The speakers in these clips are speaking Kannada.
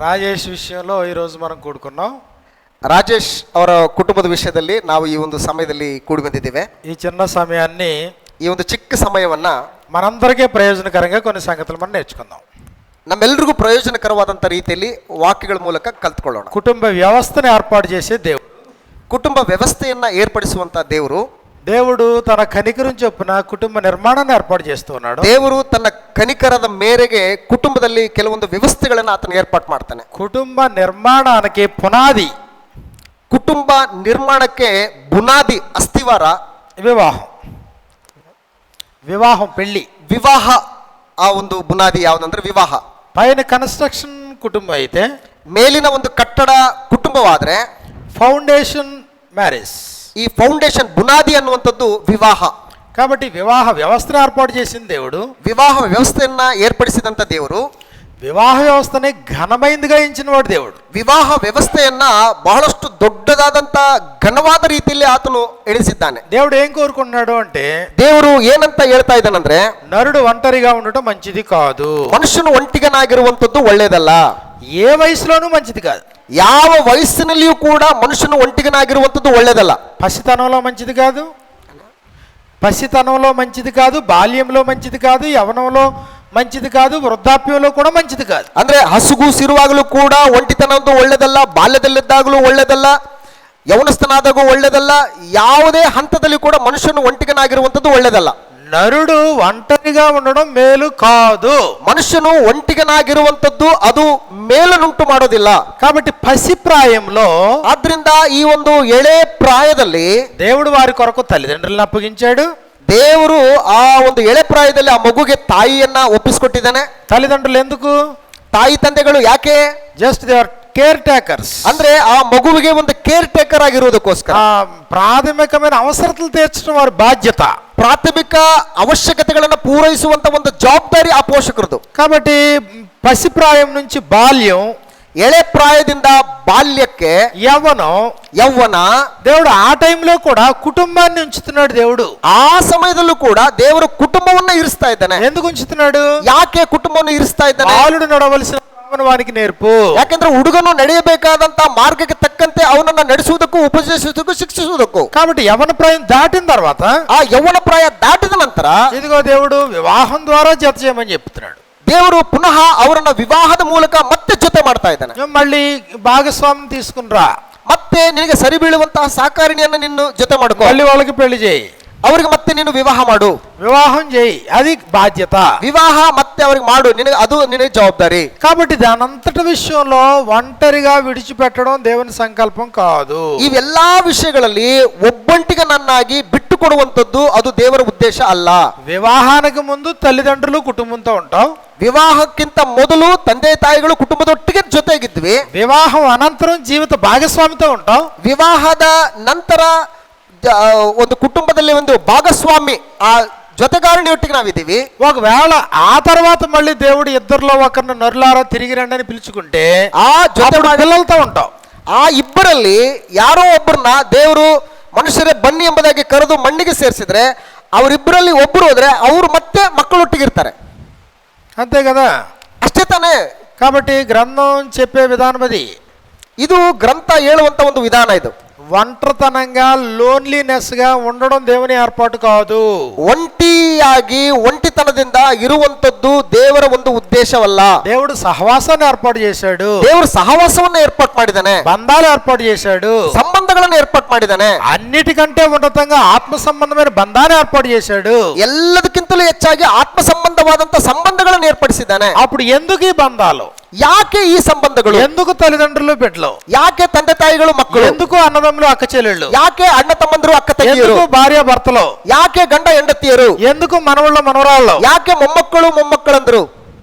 ರಾಜೇಶ್ ವಿಷಯಂలో ఈరోజు మనం ಕೂಡ್ಕೊಂಡಾಂ. ರಾಜೇಶ್ ಅವರ ಕುಟುಂಬದ ವಿಷಯದಲ್ಲಿ ನಾವು ಈ ಒಂದು ಸಮಯದಲ್ಲಿ ಕೂಡಿ ಬಂದಿದ್ದೇವೆ. ಈ చిన్న సమయాన్ని ಈ ಒಂದು ಚಿಕ್ಕ ಸಮಯವನ್ನ మనందరికీ ప్రయోజనకరంగా కొన్ని సంగతులు మనం నేర్చుకుందాం. ನಮ್ಮೆಲ್ಲರಿಗೂ ಪ್ರಯೋಜನಕರವಾದಂಥ ರೀತಿಯಲ್ಲಿ ವಾಕ್ಯಗಳ ಮೂಲಕ ಕಲ್ತ್ಕೊಳ್ಳೋಣ. కుటుంబ వ్యవస్థను ఏర్పాటు చేసే దేవుడు, ಕುಟುಂಬ ವ್ಯವಸ್ಥೆಯನ್ನ ಏರ್ಪಡಿಸುವಂತ ದೇವರು, దేవుడు తన కనికరం చొప్పున కుటుంబ నిర్మాణాన్ని ఏర్పాటు చేస్తూ ఉన్నాడు. ದೇವರು ತನ್ನ ಕನಿಕರದ ಮೇರೆಗೆ ಕುಟುಂಬದಲ್ಲಿ ಕೆಲವೊಂದು ವ್ಯವಸ್ಥೆಗಳನ್ನು ಆತನ ಏರ್ಪಾటు ಮಾಡ್ತಾನೆ. కుటుంబ నిర్మాణానికి పునాది, ಕುಟುಂಬ ನಿರ್ಮಾಣಕ್ಕೆ ಬುನಾದಿ ಅಸ್ಥಿವಾರ వివాహం. వివాహం పెళ్ళి, ವಿವಾಹ. ಆ ಒಂದು ಬುನಾದಿ ಯಾವುದಂದ್ರೆ ವಿವಾಹ. పైన కన్స్ట్రక్షన్ కుటుంబం అయితే, ಮೇಲಿನ ಒಂದು ಕಟ್ಟಡ ಕುಟುಂಬವಾದ್ರೆ ఫౌండేషన్ మ్యారేజ్. ಈ ಫೌಂಡೇಶನ್ ಬುನಾದಿ ಅನ್ನುವಂಥದ್ದು ವಿವಾಹ. కాబట్టి వివాహ వ్యవస్థను ఏర్పాటు చేసిన దేవుడు, ವಿವಾಹ ವ್ಯವಸ್ಥೆಯನ್ನ ಏರ್ಪಡಿಸಿದಂತ ದೇವರು, వివాహ వ్యవస్థని ఘనమైనదిగా ఎంచిన వాడు దేవుడు. ವಿವಾಹ ವ್ಯವಸ್ಥೆಯನ್ನ ಬಹಳಷ್ಟು ದೊಡ್ಡದಾದಂತ ಘನವಾದ ರೀತಿಯಲ್ಲಿ ಆತನು ಎಣಿಸಿದ್ದಾನೆ. దేవుడు ఏం కోరుకుంటున్నాడు అంటే, ದೇವರು ಏನಂತ ಹೇಳ್ತಾ ಇದ್ದಾನಂದ್ರೆ, నరుడు ఒంటరిగా ఉండటం మంచిది కాదు. ಮನುಷ್ಯನು ಒಂಟಿಗನಾಗಿರುವಂತದ್ದು ಒಳ್ಳೇದಲ್ಲ. ఏ వయసులోనూ మంచిది కాదు. ಯಾವ ವಯಸ್ಸಿನಲ್ಲಿಯೂ ಕೂಡ ಮನುಷ್ಯನು ಒಂಟಿಗನಾಗಿರುವಂತದ್ದು ಒಳ್ಳೇದಲ್ಲ. పసితనంలో మంచిది కాదు, పసితనంలో మంచిది కాదు, బాల్యంలో మంచిది కాదు, యవనంలో మంచిది కాదు, వృద్ధాప్యంలో కూడా మంచిది కాదు. ಅಂದ್ರೆ ಹಸುಗೂಸಿರುವಾಗಲೂ ಕೂಡ ಒಂಟಿತನದ್ದು ಒಳ್ಳೇದಲ್ಲ, ಬಾಲ್ಯದಲ್ಲಿದ್ದಾಗಲೂ ಒಳ್ಳೇದಲ್ಲ, ಯೌವನಸ್ಥನಾದಾಗೂ ಒಳ್ಳೇದಲ್ಲ. ಯಾವುದೇ ಹಂತದಲ್ಲಿ ಕೂಡ ಮನುಷ್ಯನು ಒಂಟಿಗನಾಗಿರುವಂತದ್ದು ಒಳ್ಳೇದಲ್ಲ. నరుడు ఒంటరిగా ఉండడం మేలు కాదు. ಮನುಷ್ಯನು ಒಂಟಿಗನಾಗಿರುವಂತದ್ದು ಅದು ಮೇಲನ್ನುಂಟು ಮಾಡೋದಿಲ್ಲ. కాబట్టి పసిప్రాయంలో, ಆದ್ರಿಂದ ಈ ಒಂದು ಎಳೆ ಪ್ರಾಯದಲ್ಲಿ దేవుడు వారి కొరకు తల్లిదండ్రులను అప్పగించాడు. ದೇವರು ಆ ಒಂದು ಎಳೆ ಪ್ರಾಯದಲ್ಲಿ ಆ ಮಗುಗೆ ತಾಯಿಯನ್ನ ಒಪ್ಪಿಸಿಕೊಟ್ಟಿದ್ದಾನೆ. తల్లిదండ్రులు ఎందుకు? ತಾಯಿ ತಂದೆಗಳು ಯಾಕೆ? Just they are caretakers. ಅಂದ್ರೆ ಆ ಮಗುವಿಗೆ ಒಂದು ಕೇರ್ ಟೇಕರ್ ಆಗಿರುವುದಕ್ಕೋಸ್ಕರ, ప్రాథమికమైన అవసరతలు తీర్చడం వారి బాధ్యత. ಪ್ರಾಥಮಿಕ ಅವಶ್ಯಕತೆಗಳನ್ನು ಪೂರೈಸುವಂತ ಒಂದು ಜವಾಬ್ದಾರಿ ಆ ಪೋಷಕರದು. కాబట్టి పసిప్రాయం నుంచి బాల్యం, ಎಳೆ ಪ್ರಾಯದಿಂದ ಬಾಲ್ಯಕ್ಕೆ ಯೌವನ, దేవుడు ఆ టైంలో కూడా కుటుంబాన్ని ఉంచుతున్నాడు. దేవుడు ಆ ಸಮಯದಲ್ಲೂ ಕೂಡ ದೇವರು ಕುಟುಂಬವನ್ನ ಇರಿಸ್ತಾ ಇದ್ದಾನೆ. ఎందుకు ఉంచుతున్నాడు? ಯಾಕೆ ಕುಟುಂಬವನ್ನು ಇರಿಸ್ತಾ ಇದ್ದಾನೆ? బాలుడు నడవలసిన వానికి నేర్పు. ಯಾಕೆಂದ್ರೆ ಹುಡುಗನು ನಡೆಯಬೇಕಾದಂತ ಮಾರ್ಗಕ್ಕೆ ತಕ್ಕಂತೆ ಅವನನ್ನ ನಡೆಸುವುದಕ್ಕೂ, ಉಪದೇಶಿಸುವುದಕ್ಕೂ, ಶಿಕ್ಷಿಸುವುದಕ್ಕೂ. కాబట్టి యవన ప్రాయం దాటిన తర్వాత, ಆ ಯೌವನ ಪ್ರಾಯ ದಾಟಿದ ನಂತರ ఇదిగో దేవుడు వివాహం ద్వారా జత చేయమని చెప్తున్నాడు. ದೇವರು ಪುನಃ ಅವರನ್ನ ವಿವಾಹದ ಮೂಲಕ ಮತ್ತೆ ಜೊತೆ ಮಾಡ್ತಾ ಇದ್ದಾನೆ. మళ్ళీ భాగస్వామిని తీసుకునిరా, ಮತ್ತೆ ನಿನಗೆ ಸರಿ ಬೀಳುವಂತಹ ಸಹಕಾರಿಣಿಯನ್ನ ನಿನ್ನ ಜೊತೆ ಮಾಡ್ಕೋ, మళ్ళీ వాళ్ళకి పెళ్లి చేయి, ಅವರಿಗೆ ಮತ್ತೆ ನೀನು ವಿವಾಹ ಮಾಡು, వివాహం చేయి. అది బాధ్యత. ವಿವಾಹ ಮತ್ತೆ ಅವರಿಗೆ ಮಾಡು, ನಿನಗೆ ಅದು ನಿನಗೆ ಜವಾಬ್ದಾರಿ. కాబట్టి దానంతటి విషయంలో ఒంటరిగా విడిచిపెట్టడం దేవుని సంకల్పం కాదు. ಇವೆಲ್ಲಾ ವಿಷಯಗಳಲ್ಲಿ ಒಬ್ಬಂಟಿಗನನ್ನಾಗಿ ಬಿಟ್ಟು ಕೊಡುವಂತದ್ದು ಅದು ದೇವರ ಉದ್ದೇಶ ಅಲ್ಲ. వివాహానికి ముందు తల్లిదండ్రులు కుటుంబంతో ఉంటాం, ವಿವಾಹಕ್ಕಿಂತ ಮೊದಲು ತಂದೆ ತಾಯಿಗಳು ಕುಟುಂಬದೊಟ್ಟಿಗೆ ಜೊತೆಗಿದ್ವಿ, వివాహం అనంతరం జీవిత భాగస్వామితో ఉంటాం, ವಿವಾಹದ ನಂತರ ಒಂದು ಕುಟುಂಬದಲ್ಲಿ ಒಂದು ಭಾಗಸ್ವಾಮಿ, ಆ ಜೊತೆಗಾರಣಿಯೊಟ್ಟಿಗೆ ನಾವಿದ್ದೀವಿ. ఒకవేళ ఆ తర్వాత మళ్ళీ దేవుడు ఇద్దరిలో ఒకరిని నరులారా తిరిగి రండి అని పిలుచుకుంటే ಆ ಜೊತೆ పిల్లలతో ఉంటాం. ಆ ಇಬ್ಬರಲ್ಲಿ ಯಾರೋ ಒಬ್ಬರನ್ನ ದೇವರು ಮನುಷ್ಯರೇ ಬನ್ನಿ ಎಂಬುದಾಗಿ ಕರೆದು ಮಣ್ಣಿಗೆ ಸೇರಿಸಿದ್ರೆ, ಅವರಿಬ್ಬರಲ್ಲಿ ಒಬ್ಬರು ಹೋದ್ರೆ ಅವರು ಮತ್ತೆ ಮಕ್ಕಳೊಟ್ಟಿಗಿರ್ತಾರೆ. అంతే కదా? ಅಷ್ಟೇ ತಾನೇ? కాబట్టి గ్రంథం చెప్పే విధానం అది. ಇದು ಗ್ರಂಥ ಹೇಳುವಂತ ಒಂದು ವಿಧಾನ. ಇದು ఒంటరితనంగా, లోన్లీనెస్ గా ఉండడం దేవుని ఏర్పాటు కాదు. ಒಂಟಿಯಾಗಿ ಒಂಟಿತನದಿಂದ ಇರುವಂತದ್ದು ದೇವರ ಒಂದು ಉದ್ದೇಶವಲ್ಲ. దేవుడు సహవాసాన్ని ఏర్పాటు చేశాడు, ದೇವರು ಸಹವಾಸವನ್ನು ಏರ್ಪಾటు ಮಾಡಿದ್ದಾನೆ, బంధాలు ఏర్పాటు చేశాడు, ಸಂಬಂಧಗಳನ್ನು ಏರ್ಪಾటు ಮಾಡಿದ್ದಾನೆ, అన్నిటికంటే ఉన్నతంగా ఆత్మ సంబంధమైన బంధాన్ని ఏర్పాటు చేశాడు. ಎಲ್ಲದಕ್ಕಿಂತಲೂ ಹೆಚ್ಚಾಗಿ ಆತ್ಮ ಸಂಬಂಧವಾದಂತ ಸಂಬಂಧಗಳನ್ನು ಏರ್ಪಡಿಸಿದ್ದಾನೆ. అప్పుడు ఎందుకు ఈ బంధాలు? ಯಾಕೆ ಈ ಸಂಬಂಧಗಳು? ఎందుకు తల్లిదండ్రులు బిడ్డలు? ಯಾಕೆ ತಂದೆ ತಾಯಿಗಳು ಮಕ್ಕಳು? ఎందుకు అన్నదమ్ములు అక్క చెల్లెళ్ళు? ಯಾಕೆ ಅಣ್ಣ ತಮ್ಮಂದರು ಅಕ್ಕ ತಂಗಿಯರು? ఎందుకు భార్య భర్తలు? ಯಾಕೆ ಗಂಡ ಹೆಂಡತಿಯರು? ఎందుకు మనవళ్ళ మనవరాళ్ళు? ಯಾಕೆ ಮೊಮ್ಮಕ್ಕಳು ಮೊಮ್ಮಕ್ಕಳಂದ್ರು?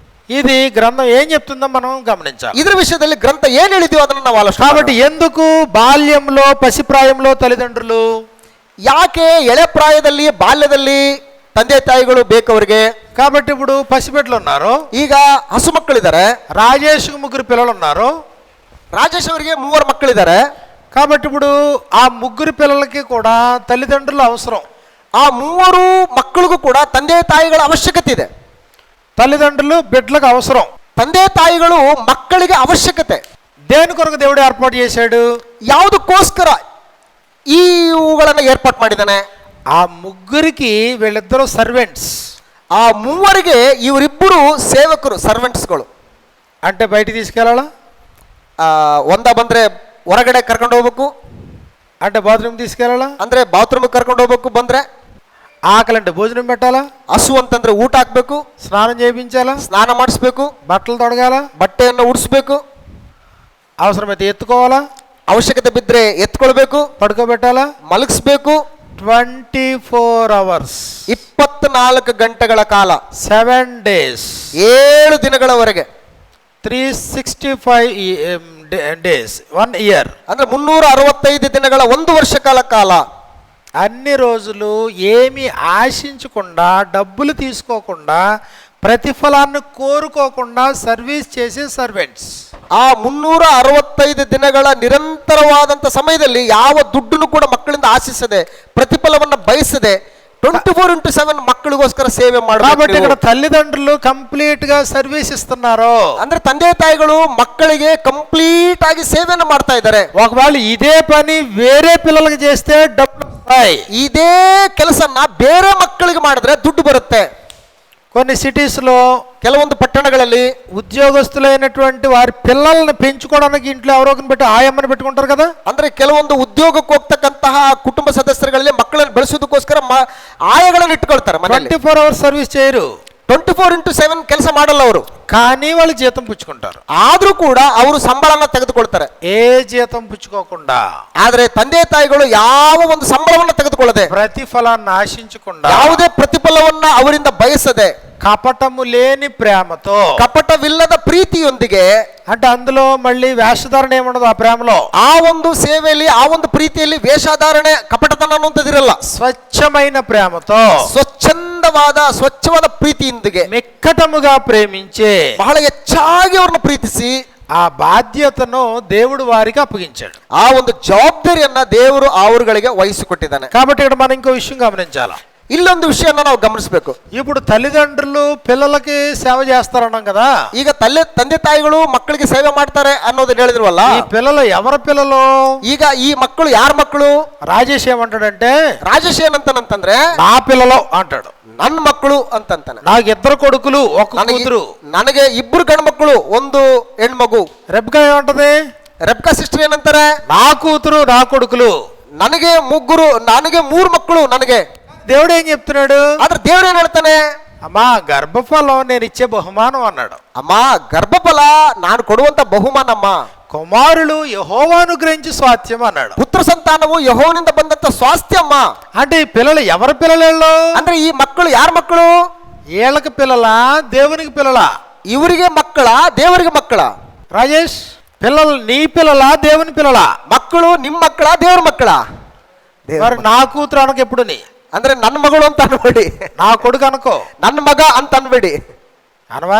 ఇది గ్రంథం ఏం చెప్తుందో మనం గమనించాలి. ಇದ್ರ ವಿಷಯದಲ್ಲಿ ಗ್ರಂಥ ಏನ್ ಹೇಳಿದೀವಿ ಅದನ್ನ ನಾವು ಆಲೋಚನೆ కాబట్టి ఎందుకు బాల్యంలో, పసిప్రాయంలో తల్లిదండ్రులు? ಯಾಕೆ ಎಳೆ ಪ್ರಾಯದಲ್ಲಿ, ಬಾಲ್ಯದಲ್ಲಿ ತಂದೆ ತಾಯಿಗಳು ಬೇಕವರಿಗೆ? కాబట్టి ఇప్పుడు పసిబిడ్డలు ఉన్నారు, ಈಗ ಹಸು ಮಕ್ಕಳಿದ್ದಾರೆ. రాజేష్ ముగ్గురు పిల్లలు ఉన్నారు, ರಾಜೇಶ್ ಅವರಿಗೆ 3 ಮಕ್ಕಳಿದ್ದಾರೆ. కాబట్టి ఇప్పుడు ఆ ముగ్గురు పిల్లలకి కూడా తల్లిదండ్రులు అవసరం. ಆ 3 ಮಕ್ಕಳಿಗೂ ಕೂಡ ತಂದೆ ತಾಯಿಗಳ ಅವಶ್ಯಕತೆ ಇದೆ. తల్లిదండ్రులు బిడ్డలకు అవసరం. ತಂದೆ ತಾಯಿಗಳು ಮಕ್ಕಳಿಗೆ ಅವಶ್ಯಕತೆ. దేని కొరకు దేవుడు ఏర్పాటు చేశాడు? ಯಾವುದಕ್ಕೋಸ್ಕರ ಇವುಗಳನ್ನು ಏರ್ಪಾటు ಮಾಡಿದ್ದಾನೆ? ఆ ముగ్గురికి వీళ్ళిద్దరూ సర్వెంట్స్. ಆ ಮೂವರಿಗೆ ಇವರಿಬ್ಬರು ಸೇವಕರು, ಸರ್ವೆಂಟ್ಸ್ಗಳು. అంటే బయటికి తీసుకెళ్ళాలా? ಒಂದ ಬಂದ್ರೆ ಹೊರಗಡೆ ಕರ್ಕೊಂಡು ಹೋಗ್ಬೇಕು, అంటే బాత్రూమ్ తీసుకెళ్ళాలా? ಅಂದ್ರೆ ಬಾತ್ರೂಮ್ ಕರ್ಕೊಂಡು ಹೋಗ್ಬೇಕು. ಬಂದ್ರೆ ఆకలి అంటే భోజనం పెట్టాలా? ಹಸು ಅಂತಂದ್ರೆ ಊಟ ಹಾಕ್ಬೇಕು, స్నానం చేయించాలా, ಸ್ನಾನ ಮಾಡಿಸ್ಬೇಕು, బట్టలు తొడగాల, ಬಟ್ಟೆಯನ್ನು ಉಡಿಸ್ಬೇಕು, అవసరమైతే ఎత్తుకోవాలా, ಅವಶ್ಯಕತೆ ಬಿದ್ದರೆ ಎತ್ಕೊಳ್ಬೇಕು, పడుకోబెట్టాలా, ಮಲಗಿಸ್ಬೇಕು. 24 hours 24 ಗಂಟೆಗಳ ಕಾಲ, 7 days 7 ದಿನಗಳವರೆಗೆ, 365 days 1 year, ಅಂದ್ರೆ 365 ದಿನಗಳ 1 ವರ್ಷ ಕಾಲ అన్ని రోజులు ఏమి ఆశించకుండా, డబ్బులు తీసుకోకుండా, ప్రతిఫలాన్ని కోరుకోకుండా సర్వీస్ చేసే సర్వెంట్స్. ಆ 365 ದಿನಗಳ ನಿರಂತರವಾದಂಥ ಸಮಯದಲ್ಲಿ ಯಾವ ದುಡ್ಡನ್ನು ಕೂಡ ಮಕ್ಕಳಿಂದ ಆಶಿಸದೆ, ಪ್ರತಿಫಲವನ್ನು ಬಯಸದೆ 24/7 ಮಕ್ಕಳಿಗೋಸ್ಕರ ಸೇವೆ కాబట్టి ఇక్కడ ಮಾಡಬೇಕು. తల్లిదండ్రులు కంప్లీట్ గా సర్వీస్ ఇస్తున్నారు. ಅಂದ್ರೆ ತಂದೆ ತಾಯಿಗಳು ಮಕ್ಕಳಿಗೆ ಕಂಪ್ಲೀಟ್ ಆಗಿ ಸೇವೆಯನ್ನು ಮಾಡ್ತಾ ಇದ್ದಾರೆ. ఒకవేళ ఇదే పని వేరే పిల్లలకి చేస్తే డబ్బులు వస్తాయి. ಇದೇ ಕೆಲಸನ ಬೇರೆ ಮಕ್ಕಳಿಗೆ ಮಾಡಿದ್ರೆ ದುಡ್ಡು ಬರುತ್ತೆ. కొన్ని సిటీస్ లో, ಕೆಲವೊಂದು ಪಟ್ಟಣಗಳಲ್ಲಿ ఉద్యోగస్తులైనటువంటి వారి పిల్లల్ని పెంచుకోవడానికి ఇంట్లో ఎవరో ఒకరిని పెట్టి ఆయమ్మని పెట్టుకుంటారు కదా. ಅಂದ್ರೆ ಕೆಲವೊಂದು ಉದ್ಯೋಗಕ್ಕೆ ಹೋಗ್ತಕ್ಕಂತಹ ಕುಟುಂಬ ಸದಸ್ಯರಲ್ಲಿ ಮಕ್ಕಳನ್ನು ಬೆಳೆಸೋದಕ್ಕೋಸ್ಕರ ಆಯಗಳನ್ನು ಇಟ್ಕೊಳ್ತಾರೆ ಮನೆಯಲ್ಲಿ. 24 hours ಸರ್ವಿಸ್ చేయరు, 24/7 ಕೆಲಸ ಮಾಡಲ್ಲ ಅವರು. కానీ వాళ్ళు జీతం పుచ్చుకుంటారు. ಆದ್ರೂ ಕೂಡ ಅವರು ಸಂಬಳನ ತೆಗೆದುಕೊಳ್ತಾರೆ. ఏ జీతం పుచ్చుకోకుండా, ಆದ್ರೆ ತಂದೆ ತಾಯಿಗಳು ಯಾವ ಒಂದು ಸಂಬಳವನ್ನು ತೆಗೆದುಕೊಳ್ಳದೆ, ప్రతిఫలాన్ని ఆశించకుండా, ಯಾವುದೇ ಪ್ರತಿಫಲವನ್ನ ಅವರಿಂದ ಬಯಸದೆ, కపటము లేని ప్రేమతో, ಕಪಟವಿಲ್ಲದ ಪ್ರೀತಿಯೊಂದಿಗೆ, అంటే అందులో మళ్ళీ వేషధారణ ఏముండదు ఆ ప్రేమలో. ಆ ಒಂದು ಸೇವೆಯಲ್ಲಿ, ಆ ಒಂದು ಪ್ರೀತಿಯಲ್ಲಿ ವೇಷಧಾರಣೆ, ಕಪಟತನ ಅನ್ನುವಂಥದ್ದಿರಲ್ಲ. స్వచ్ఛమైన ప్రేమతో, ಸ್ವಚ್ಛವಾದ ಪ್ರೀತಿಯೊಂದಿಗೆ మిక్కటముగా ప్రేమించే, ಬಹಳ ಹೆಚ್ಚಾಗಿ ಅವ್ರನ್ನ ಪ್ರೀತಿಸಿ ఆ బాధ్యతను దేవుడు వారికి అప్పగించాడు. ಆ ಒಂದು ಜವಾಬ್ದಾರಿಯನ್ನ ದೇವರು ಅವರುಗಳಿಗೆ ವಹಿಸಿಕೊಟ್ಟಿದ್ದಾನೆ. కాబట్టి ఇక్కడ మనం ఇంకో విషయం గమనించాలి. ಇಲ್ಲೊಂದು ವಿಷಯನ ನಾವು ಗಮನಿಸಬೇಕು. ఇప్పుడు తల్లిదండ్రులు పిల్లలకి సేవ చేస్తారన్నాం కదా. ಈಗ ತಂದೆ ತಾಯಿಗಳು ಮಕ್ಕಳಿಗೆ ಸೇವೆ ಮಾಡ್ತಾರೆ ಅನ್ನೋದನ್ನ ಹೇಳಿದ್ರವಲ್ಲ. ఈ పిల్లలు ఎవరి పిల్లలు? ಈಗ ಈ ಮಕ್ಕಳು ಯಾರ ಮಕ್ಕಳು? రాజేష్ ఏమంటాడంటే, ರಾಜೇಶ್ ಏನಂತಾನಂತಂದ್ರೆ నా పిల్లలు అంటాడు. ನನ್ನ ಮಕ್ಕಳು ಅಂತಂತಾನೆ. నాకు 2 కొడుకులు, 1 కూతురు. ನನಗೆ 2 ಗಂಡು ಮಕ್ಕಳು, 1 ಹೆಣ್ಮಗು. రెబ్కా ఏమంటది? ರೆಬ್ಕಾ ಸಿಸ್ಟರ್ ಏನಂತಾರೆ? నా కూతురు, నా కొడుకులు. ನನಗೆ 3 ಮಕ್ಕಳು ನನಗೆ. దేవుడు ఏం చెప్తున్నాడు? ಆದ್ರೆ ದೇವ್ರು ಏನ್ ಹೇಳ್ತಾನೆ? అమ్మా గర్భఫలం నేను ఇచ్చే బహుమానం అన్నాడు. ಅಮ್ಮ ಗರ್ಭಫಲ ನಾನು ಕೊಡುವಂತ ಬಹುಮಾನಮ್ಮ. కుమారులు యెహోవాను గ్రహించి స్వాస్థ్యం అన్నాడు. ಪುತ್ರ ಸಂತಾನವು ಯೆಹೋವನಿಂದ ಬಂದಂತ ಸ್ವಾಸ್ಥ್ಯ ಅಮ್ಮ. అంటే ఈ పిల్లలు ఎవరి పిల్లలు? ಅಂದ್ರೆ ಈ ಮಕ್ಕಳು ಯಾರ ಮಕ್ಕಳು? ఏళ్ళకి పిల్లలా, దేవునికి పిల్లలా? ಇವರಿಗೆ ಮಕ್ಕಳ, ದೇವರಿಗೆ ಮಕ್ಕಳ? రాజేష్, పిల్లలు నీ పిల్లలా, దేవుని పిల్లలా? ಮಕ್ಕಳು ನಿಮ್ಮ ಮಕ್ಕಳ, ದೇವ್ರ ಮಕ್ಕಳ? మరి నా కూతురు అనకు ఎప్పుడు నీ, ಅಂದ್ರೆ ನನ್ನ ಮಗಳು ಅಂತ ಅನ್ಬೇಡಿ, నా కొడుకు అనుకో, ನನ್ನ ಮಗ ಅಂತ ಅನ್ಬೇಡಿ. అనవా?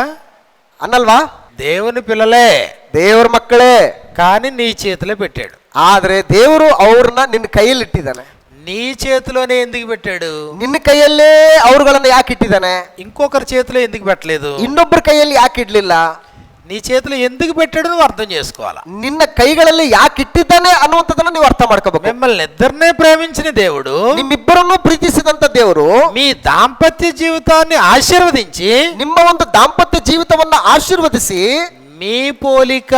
ಅನ್ನಲ್ವಾ? దేవుని పిల్లలే, ದೇವ್ರ ಮಕ್ಕಳೇ, కానీ నీ చేతిలో పెట్టాడు. ಆದ್ರೆ ದೇವರು ಅವ್ರನ್ನ ನಿನ್ನ ಕೈಯಲ್ಲಿ ಇಟ್ಟಿದ್ದಾನೆ. నీ చేతిలోనే ఎందుకు పెట్టాడు? ನಿನ್ನ ಕೈಯಲ್ಲೇ ಅವ್ರುಗಳನ್ನ ಯಾಕೆ ಇಟ್ಟಿದ್ದಾನೆ? ఇంకొకరి చేతిలో ఎందుకు పెట్టలేదు? ಇನ್ನೊಬ್ಬರ ಕೈಯಲ್ಲಿ ಯಾಕೆ ಇಡ್ಲಿಲ್ಲ? నీ చేతిలో ఎందుకు పెట్టాడు నువ్వు అర్థం చేసుకోవాలా. ನಿನ್ನ ಕೈಗಳಲ್ಲಿ ಯಾಕೆ ಇಟ್ಟಿದ್ದಾನೆ ಅನ್ನುವಂಥದ್ದನ್ನ ನೀವು ಅರ್ಥ ಮಾಡ್ಕೋಬೇಕು. మిమ్మల్ని ఇద్దరినే ప్రేమించిన దేవుడు, ನಿಮ್ಮಿಬ್ಬರನ್ನು ಪ್ರೀತಿಸಿದಂತ ದೇವರು మీ దాంపత్య జీవితాన్ని ఆశీర్వదించి, ನಿಮ್ಮ ಒಂದು ದಾಂಪತ್ಯ ಜೀವಿತವನ್ನ ಆಶೀರ್ವದಿಸಿ, మీ పోలిక,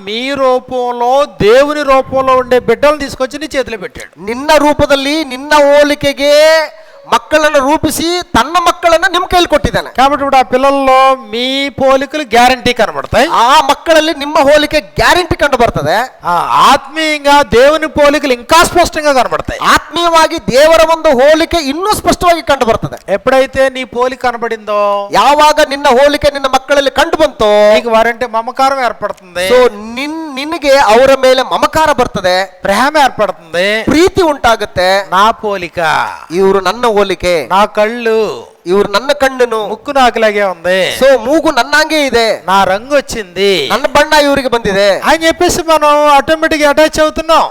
మీ రూపంలో, దేవుని రూపంలో ఉండే బిడ్డలను తీసుకొచ్చి నీ చేతిలో పెట్టాడు. ನಿನ್ನ ರೂಪದಲ್ಲಿ, ನಿನ್ನ ಹೋಲಿಕೆಗೆ ಮಕ್ಕಳನ್ನು ರೂಪಿಸಿ ತನ್ನ ಮಕ್ಕಳನ್ನ ನಿಮ್ಮ ಕೈಲಿ ಕೊಟ್ಟಿದ್ದಾನೆ. కాబట్టి ఇప్పుడు ఆ పిల్లల్లో మీ పోలికలు గ్యారంటీ కనబడతాయి. ಆ ಮಕ್ಕಳಲ್ಲಿ ನಿಮ್ಮ ಹೋಲಿಕೆ ಗ್ಯಾರಂಟಿ ಕಂಡು ಬರ್ತದೆ. ఆత్మీయంగా దేవుని పోలికలు ఇంకా స్పష్టంగా కనబడతాయి. ಆತ್ಮೀಯವಾಗಿ ದೇವರ ಒಂದು ಹೋಲಿಕೆ ಇನ್ನೂ ಸ್ಪಷ್ಟವಾಗಿ ಕಂಡು ಬರ್ತದೆ. ఎప్పుడైతే నీ పోలిక కనబడిందో, ಯಾವಾಗ ನಿನ್ನ ಹೋಲಿಕೆ ನಿನ್ನ ಮಕ್ಕಳಲ್ಲಿ ಕಂಡು ಬಂತೋ, నీకు వారంటే మమకారం ఏర్పడుతుంది. ಸೊ ನಿನಗೆ ಅವರ ಮೇಲೆ ಮಮಕಾರ ಬರ್ತದೆ, ప్రేమ ఏర్పడుతుంది, ಪ್ರೀತಿ ಉಂಟಾಗುತ್ತೆ. నా పోలిక, ಇವರು ನನ್ನ ಹೋಲಿಕೆ, నా కళ్ళు, ఇವರು ನನ್ನ కಣ್ಣును, ముక్కు నాకులాగే ఉంది, సో మూగు నన్నాంగే ಇದೆ, నా రంగు వచ్చింది ನನ್ನ ಬಣ್ಣ ಇವರಿಗೆ ಬಂದಿದೆ అని చెప్పేసి మనం ఆటోమేటిక్ అటాచ్ అవుతున్నాం.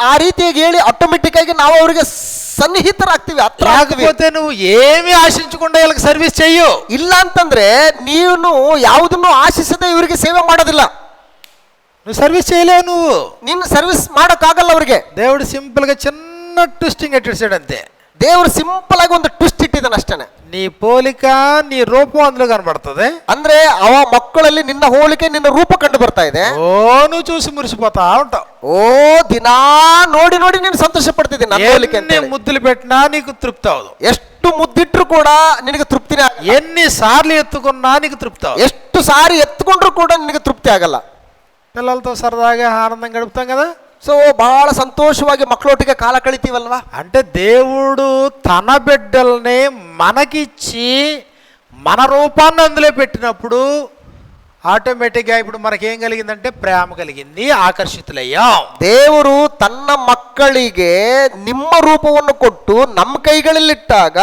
ಆ ರೀತಿಯಾಗಿ ಹೇಳಿ ಆಟೋಮೆಟಿಕ್ ಆಗಿ ನಾವು ಅವರಿಗೆ ಸನ್ನಿಹಿತರಾಗ್ತೀವಿ, ಹತ್ರ ಆಗ್ತೀವಿ. లేకపోతే నువ్వు ఏమి ఆశించకుండా వీళ్ళకి సర్వీస్ చెయ్యు. ಇಲ್ಲ ಅಂತಂದ್ರೆ ನೀನು ಯಾವುದನ್ನು ಆಶಿಸದೆ ಇವರಿಗೆ ಸೇವೆ ಮಾಡೋದಿಲ್ಲ, నువ్వు సర్వీస్ చేయలేవు. నువ్వు ನಿನ್ನ ಸರ್ವಿಸ್ ಮಾಡೋಕ್ಕಾಗಲ್ಲ ಅವರಿಗೆ. దేవుడు సింపుల్ గా చిన్న ట్విస్టింగ్ ఎట్టిస్తాడు అంతే. ದೇವರು ಸಿಂಪಲ್ ಆಗಿ ಒಂದು ಟ್ವಿಸ್ಟ್ ಇಟ್ಟಿದ್ದಾನೆ ಅಷ್ಟೇನೆ. నీ పోలిక నీ రూపం అందులో కనబడుతుంది. ಅಂದ್ರೆ ಅವ ಮಕ್ಕಳಲ್ಲಿ ನಿನ್ನ ಹೋಲಿಕೆ, ನಿನ್ನ ರೂಪ ಕಂಡು ಬರ್ತಾ ಇದೆ. ఓ నువ్వు చూసి మురిసిపోతా ఉంటావు. ಓ ದಿನಾ ನೋಡಿ ನೋಡಿ ನೀನು ಸಂತೋಷ ಪಡ್ತಿದ್ದೀನಿ ನನ್ನ ಹೋಲಿಕೆ ಅಂತ. ఎన్ని ముద్దులు పెట్టినా నీకు తృప్తి అవదు. ಎಷ್ಟು ಮುದ್ದಿಟ್ರು ಕೂಡ ನಿನಗೆ ತೃಪ್ತಿನೇ ಆಗಲ್ಲ. ఎన్ని సార్లు ఎత్తుకున్నా నీకు తృప్తి అవదు. ಎಷ್ಟು ಸಾರಿ ಎತ್ಕೊಂಡ್ರು ಕೂಡ ನಿನಗೆ ತೃಪ್ತಿ ಆಗಲ್ಲ. పిల్లలతో సరదాగా ఆనందం గడుపుతాం కదా. ಸೊ ಬಹಳ ಸಂತೋಷವಾಗಿ ಮಕ್ಕಳೊಟ್ಟಿಗೆ ಕಾಲ ಕಳಿತೀವಲ್ವಾ. అంటే దేవుడు తన బిడ్డల్ని మనకిచ్చి మన రూపాన్ని అందులో పెట్టినప్పుడు ఆటోమేటిక్గా ఇప్పుడు మనకేం కలిగిందంటే ప్రేమ కలిగింది, ఆకర్షితులయ్యాం. ದೇವರು ತನ್ನ ಮಕ್ಕಳಿಗೆ ನಿಮ್ಮ ರೂಪವನ್ನು ಕೊಟ್ಟು ನಮ್ಮ ಕೈಗಳಲ್ಲಿಟ್ಟಾಗ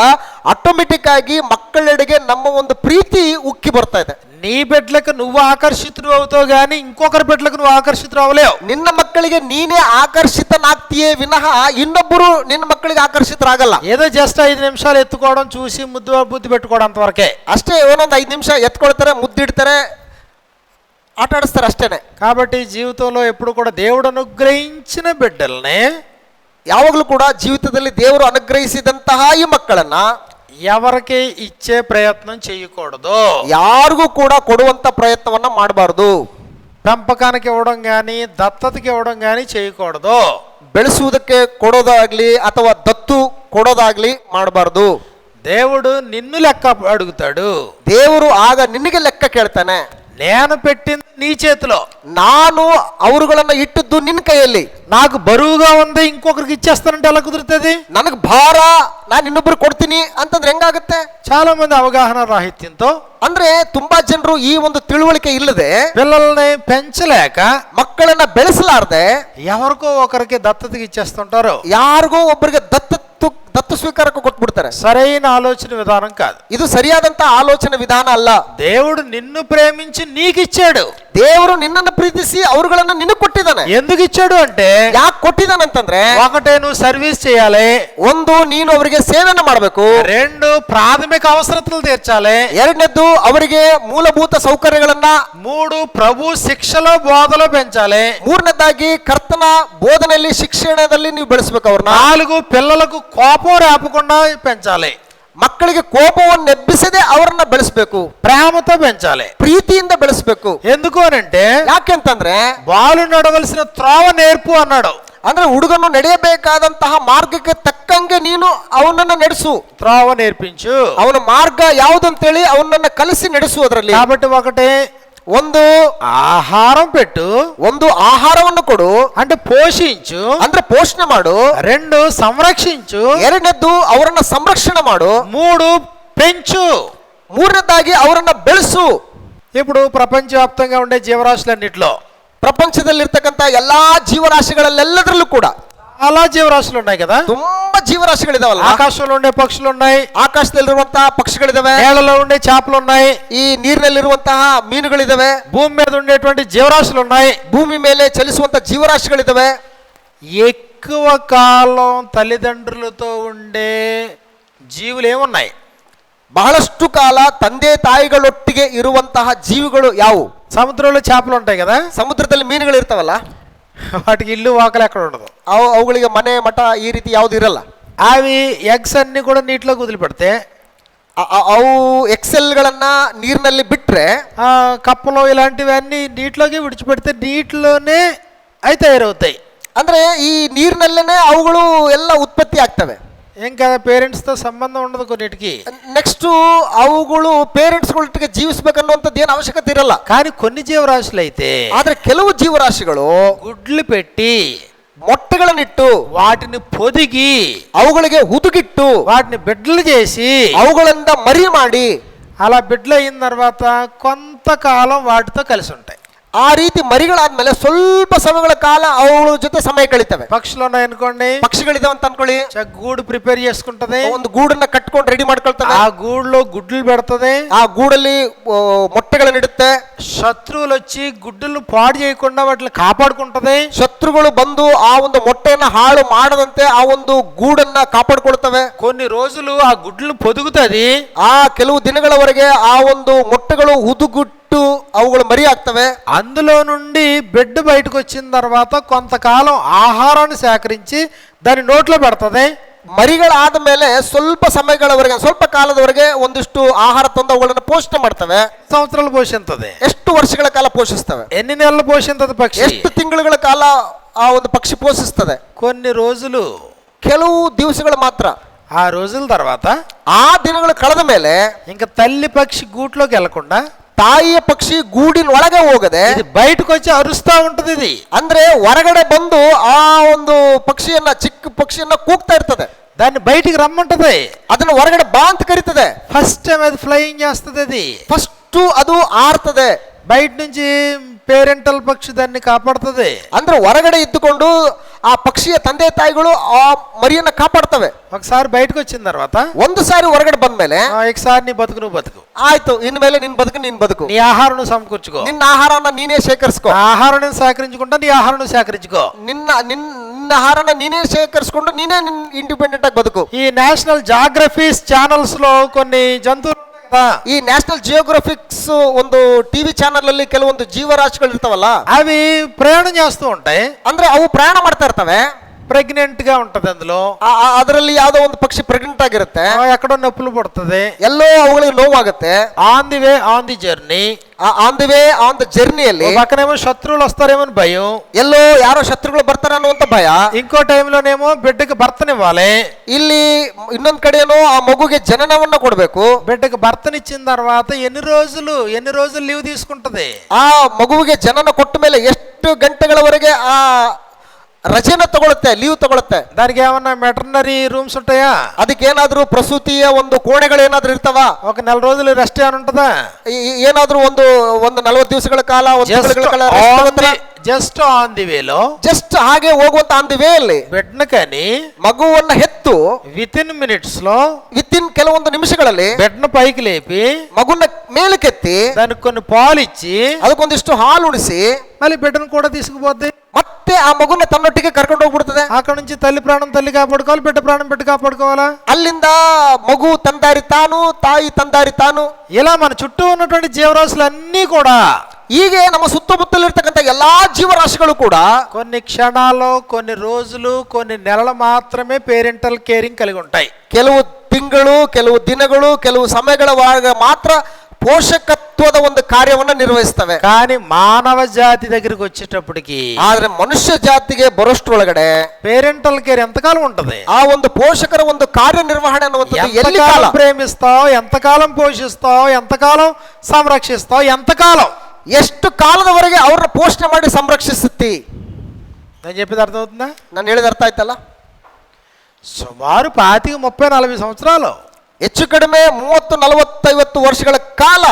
ಆಟೋಮೆಟಿಕ್ ಆಗಿ ಮಕ್ಕಳೆಡೆಗೆ ನಮ್ಮ ಒಂದು ಪ್ರೀತಿ ಉಕ್ಕಿ ಬರ್ತಾ ಇದೆ. నీ బిడ్డలకు నువ్వు ఆకర్షితుడు అవుతావు కానీ ఇంకొకరి బిడ్డలకు నువ్వు ఆకర్షితుడు అవ్వలేవు. ನಿನ್ನ ಮಕ್ಕಳಿಗೆ ನೀನೇ ಆಕರ್ಷಿತನಾಗ್ತೀಯೇ ವಿನಃ ಇನ್ನೊಬ್ಬರು ನಿನ್ನ ಮಕ್ಕಳಿಗೆ ಆಕರ್ಷಿತರಾಗಲ್ಲ. ఏదో జస్ట్ 5 నిమిషాలు ఎత్తుకోవడం, చూసి బుద్ధి పెట్టుకోవడం అంతవరకే. ಅಷ್ಟೇ, ಒಂದೊಂದು 5 ನಿಮಿಷ ಎತ್ಕೊಳ್ತಾರೆ, ಮುದ್ದಿಡ್ತಾರೆ, ಆಟ ಆಡಿಸ್ತಾರೆ ಅಷ್ಟೇನೆ. కాబట్టి జీవితంలో ఎప్పుడు కూడా దేవుడు అనుగ్రహించిన బిడ్డల్ని, ಯಾವಾಗಲೂ ಕೂಡ ಜೀವಿತದಲ್ಲಿ ದೇವರು ಅನುಗ್ರಹಿಸಿದಂತಹ ಈ ಮಕ್ಕಳನ್ನ ఎవరికి ఇచ్చే ప్రయత్నం చేయకూడదు. ಯಾರಿಗೂ ಕೂಡ ಕೊಡುವಂತ ಪ್ರಯತ್ನವನ್ನ ಮಾಡಬಾರದು. పెంపకానికి ఇవ్వడం కానీ దత్తతకి ఇవ్వడం కానీ చేయకూడదు. ಬೆಳೆಸುವುದಕ್ಕೆ ಕೊಡೋದಾಗ್ಲಿ ಅಥವಾ ದತ್ತು ಕೊಡೋದಾಗ್ಲಿ ಮಾಡಬಾರದು. దేవుడు నిన్ను లెక్క అడుగుతాడు. ದೇವರು ಆಗ ನಿನಗೆ ಲೆಕ್ಕ ಕೇಳ್ತಾನೆ. నేను పెట్టింది నీ చేతిలో, ನಾನು ಅವರುಗಳನ್ನ ಇಟ್ಟಿದ್ದು ನಿನ್ನ ಕೈಯಲ್ಲಿ. నాకు బరువుగా ఉంది ఇంకొకరికి ఇచ్చేస్తానంటే ఎలా కుదురుతుంది? ನನಗೆ ಭಾರ, ನಾನು ಇನ್ನೊಬ್ರು ಕೊಡ್ತೀನಿ ಅಂತಂದ್ರೆ ಹೆಂಗಾಗುತ್ತೆ? చాలా మంది అవగాహన రాహిత్యంతో, ಅಂದ್ರೆ ತುಂಬಾ ಜನರು ಈ ಒಂದು ತಿಳುವಳಿಕೆ ಇಲ್ಲದೆ, పిల్లల్ని పెంచలేక, ಮಕ್ಕಳನ್ನ ಬೆಳೆಸಲಾರದೆ ఎవరికో ఒకరికి దత్తతకి ఇచ్చేస్తుంటారు. ಯಾರಿಗೋ ಒಬ್ಬರಿಗೆ ದತ್ತು ಸ್ವೀಕಾರಕ್ಕೆ ಕೊಟ್ಬಿಡ್ತಾರೆ. సరైన ఆలోచన విధానం కాదు. ಇದು ಸರಿಯಾದಂತ ಆಲೋಚನೆ ವಿಧಾನ ಅಲ್ಲ. దేవుడు నిన్ను ప్రేమించి నీకు ఇచ్చాడు. ದೇವರು ನಿನ್ನನ್ನು ಪ್ರೀತಿಸಿ ಅವರುಗಳನ್ನ ನಿನಗೆ ಕೊಟ್ಟಿದ್ದಾನೆ. ఎందుకు ఇచ్చాడు అంటే, ಯಾಕೆ ಕೊಟ್ಟಿದ್ದಾನಂತಂದ್ರೆ, ఒకటే నువ్వు సర్వీస్ చేయాలి, ಒಂದು ನೀನು ಅವರಿಗೆ ಸೇವೆಯನ್ನು ಮಾಡಬೇಕು, 2 ప్రాథమిక అవసరతలు తీర్చాలి, 2ನೇದ್ದು ಅವರಿಗೆ ಮೂಲಭೂತ ಸೌಕರ್ಯಗಳನ್ನ, 3 ప్రభు శిక్షలో బోధలో పెంచాలి, 3ನೇದಾಗಿ ಕರ್ತನ ಬೋಧನೆಯಲ್ಲಿ ಶಿಕ್ಷಣದಲ್ಲಿ ನೀವು ಬೆಳೆಸಬೇಕು ಅವ್ರನ್ನ, 4 పిల్లలకు కోపం రేపకుండా పెంచాలి, ಮಕ್ಕಳಿಗೆ ಕೋಪವನ್ನು ಎಬ್ಬಿಸದೆ ಅವರನ್ನ ಬೆಳೆಸಬೇಕು, ప్రేమతో పెంచాలి, ಪ್ರೀತಿಯಿಂದ ಬೆಳೆಸಬೇಕು. ఎందుకు అనంటే, ಯಾಕೆಂತಂದ್ರೆ బాలు నడవలసిన త్రోవ నేర్పు అన్నాడు. ಅಂದ್ರೆ ಹುಡುಗನು ನಡೆಯಬೇಕಾದಂತಹ ಮಾರ್ಗಕ್ಕೆ ತಕ್ಕಂಗೆ ನೀನು ಅವನನ್ನ ನಡೆಸು, త్రోవ నేర్పించు, ಅವನ ಮಾರ್ಗ ಯಾವುದಂತೇಳಿ ಅವನನ್ನ ಕಲಿಸಿ ನಡೆಸುವುದರಲ್ಲಿ. కాబట్టి ఒకటే ಒಂದು ఆహారం పెట్టు, ಒಂದು ಆಹಾರವನ್ನು ಕೊಡು, అంటే పోషించు, ಅಂದ್ರೆ ಪೋಷಣೆ ಮಾಡು. 2 సంరక్షించు, 2ನೇದ್ದು ಅವರನ್ನ ಸಂರಕ್ಷಣೆ ಮಾಡು. 3 పెంచు. 3ನೇದಾಗಿ ಅವರನ್ನ ಬೆಳೆಸು. ఇప్పుడు ప్రపంచవ్యాప్తంగా ఉండే జీవరాశులన్నిటిలో, ಪ್ರಪಂಚದಲ್ಲಿರ್ತಕ್ಕಂಥ ಎಲ್ಲಾ ಜೀವರಾಶಿಗಳಲ್ಲೆಲ್ಲದರಲ್ಲೂ ಕೂಡ చాలా జీవరాశులు ఉన్నాయి కదా. ತುಂಬಾ ಜೀವರಾಶಿಗಳಿದಾವಲ್ಲ. ఆకాశంలో ఉండే పక్షులు ఉన్నాయి, ಆಕಾಶದಲ್ಲಿರುವಂತಹ ಪಕ್ಷಿಗಳಿದಾವೆ, నేలలో ఉండే చేపలు ఉన్నాయి, ಈ ನೀರಿನಲ್ಲಿರುವಂತಹ ಮೀನುಗಳಿದಾವೆ, భూమి మీద ఉండేటువంటి జీవరాశులు ఉన్నాయి, ಭೂಮಿ ಮೇಲೆ ಚಲಿಸುವಂತ ಜೀವರಾಶಿಗಳಿದಾವೆ. ఎక్కువ కాలం తల్లిదండ్రులతో ఉండే జీవులు ఏమున్నాయి? ಬಹಳಷ್ಟು ಕಾಲ ತಂದೆ ತಾಯಿಗಳೊಟ್ಟಿಗೆ ಇರುವಂತಹ ಜೀವಿಗಳು ಯಾವುವು? సముద్రంలో చేపలు ఉంటాయి కదా, ಸಮುದ್ರದಲ್ಲಿ ಮೀನುಗಳು ಇರ್ತಾವಲ್ಲ, వాటికి ఇల్లు వాకలు ఎక్కడ ఉండదు. ಅವುಗಳಿಗೆ ಮನೆ ಮಠ ಈ ರೀತಿ ಯಾವ್ದು ಇರಲ್ಲ. అవి ఎగ్స్ అన్ని కూడా నీటిలోకి వదిలిపెడితే, ಅವು ಎಕ್ಸೆಲ್ಗಳನ್ನ ನೀರಿನಲ್ಲಿ ಬಿಟ್ರೆ, కప్పలు ఇలాంటివన్నీ నీటిలోకి విడిచిపెడితే నీటిలోనే అవి తయారవుతాయి. ಅಂದ್ರೆ ಈ ನೀರಿನಲ್ಲೇನೆ ಅವುಗಳು ಎಲ್ಲ ಉತ್ಪತ್ತಿ ಆಗ್ತವೆ. ఇంకా పేరెంట్స్తో సంబంధం ఉండదు కొన్నిటికి. ನೆಕ್ಸ್ಟ್ ಅವುಗಳು ಪೇರೆಂಟ್ಸ್ಗಳೊಟ್ಟಿಗೆ ಜೀವಿಸಬೇಕನ್ನುವಂಥದ್ದು ಏನು ಅವಶ್ಯಕತೆ ಇರಲ್ಲ. కానీ కొన్ని జీవరాశులు అయితే ಆದ್ರೆ ಕೆಲವು ಜೀವರಾಶಿಗಳು గుడ్లు పెట్టి ಮೊಟ್ಟೆಗಳನ್ನಿಟ್ಟು వాటిని పొదిగి ಅವುಗಳಿಗೆ ಹುದುಗಿಟ್ಟು వాటిని బిడ్డలు చేసి ಅವುಗಳಿಂದ ಮರಿ ಮಾಡಿ అలా బిడ్డలు అయిన తర్వాత కొంతకాలం వాటితో కలిసి ఉంటాయి. ఆ ರೀತಿ ಮರಿಗಳಾದ್ಮೇಲೆ ಸ್ವಲ್ಪ ಸಮಯಗಳ ಕಾಲ ಅವುಗಳ ಜೊತೆ ಸಮಯ ಕಳೀತವೆ. పక్షులు ఉన్నాయి అనుకోండి, ಪಕ್ಷಿಗಳಿದಾವ ಅಂತ ಅನ್ಕೊಳ್ಳಿ, గూడు ప్రిపేర్ చేసుకుంటది, ಒಂದು ಗೂಡನ್ನ ಕಟ್ಕೊಂಡು ರೆಡಿ ಮಾಡ್ಕೊಳ್ತವೆ. ఆ గూడులో గుడ్లు పెడుతుంది, ಆ ಗೂಡಲ್ಲಿ ಮೊಟ್ಟೆಗಳನ್ನು ಇಡುತ್ತೆ. శత్రువులు వచ్చి గుడ్డులు పాడు చేయకుండా వాటిని కాపాడుకుంటది. ಶತ್ರುಗಳು ಬಂದು ಆ ಒಂದು ಮೊಟ್ಟೆಯನ್ನ ಹಾಳು ಮಾಡದಂತೆ ಆ ಒಂದು ಗೂಡನ್ನ ಕಾಪಾಡ್ಕೊಳ್ತವೆ. కొన్ని రోజులు ఆ గుడ్లు పొదుగుతుంది, ಆ ಕೆಲವು ದಿನಗಳವರೆಗೆ ಆ ಒಂದು ಮೊಟ್ಟೆಗಳು ಹುದುಗುಟ್ಟು ಅವುಗಳು ಮರಿ ಆಗ್ತವೆ. అందులో నుండి బిడ్డ బయటకు వచ్చిన తర్వాత కొంతకాలం ఆహారాన్ని సేకరించి దాని నోట్లో పెడుతుంది. ಮರಿಗಳಾದ ಮೇಲೆ ಸ್ವಲ್ಪ ಸಮಯಗಳವರೆಗೆ, ಸ್ವಲ್ಪ ಕಾಲದವರೆಗೆ ಒಂದಿಷ್ಟು ಆಹಾರ ತಂದು ಅವುಗಳನ್ನು ಪೋಷಣೆ ಮಾಡ್ತವೆ. సంవత్సరాలు పోషింతది. ಎಷ್ಟು ವರ್ಷಗಳ ಕಾಲ ಪೋಷಿಸ್ತವೆ? ఎన్ని నెలలు పోషింతది పక్షి? ಎಷ್ಟು ತಿಂಗಳುಗಳ ಕಾಲ ಆ ಒಂದು ಪಕ್ಷಿ ಪೋಷಿಸ್ತದೆ? కొన్ని రోజులు, ಕೆಲವು ದಿವಸಗಳು ಮಾತ್ರ. ఆ రోజుల తర్వాత ಆ ದಿನಗಳು ಕಳೆದ ಮೇಲೆ ఇంకా తల్లి పక్షి గూట్లోకి వెళ్లకుండా ತಾಯಿಯ ಪಕ್ಷಿ ಗೂಡಿನ ಒಳಗೆ ಹೋಗದೆ ఇది బయటకు వచ్చి అరుస్తా ఉంటది. ఇది ಅಂದ್ರೆ ಹೊರಗಡೆ ಬಂದು ಆ ಒಂದು ಪಕ್ಷಿಯನ್ನ, ಚಿಕ್ಕ ಪಕ್ಷಿಯನ್ನ ಕೂಗ್ತಾ ಇರ್ತದೆ. దాన్ని బయటికి రమ్మంటది, ಅದನ್ನ ಹೊರಗಡೆ ಬಾ ಅಂತ ಕರೀತದೆ. ఫస్ట్ టైం అది ఫ్లయింగ్ చేస్తుంది. అది ಫಸ್ಟ್ ಅದು ಆರ್ತದೆ. బయట నుంచి పేరెంటల్ పక్షి దాన్ని కాపాడుతుంది. ಅಂದ್ರೆ ಹೊರಗಡೆ ಇದ್ದುಕೊಂಡು ಆ ಪಕ್ಷಿಯ ತಂದೆ ತಾಯಿಗಳು ಆ ಮರಿಯನ್ನ ಕಾಪಾಡ್ತವೆ. ఒకసారి బయటకు వచ్చిన తర్వాత ಒಂದು ಸಾರಿ ಹೊರಗಡೆ ಬಂದ್ಮೇಲೆ ఒకసారి నీ బతుకు నువ్వు బతుకు, ಆಯ್ತು, ಇನ್ಮೇಲೆ ನಿನ್ ಬದುಕು ನೀನ್ ಬದುಕು, నీ ఆహారం నువ్వు సమకూర్చుకో, ನಿನ್ನ ಆಹಾರನ ನೀನೇ ಶೇಖರಿಸ್ಕೋ, ఆహారం నేను సేకరించుకుంటా, నీ ఆహారం నువ్వు సేకరించుకో, ನಿನ್ನ ಆಹಾರನ ನೀನೇ ಶೇಖರಿಸ್ಕೊಂಡು ನೀನೇ ಇಂಡಿಪೆಂಡೆಂಟ್ ಆಗಿ ಬದುಕು. ఈ నేషనల్ జాగ్రఫీస్ ఛానల్స్ లో కొన్ని జంతువులు, ಈ ನ್ಯಾಷನಲ್ ಜಿಯೋಗ್ರಫಿಕ್ಸ್ ಒಂದು ಟಿವಿ ಚಾನಲ್ ಅಲ್ಲಿ ಕೆಲವೊಂದು ಜೀವರಾಶಿಗಳು ಇರ್ತಾವಲ್ಲ, అవి ప్రయాణం చేస్తూ ఉంటాయి. ಅಂದ್ರೆ ಅವು ಪ್ರಯಾಣ ಮಾಡ್ತಾ ಇರ್ತವೆ. ప్రెగ్నెంట్ గా ఉంటది, అందులో ಅದರಲ್ಲಿ ಯಾವ್ದೋ ಒಂದು ಪಕ್ಷಿ ಪ್ರೆಗ್ನೆಂಟ್ ಆಗಿರುತ್ತೆ, ఎక్కడో నొప్పులు పడుతుంది, ಎಲ್ಲೋ ಅವುಗಳಿಗೆ ನೋವಾಗುತ್ತೆ. On the way on the journey, on the way on the ಜರ್ನಿಯಲ್ಲಿ పక్కనేమో శత్రువులు వస్తారేమో అని భయం, ಎಲ್ಲೋ ಯಾರೋ ಶತ್ರುಗಳು ಬರ್ತಾರೆ ಅನ್ನುವಂತ ಭಯ. ఇంకో టైంలోనేమో బిడ్డకి భర్తనివ్వాలి, ಇಲ್ಲಿ ಇನ್ನೊಂದ್ ಕಡೆನೋ ಆ ಮಗುಗೆ ಜನನವನ್ನ ಕೊಡ್ಬೇಕು. బిడ్డకి భర్తనిచ్చిన తర్వాత ఎన్ని రోజులు లీవ్ తీసుకుంటది. ಆ ಮಗುವಿಗೆ ಜನನ ಕೊಟ್ಟ ಮೇಲೆ ಎಷ್ಟು ಗಂಟೆಗಳವರೆಗೆ ಆ ರಜೆನ ತಗೊಳುತ್ತೆ, ಲೀವ್ ತಗೊಳುತ್ತೆ. దానికి ఏమన్నా మెటర్నరీ రూమ్స్ ఉంటాయా? ಅದಕ್ಕೇನಾದ್ರೂ ಪ್ರಸೂತಿಯ ಒಂದು ಕೋಣೆಗಳು ಏನಾದ್ರೂ ಇರ್ತಾವ? ఒక నెల రోజులు రెస్ట్ ఏమైనా ఉంటుందా? ಏನಾದ್ರೂ ಒಂದು 40 ದಿವಸಗಳ ಕಾಲ, జస్ట్ ఆన్ ది వేలో, ಜಸ್ಟ್ ಹಾಗೆ ಹೋಗುವಂತ ಆನ್ ದಿ ವೇ ಅಲ್ಲಿ బిడ్డను కానీ ಮಗುವನ್ನ ಹೆತ್ತು విత్ ఇన్ మినిట్స్ లో, ವಿತ್ ಇನ್ ಕೆಲವೊಂದು ನಿಮಿಷಗಳಲ್ಲಿ బిడ్డను పైకి లేపి ಮಗುನ ಮೇಲಕ್ಕೆತ್ತಿ దానికి కొన్ని పాలు ఇచ్చి ಅದಕ್ಕೊಂದಿಷ್ಟು ಹಾಲು ಉಣಿಸಿ మళ్ళీ బిడ్డను కూడా తీసుకుపోద్ది. ಮತ್ತೆ ಆ ಮಗುನ ತನ್ನೊಟ್ಟಿಗೆ ಕರ್ಕೊಂಡು ಹೋಗ್ಬಿಡ್ತದೆ. అక్కడ నుంచి తల్లి ప్రాణం తల్లి కాపాడుకోవాలి, బిడ్డ ప్రాణం బిడ్డ కాపాడుకోవాలా. ಅಲ್ಲಿಂದ ಮಗು ತಂದಾರಿ ತಾನು, ತಾಯಿ ತಂದಾರಿ ತಾನು. ఇలా మన చుట్టూ ఉన్నటువంటి జీవరాశులన్నీ కూడా, ಹೀಗೆ ನಮ್ಮ ಸುತ್ತಮುತ್ತಲಿರ್ತಕ್ಕಂಥ ಎಲ್ಲಾ ಜೀವರಾಶಿಗಳು ಕೂಡ కొన్ని క్షణాలు, కొన్ని రోజులు, కొన్ని నెలలు మాత్రమే పేరెంటల్ కేరింగ్ కలిగి ఉంటాయి. ಕೆಲವು ತಿಂಗಳು, ಕೆಲವು ದಿನಗಳು, ಕೆಲವು ಸಮಯಗಳವರೆಗೆ ಮಾತ್ರ ಪೋಷಕತ್ವದ ಒಂದು ಕಾರ್ಯವನ್ನ ನಿರ್ವಹಿಸ್ತವೆ. కానీ మానవ జాతి దగ్గరికి వచ్చేటప్పటికి, ಆದ್ರೆ ಮನುಷ್ಯ ಜಾತಿಗೆ ಬರೋಷ್ಟ್ರೊಳಗಡೆ పేరెంటల్ కేర్ ఎంతకాలం ఉంటది? ಆ ಒಂದು ಪೋಷಕರ ಒಂದು ಕಾರ್ಯನಿರ್ವಹಣೆ ಅನ್ನುವಂಥದ್ದು ಎಲ್ಲಿ ಕಾಲ? ఎంతకాలం ప్రేమిస్తావు, ఎంతకాలం పోషిస్తావు, ఎంతకాలం సంరక్షిస్తావు, ఎంతకాలం, ಎಷ್ಟು ಕಾಲದವರೆಗೆ ಅವ್ರನ್ನ ಪೋಷಣೆ ಮಾಡಿ ಸಂರಕ್ಷಿಸುತ್ತಿ? నేను చెప్పేది అర్థమవుతుందా? ನಾನು ಹೇಳಿದ ಅರ್ಥ ಆಯ್ತಲ್ಲ? సుమారు 25, 30, 40 సంవత్సరాలు, ಹೆಚ್ಚು ಕಡಿಮೆ 30, 40, 50 ವರ್ಷಗಳ ಕಾಲ.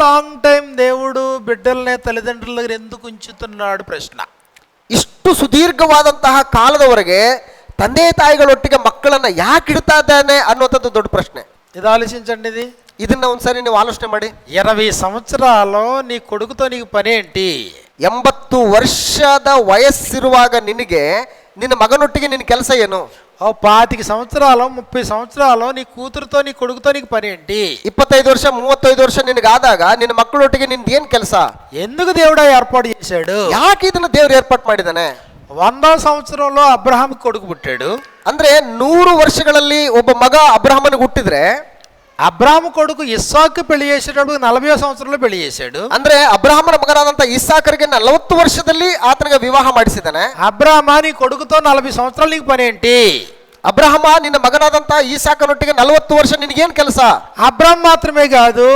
లాంగ్ టైం దేవుడు బిడ్డల్ని తల్లిదండ్రుల దగ్గర ఎందుకు ఉంచుతున్నాడు ప్రశ్న. ಇಷ್ಟು ಸುದೀರ್ಘವಾದಂತಹ ಕಾಲದವರೆಗೆ ತಂದೆ ತಾಯಿಗಳೊಟ್ಟಿಗೆ ಮಕ್ಕಳನ್ನ ಯಾಕೆ ಇಡ್ತಾ ಇದ್ದಾನೆ ಅನ್ನುವಂಥದ್ದು ದೊಡ್ಡ ಪ್ರಶ್ನೆ. ఇది ఆలోచించండి. ಇದನ್ನ ಒಂದ್ಸರಿ ನೀವು ಆಲೋಚನೆ ಮಾಡಿ. 20 సంవత్సరాలు నీ కొడుకుతో నీకు పని ఏంటి? 80 ವರ್ಷದ ವಯಸ್ಸಿರುವಾಗ ನಿನಗೆ ನಿನ್ನ ಮಗನೊಟ್ಟಿಗೆ ನಿನ್ನ ಕೆಲಸ ಏನು? 25 సంవత్సరాలు, 30 సంవత్సరాలు నీ కూతురుతో నీ కొడుకుతో నీకు పని ఏంటి? 25 ವರ್ಷ, 35 ವರ್ಷ ನಿನಗಾದಾಗ ನಿನ್ನ ಮಕ್ಕಳೊಟ್ಟಿಗೆ ನಿಂದ ಏನ್ ಕೆಲಸ? ఎందుకు దేవుడు ఏర్పాటు చేశాడు? ಯಾಕೆ ಇದನ್ನ ದೇವರು ಏರ್ಪಾటు ಮಾಡಿದಾನೆ? 100వ సంవత్సరంలో అబ్రహాం కొడుకు పుట్టాడు. ಅಂದ್ರೆ 100 ವರ್ಷಗಳಲ್ಲಿ ಒಬ್ಬ ಮಗ ಅಬ್ರಹಾಮನಿಗೆ ಹುಟ್ಟಿದ್ರೆ, అబ్రాహాము కొడుకు ఇస్సాకు పెళ్లి చేసేటప్పుడు 40వ సంవత్సరంలో పెళ్లి చేశాడు. ಅಂದ್ರೆ ಅಬ್ರಹಾಮನ ಮಗನಾದಂತ ಇಸಾಕರಿಗೆ 40 ವರ್ಷದಲ್ಲಿ ಆತನಿಗೆ ವಿವಾಹ ಮಾಡಿಸಿದಾನೆ. అబ్రాహామా నీ కొడుకుతో 40 సంవత్సరాలు నీకు పని ఏంటి? ಅಬ್ರಹಾಮ ನಿನ್ನ ಮಗನಾದಂತ ಈಸಾಕನೊಟ್ಟಿಗೆ 40 ವರ್ಷ ನಿನಗೇನ್ ಕೆಲಸ? అబ్రాహాం మాత్రమే కాదు,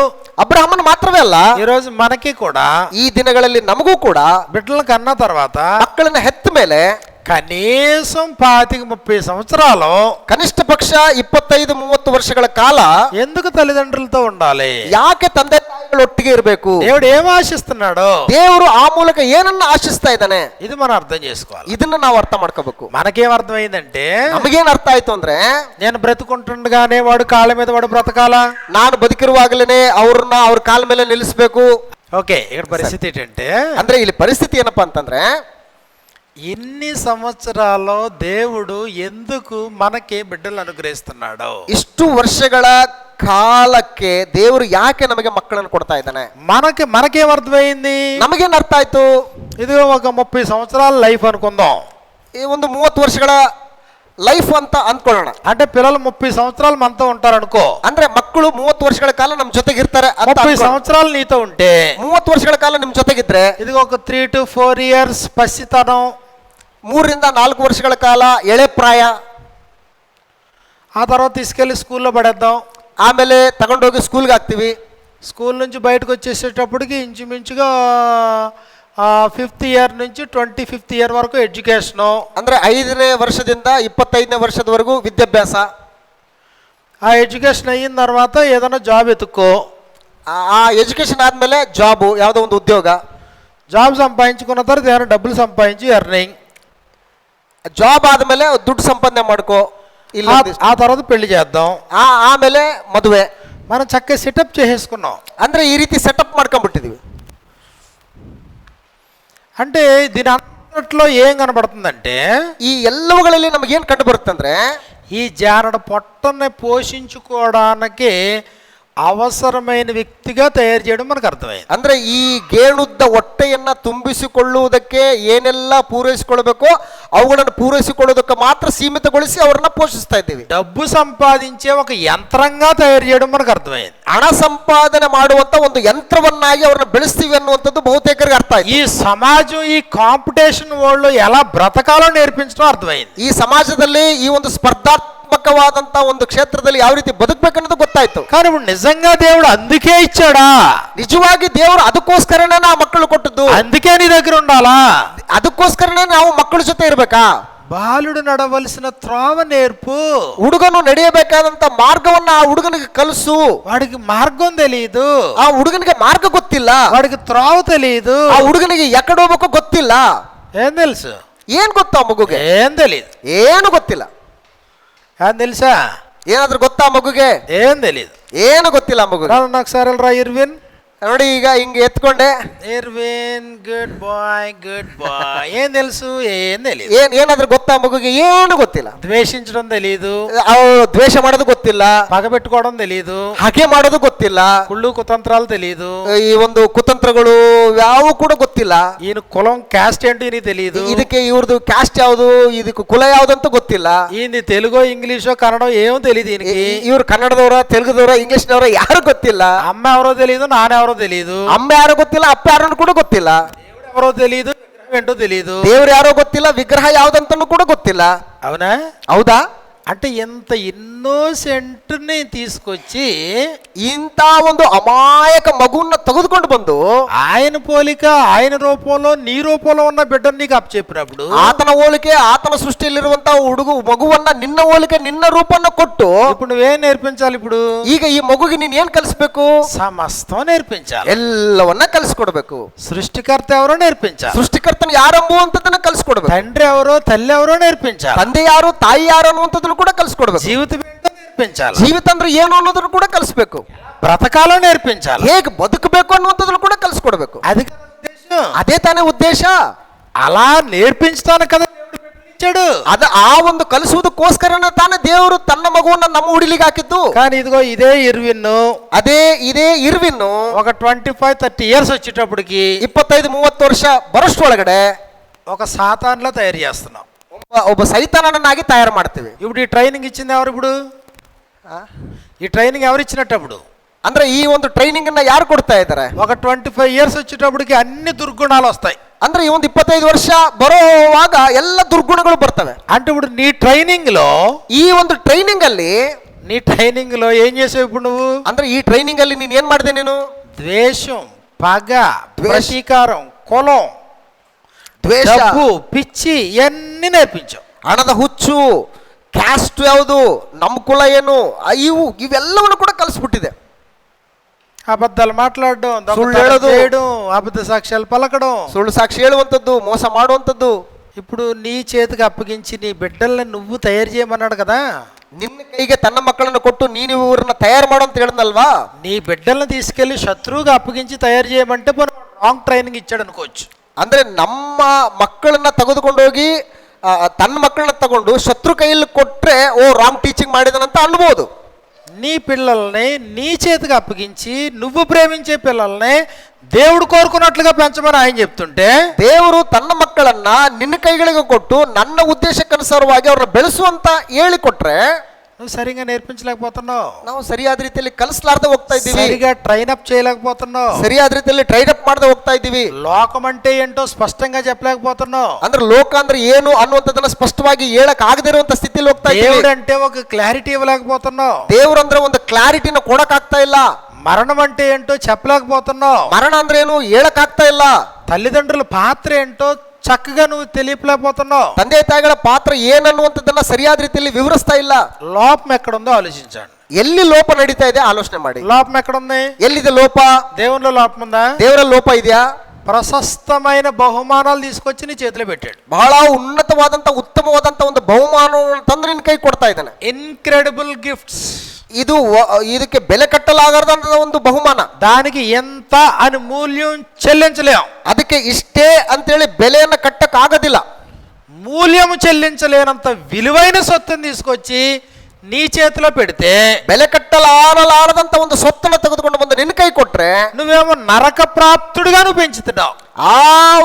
ಅಬ್ರಹಾಮನ ಮಾತ್ರವೇ ಅಲ್ಲ, ఈ రోజు మనకి కూడా ಈ ದಿನಗಳಲ್ಲಿ ನಮಗೂ ಕೂಡ బిడ్డలను కన్న తర్వాత ಮಕ್ಕಳನ್ನ ಹೆತ್ತ ಮೇಲೆ కనీసం 25-30 సంవత్సరాలు ಕನಿಷ್ಠ ಪಕ್ಷ 25-30 ವರ್ಷಗಳ ಕಾಲ ఎందుకు తల్లిదండ్రులతో ఉండాలి? ಯಾಕೆ ತಂದೆ ತಾಯಿಗಳು ಒಟ್ಟಿಗೆ ಇರಬೇಕು? దేవుడు ఏం ఆశిస్తున్నాడు? ದೇವರು ಆ ಮೂಲಕ ಏನನ್ನ ಆಶಿಸ್ತಾ ಇದ್ದಾನೆ, ఇది మనం అర్థం చేసుకోవాలి. ಇದನ್ನ ನಾವು ಅರ್ಥ ಮಾಡ್ಕೋಬೇಕು. మనకేం అర్థమైందంటే, ನಮಗೇನ್ ಅರ್ಥ ಆಯ್ತು ಅಂದ್ರೆ, నేను బ్రతుకుంటుండగానే వాడు కాళ్ళ మీద వాడు బ్రతకాలా, ನಾನು ಬದುಕಿರುವಾಗಲೇ ಅವ್ರ ಕಾಲ ಮೇಲೆ ನಿಲ್ಲಿಸಬೇಕು. ఓకే, ఇక్కడ పరిస్థితి ఏంటంటే, ಅಂದ್ರೆ ಇಲ್ಲಿ ಪರಿಸ್ಥಿತಿ ಏನಪ್ಪಾ ಅಂತಂದ್ರೆ, ఇన్ని సంవత్సరాలు దేవుడు ఎందుకు మనకి బిడ్డలు అనుగ్రహిస్తున్నాడు? ಇಷ್ಟು ವರ್ಷಗಳ ಕಾಲಕ್ಕೆ ದೇವರು ಯಾಕೆ ನಮಗೆ ಮಕ್ಕಳನ್ನು ಕೊಡ್ತಾ ಇದ್ದಾನೆ? మనకేం అర్థమైంది? ನಮಗೇನ್ ಅರ್ಥ ಆಯ್ತು? ఇది ఒక 30 సంవత్సరాల లైఫ్ అనుకుందాం. ಈ ಒಂದು 30 ವರ್ಷಗಳ ಲೈಫ್ ಅಂತ ಅಂದ್ಕೊಳ್ಳೋಣ. అంటే పిల్లలు 30 సంవత్సరాలు మనతో ఉంటారు అనుకో. ಅಂದ್ರೆ ಮಕ್ಕಳು 30 ವರ್ಷಗಳ ಕಾಲ ನಮ್ಮ ಜೊತೆಗಿರ್ತಾರೆ ಅಂತ 30 సంవత్సరాలు నీతో ఉంటే, 30 ವರ್ಷಗಳ ಕಾಲ ನಿಮ್ ಜೊತೆಗಿದ್ರೆ, ఇది ఒక 3 to 4 ఇయర్స్ పసితనం, 3ರಿಂದ 4 ವರ್ಷಗಳ ಕಾಲ ಎಳೆ ಪ್ರಾಯ, ఆ తర్వాత తీసుకెళ్లి స్కూల్లో పడేద్దాం, ಆಮೇಲೆ ತಗೊಂಡೋಗಿ ಸ್ಕೂಲ್ಗೆ ಹಾಕ್ತಿವಿ. స్కూల్ నుంచి బయటకు వచ్చేసేటప్పటికి ఇంచుమించుగా 5th ఇయర్ నుంచి 25th ఇయర్ వరకు ఎడ్యుకేషను. ಅಂದ್ರೆ 5ನೇ ವರ್ಷದಿಂದ 25ನೇ ವರ್ಷದವರೆಗೂ ವಿದ್ಯಾಭ್ಯಾಸ. ఆ ఎడ్యుకేషన్ అయిన తర్వాత ఏదైనా జాబ్ ఎత్తుక్కో. ಆ ಎಜುಕೇಶನ್ ಆದ್ಮೇಲೆ ಜಾಬ್, ಯಾವುದೋ ಒಂದು ಉದ್ಯೋಗ. జాబ్ సంపాదించుకున్న తర్వాత ఏదైనా డబ్బులు సంపాదించి ఎర్నింగ్. ಜಾಬ್ ಆದ್ಮೇಲೆ ದುಡ್ಡು ಸಂಪಾದನೆ ಮಾಡ್ಕೋ. ಇಲ್ಲ ఆ తర్వాత పెళ్లి చేద్దాం. ಆಮೇಲೆ ಮದುವೆ. మనం చక్కగా సెటప్ చేసేసుకున్నాం. ಅಂದ್ರೆ ಈ ರೀತಿ ಸೆಟಪ್ ಮಾಡ್ಕೊಂಡ್ಬಿಟ್ಟಿದೀವಿ. అంటే దీని అంతట్లో ఏం కనబడుతుందంటే, ಈ ಎಲ್ಲವುಗಳಲ್ಲಿ ನಮಗೇನು ಕಂಡು ಬರುತ್ತಂದ್ರೆ, ఈ జానడ పొట్టని పోషించుకోవడానికి అవసరమైన వ్యక్తిగా తయారు చేయడం మనకు అర్థమైంది. ಅಂದ್ರೆ ಈ ಗೇಣುದ್ದ ಹೊಟ್ಟೆಯನ್ನ ತುಂಬಿಸಿಕೊಳ್ಳುವುದಕ್ಕೆ ಏನೆಲ್ಲ ಪೂರೈಸಿಕೊಳ್ಳಬೇಕೋ ಅವುಗಳನ್ನು ಪೂರೈಸಿಕೊಳ್ಳೋದಕ್ಕೆ ಮಾತ್ರ ಸೀಮಿತಗೊಳಿಸಿ ಅವರನ್ನ ಪೋಷಿಸ್ತಾ ಇದ್ದೀವಿ. డబ్బు సంపాదించే ఒక యంత్రంగా తయారు చేయడం మనకు అర్థమైంది. ಹಣ ಸಂಪಾದನೆ ಮಾಡುವಂತ ಒಂದು ಯಂತ್ರವನ್ನಾಗಿ ಅವರನ್ನ ಬೆಳೆಸ್ತೀವಿ ಅನ್ನುವಂಥದ್ದು ಬಹುತೇಕರಿಗೆ ಅರ್ಥ ಆಯ್ತು. ఈ సమాజం ఈ కాంపిటీషన్ వరల్డ్ లో ఎలా బ్రతకాలో నేర్పించడం అర్థమైంది. ಈ ಸಮಾಜದಲ್ಲಿ ಈ ಒಂದು ಸ್ಪರ್ಧಾತ್ಮಕವಾದಂತ ಒಂದು ಕ್ಷೇತ್ರದಲ್ಲಿ ಯಾವ ರೀತಿ ಬದುಕಬೇಕನ್ನೋದು ಗೊತ್ತಾಯ್ತು. కానీ ఇప్పుడు నిజంగా దేవుడు అందుకే ఇచ్చాడా? ನಿಜವಾಗಿ ದೇವರು ಅದಕ್ಕೋಸ್ಕರನೇ ನಾವು ಮಕ್ಕಳು ಕೊಟ್ಟದ್ದು. అందుకే నీ దగ్గర ఉండాలా? ಅದಕ್ಕೋಸ್ಕರನೇ ನಾವು ಮಕ್ಕಳ ಜೊತೆ ಇರ್ಬೇಕಾ? బాలుడు నడవలసిన త్రోవ నేర్పు. ಹುಡುಗನು ನಡೆಯಬೇಕಾದಂತ ಮಾರ್ಗವನ್ನ ಆ ಹುಡುಗನಿಗೆ ಕಲಿಸು. వాడికి మార్గం తెలియదు, ಆ ಹುಡುಗನಿಗೆ ಮಾರ್ಗ ಗೊತ್ತಿಲ್ಲ. వాడికి త్రోవ తెలియదు, ಆ ಹುಡುಗನಿಗೆ ಎಕಡೆ ಹೋಗ್ಬೇಕೋ ಗೊತ್ತಿಲ್ಲ. ఏం తెలుసు? ಏನ್ ಗೊತ್ತಾ ಮಗುಗೆ? ఏం తెలియదు. ಏನು ಗೊತ್ತಿಲ್ಲ. ఏం తెలుసా? ಏನಾದ್ರೂ ಗೊತ್ತಾ ಮಗುಗೆ? ఏం తెలియదు. ಏನು ಗೊತ್ತಿಲ್ಲ ಮಗುಗೆ. నాకు సరే రా ఇర్విన్, ನೋಡಿ ಈಗ ಹಿಂಗೆ ಎತ್ಕೊಂಡೆ, Irwin good boy good boy. ఏం తెలుసు? ఏం తెలియదు. ಏನಾದ್ರೂ ಗೊತ್ತಾ ಮಗುಗೆ? ಏನು ಗೊತ್ತಿಲ್ಲ. ద్వేషించడం తెలియదు, ದ್ವೇಷ ಮಾಡೋದು ಗೊತ್ತಿಲ್ಲ, పగబెట్టుకోవడం తెలియదు, ಹಾಗೆ ಮಾಡೋದು ಗೊತ್ತಿಲ್ಲ, కుళ్ళు కుతంత్రాలు తెలియదు, ಈ ಒಂದು ಕುತಂತ್ರಗಳು ಯಾವ ಕೂಡ ಗೊತ್ತಿಲ್ಲ. ఈయన కులం క్యాస్ట్ ఏంటో ఈయన తెలియదు, ಇದಕ್ಕೆ ಇವ್ರದ್ದು ಕ್ಯಾಸ್ಟ್ ಯಾವುದು, ಇದಕ್ಕೆ ಕುಲ ಯಾವ್ದಂತ ಗೊತ್ತಿಲ್ಲ. ఈయన తెలుగో ఇంగ్లీషో కన్నడం ఏమో తెలియదు ఈయనకి. ಇವ್ರು ಕನ್ನಡದವರ, ತೆಲುಗುದವರ, ಇಂಗ್ಲಿಷ್ನವರ ಯಾರು ಗೊತ್ತಿಲ್ಲ. అమ్మ ఎవరో తెలియదు, నాన్నెవరో తెలియదు, ಅಮ್ಮ ಯಾರು ಗೊತ್ತಿಲ್ಲ, ಅಪ್ಪ ಯಾರನ್ನು ಕೂಡ ಗೊತ್ತಿಲ್ಲ, దేవుడు ఎవరో తెలియదు, విగ్రహం ఏంటో తెలియదు, ದೇವ್ರು ಯಾರೋ ಗೊತ್ತಿಲ್ಲ, ವಿಗ್ರಹ ಯಾವ್ದಂತನೂ ಕೂಡ ಗೊತ್ತಿಲ್ಲ. అవునా? ಹೌದಾ? అంటే ఎంత ಇನ್ನೋಸೆಂಟ್ ని తీసుకొచ్చి ಇಂಥ ಒಂದು ಅಮಾಯಕ ಮಗುವನ್ನ ತೆಗೆದುಕೊಂಡು ಬಂದು ఆయన పోలిక ఆయన రూపంలో నీ రూపంలో ఉన్న బిడ్డను నీకు అప్పచెప్పినప్పుడు, ಆತನ ಹೋಲಿಕೆ, ಆತನ ಸೃಷ್ಟಿಯಲ್ಲಿರುವಂತಹ ಮಗುವನ್ನ ನಿನ್ನ ಹೋಲಿಕೆ, ನಿನ್ನ ರೂಪನ್ನ ಕೊಟ್ಟು ఇప్పుడు నువ్వేం నేర్పించాలి? ఇప్పుడు ಈಗ ಈ ಮಗುಗೆ ನೀನ್ ಏನ್ ಕಲಿಸ್ಬೇಕು? సమస్తం నేర్పించాలి. ಎಲ್ಲವನ್ನ ಕಲಿಸ್ಕೊಡ್ಬೇಕು. సృష్టికర్త ఎవరో నేర్పించాలి, ಸೃಷ್ಟಿಕರ್ತನ ಯಾರೆಂಬುವಂತದನ್ನ ಕಲಿಸ್ಕೊಡ್ಬೇಕು, తండ్రి ఎవరో తల్లి ఎవరో నేర్పించాలి, ತಂದೆ ಯಾರು ತಾಯಿ ಯಾರು ಅನ್ನುವಂಥದ್ದನ್ನು ಕೂಡ ಕಲಿಸ್ಕೊಡ್ಬೇಕು, జీవితం ఏంటో నేర్పించాలి, ಜೀವಿತ ಅಂದ್ರೆ ಏನು ಅನ್ನೋದನ್ನು ಕೂಡ ಕಲಿಸ್ಬೇಕು, బ్రతకాలో నేర్పించాలి, ಹೇಗೆ ಬದುಕಬೇಕು ಅನ್ನುವಂಥದ್ದನ್ನು ಕೂಡ ಕಲಿಸ್ಕೊಡ್ಬೇಕು. అది కదా ఉద్దేశం. ಅದೇ ತಾನೇ ಉದ್ದೇಶ. అలా నేర్పించడానికి కదా దేవుడు పెట్టించాడు. ಆ ಒಂದು ಕಲಿಸುವುದಕ್ಕೋಸ್ಕರನೇ ತಾನೇ ದೇವರು ತನ್ನ ಮಗುವನ್ನ ನಮ್ಮ ಹುಡಿಲಿಗೆ ಹಾಕಿದ್ದು. కానీ ఇదిగో ఇదే ఇర్విన్ ಇದೇ ಇರ್ವಿನ್ ఒక 25-30 ఇయర్స్ వచ్చేటప్పటికి 25-30 ವರ್ಷ ಬರೋಷ್ಟೊಳಗಡೆ ఒక సాతాన్లా తయారు చేస్తున్నాం. ಒಬ್ಬ ಸೈತಾನನನ್ನಾಗಿ ತಯಾರು ಮಾಡ್ತೀವಿ. ఇప్పుడు ఈ ట్రైనింగ్ ఇచ్చింది ఎవరు? ఇప్పుడు ఈ ట్రైనింగ్ ఎవరు ఇచ్చినప్పుడు? ಅಂದ್ರೆ ಈ ಒಂದು ಟ್ರೈನಿಂಗ್ ಅನ್ನ ಯಾರು ಕೊಡ್ತಾ ಇದ್ದಾರೆ? ఒక 25 ఇయర్స్ వచ్చేటప్పటికి అన్ని దుర్గుణాలు వస్తాయి. ಅಂದ್ರೆ ಈ ಒಂದು 25 ವರ್ಷ ಬರೋವಾಗ ಎಲ್ಲ ದುರ್ಗುಣಗಳು ಬರ್ತವೆ. అంటే ఇప్పుడు నీ ట్రైనింగ్ లో, ಈ ಒಂದು ಟ್ರೈನಿಂಗ್ ಅಲ್ಲಿ ఏం చేసావు ఇప్పుడు నువ్వు? ಅಂದ್ರೆ ಈ ಟ್ರೈನಿಂಗ್ ಅಲ್ಲಿ ನೀನ್ ಏನ್ ಮಾಡಿದೆ? ನೀನು ద్వేషం, పగ, ప్రతీకారం, కులం, ದ್ವೇಷ, డబ్బు, పిచ్చి ఇవన్నీ నేర్పించావు. ಹಣದ ಹುಚ್ಚು, ಕ್ಯಾಸ್ಟ್ ಯಾವುದು, ನಮ್ಮ ಕುಲ ಏನು, ಇವೆಲ್ಲವನ್ನು ಕೂಡ ಕಲಿಸ್ಬಿಟ್ಟಿದೆ. అబద్ధాలు మాట్లాడడం, సుళ్ళు ಹೇಳೋದು, చేయడం, అబద్ధ సాక్ష్యాలు పలకడం, ಸುಳ್ಳು ಸಾಕ್ಷಿ ಹೇಳುವಂಥದ್ದು, ಮೋಸ ಮಾಡುವಂಥದ್ದು. ఇప్పుడు నీ చేతికి అప్పగించి నీ బిడ్డల్ని నువ్వు తయారు చేయమన్నాడు కదా. ನಿನ್ನ ಕೈಗೆ ತನ್ನ ಮಕ್ಕಳನ್ನು ಕೊಟ್ಟು ನೀನು ಇವ್ರನ್ನ ತಯಾರು ಮಾಡು ಅಂತ ಹೇಳಿದ್ನಲ್ವಾ. నీ బిడ్డల్ని తీసుకెళ్లి శత్రువుగా అప్పగించి తయారు చేయమంటే రాంగ్ ట్రైనింగ్ ఇచ్చాడు అనుకోవచ్చు. ಅಂದ್ರೆ ನಮ್ಮ ಮಕ್ಕಳನ್ನ ತೆಗೆದುಕೊಂಡೋಗಿ ತನ್ನ ಮಕ್ಕಳನ್ನ ತಗೊಂಡು ಶತ್ರು ಕೈಯಲ್ಲಿ ಕೊಟ್ರೆ ಓ ರಾಂಗ್ ಟೀಚಿಂಗ್ ಮಾಡಿದನಂತ ಅನ್ಬೋದು. నీ పిల్లల్ని నీ చేతికి అప్పగించి నువ్వు ప్రేమించే పిల్లల్ని దేవుడు కోరుకున్నట్లుగా పెంచమని ఆయన చెప్తుంటే, ದೇವರು ತನ್ನ ಮಕ್ಕಳನ್ನ ನಿನ್ನ ಕೈಗಳಿಗೆ ಕೊಟ್ಟು ನನ್ನ ಉದ್ದೇಶಕ್ಕನುಸಾರವಾಗಿ ಅವ್ರನ್ನ ಬೆಳೆಸುವಂತ ಹೇಳಿಕೊಟ್ರೆ నువ్వు సరిగా నేర్పించలేకపోతున్నావు, ನಾವು ಸರಿಯಾದ ರೀತಿಯಲ್ಲಿ ಕಲಿಸಲಾರ್ದೆ ಹೋಗ್ತಾ ಇದ್ದೀವಿ, సరిగా ట్రైన్ అప్ చేయలేకపోతున్నావు, ಸರಿಯಾದ ರೀತಿಯಲ್ಲಿ ಟ್ರೈನ್ ಅಪ್ ಮಾಡದೆ ಹೋಗ್ತಾ ಇದ್ದೀವಿ. లోకం అంటే ఏంటో స్పష్టంగా చెప్పలేకపోతున్నావు. ಅಂದ್ರೆ ಲೋಕ ಅಂದ್ರೆ ಏನು ಅನ್ನುವಂಥದ್ದನ್ನ ಸ್ಪಷ್ಟವಾಗಿ ಹೇಳಕ್ ಆಗದೆ ಇರುವಂತ ಸ್ಥಿತಿಯಲ್ಲಿ ಹೋಗ್ತಾ ಇದ್ದೀವಿ. దేవుడు అంటే ఒక క్లారిటీ ఇవ్వలేకపోతున్నావు. ದೇವ್ರಂದ್ರೆ ಒಂದು ಕ್ಲಾರಿಟಿನ ಕೊಡಕ್ ಆಗ್ತಾ ಇಲ್ಲ. మరణం అంటే ఏంటో చెప్పలేకపోతున్నావు. ಮರಣ ಅಂದ್ರೆ ಏನು ಹೇಳಕ್ ಆಗ್ತಾ ಇಲ್ಲ. తల్లిదండ్రుల పాత్ర ఏంటో చక్కగా నువ్వు తెలియలేకపోతున్నావు. ತಂದೆ ತಾಯಿಗಳ ಪಾತ್ರ ಏನನ್ನುವಂಥದ್ದನ್ನ ಸರಿಯಾದ ರೀತಿಯಲ್ಲಿ ವಿವರಿಸ್ತಾ ಇಲ್ಲ. లోపం ఎక్కడుందో ఆలోచించండి. ಎಲ್ಲಿ ಲೋಪ ನಡೀತಾ ಇದೆ ಆಲೋಚನೆ ಮಾಡಿ. లోపం ఎక్కడుంది? ಎಲ್ಲಿದೆ ಲೋಪ? దేవునిలో లోపం ఉందా? ದೇವರ ಲೋಪ ಇದೆಯಾ? ప్రశస్తమైన బహుమానాలు తీసుకొచ్చి నీ చేతిలో పెట్టాడు. ಬಹಳ ಉನ್ನತವಾದಂತ ಉತ್ತಮವಾದಂತ ಒಂದು ಬಹುಮಾನವನ್ನು ತಂದು ನಿನ್ನ ಕೈ ಕೊಡ್ತಾ ಇದ್ದಾನೆ. Incredible gifts. ಇದಕ್ಕೆ ಬೆಲೆ ಕಟ್ಟಲಾಗದಂತ ಒಂದು ಬಹುಮಾನ. దానికి ఎంత అని మూల్యం చెల్లించలేం. ಅದಕ್ಕೆ ಇಷ್ಟೇ ಅಂತೇಳಿ ಬೆಲೆಯನ್ನ ಕಟ್ಟಕ್ ಆಗೋದಿಲ್ಲ. మూల్యం చెల్లించలేనంత విలువైన సొత్తుని తీసుకొచ్చి నీ చేతిలో పెడితే, ಬೆಲೆ ಕಟ್ಟಲಾರದಂತ ಒಂದು ಸೊತ್ತನ್ನು ತೆಗೆದುಕೊಂಡು ಬಂದು ನಿನ್ನ ಕೈ ಕೊಟ್ರೆ నువ్వేమో నరక ప్రాప్తుడిగా నువ్వు పెంచుతున్నావు. ಆ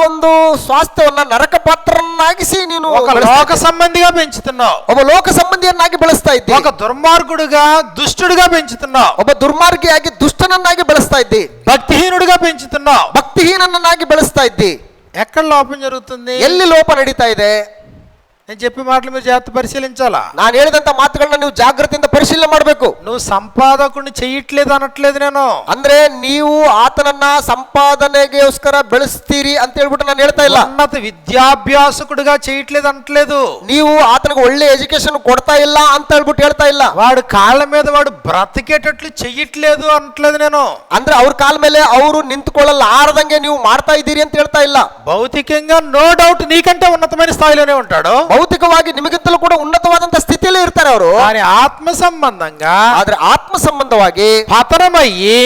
ಒಂದು ಸ್ವಾಸ್ಥ್ಯವನ್ನ ನರಕ ಪಾತ್ರನ್ನಾಗಿಸಿ ನೀನು ఒక లోక సంబంధిగా పెంచుతున్నావు. ಒಬ್ಬ ಲೋಕ ಸಂಬಂಧಿಯನ್ನಾಗಿ ಬೆಳೆಸ್ತಾ ಇದ್ದಿ. ఒక దుర్మార్గుడుగా దుష్టుడిగా పెంచుతున్నావు. ಒಬ್ಬ ದುರ್ಮಾರ್ಗಿಯಾಗಿ ದುಷ್ಟನನ್ನಾಗಿ ಬೆಳೆಸ್ತಾ ಇದ್ದಿ. భక్తిహీనుడిగా పెంచుతున్నావు. ಭಕ್ತಿಹೀನನನ್ನಾಗಿ ಬೆಳೆಸ್ತಾ ಇದ್ದಿ. ఎక్కడ లోపం జరుగుతుంది? ಎಲ್ಲಿ ಲೋಪ ನಡೀತಾ ಇದೆ? నేను చెప్పే మాటలు మీరు జాగ్రత్త పరిశీలించాలా. ನಾನು ಹೇಳಿದಂತ ಮಾತುಗಳನ್ನ ನೀವು ಜಾಗೃತಿಯಿಂದ ಪರಿಶೀಲನೆ ಮಾಡಬೇಕು. నువ్వు సంపాదకుడిని చెయ్యట్లేదు అనట్లేదు నేను. ಅಂದ್ರೆ ನೀವು ಆತನನ್ನ ಸಂಪಾದನೆಗೋಸ್ಕರ ಬೆಳೆಸ್ತೀರಿ ಅಂತ ಹೇಳ್ಬಿಟ್ಟು ನಾನು ಹೇಳ್ತಾ ಇಲ್ಲ. ఉన్నత విద్యాభ్యాసకుడిగా చేయట్లేదు అనట్లేదు. ನೀವು ಆತನಿಗೆ ಒಳ್ಳೆ ಎಜುಕೇಶನ್ ಕೊಡ್ತಾ ಇಲ್ಲ ಅಂತ ಹೇಳ್ಬಿಟ್ಟು ಹೇಳ್ತಾ ಇಲ್ಲ. వాడు కాళ్ళ మీద వాడు బ్రతికేటట్లు చెయ్యట్లేదు అనట్లేదు నేను. ಅಂದ್ರೆ ಅವ್ರ ಕಾಲ ಮೇಲೆ ಅವರು ನಿಂತ್ಕೊಳ್ಳಲಾರದಂಗೆ ನೀವು ಮಾಡ್ತಾ ಇದ್ದೀರಿ ಅಂತ ಹೇಳ್ತಾ ಇಲ್ಲ. భౌతికంగా నో డౌట్ నీకంటే ఉన్నతమైన స్థాయిలోనే ఉంటాడు. ಭೌತಿಕವಾಗಿ ನಿಮಗಿಂತಲೂ ಕೂಡ ಉನ್ನತವಾದಂತ ಸ್ಥಿತಿಯಲ್ಲಿ ಇರ್ತಾರೆ ಅವರು. కానీ ఆత్మ సంబంధంగా, ಆದ್ರೆ ಆತ್ಮ ಸಂಬಂಧವಾಗಿ పతనమయ్యి,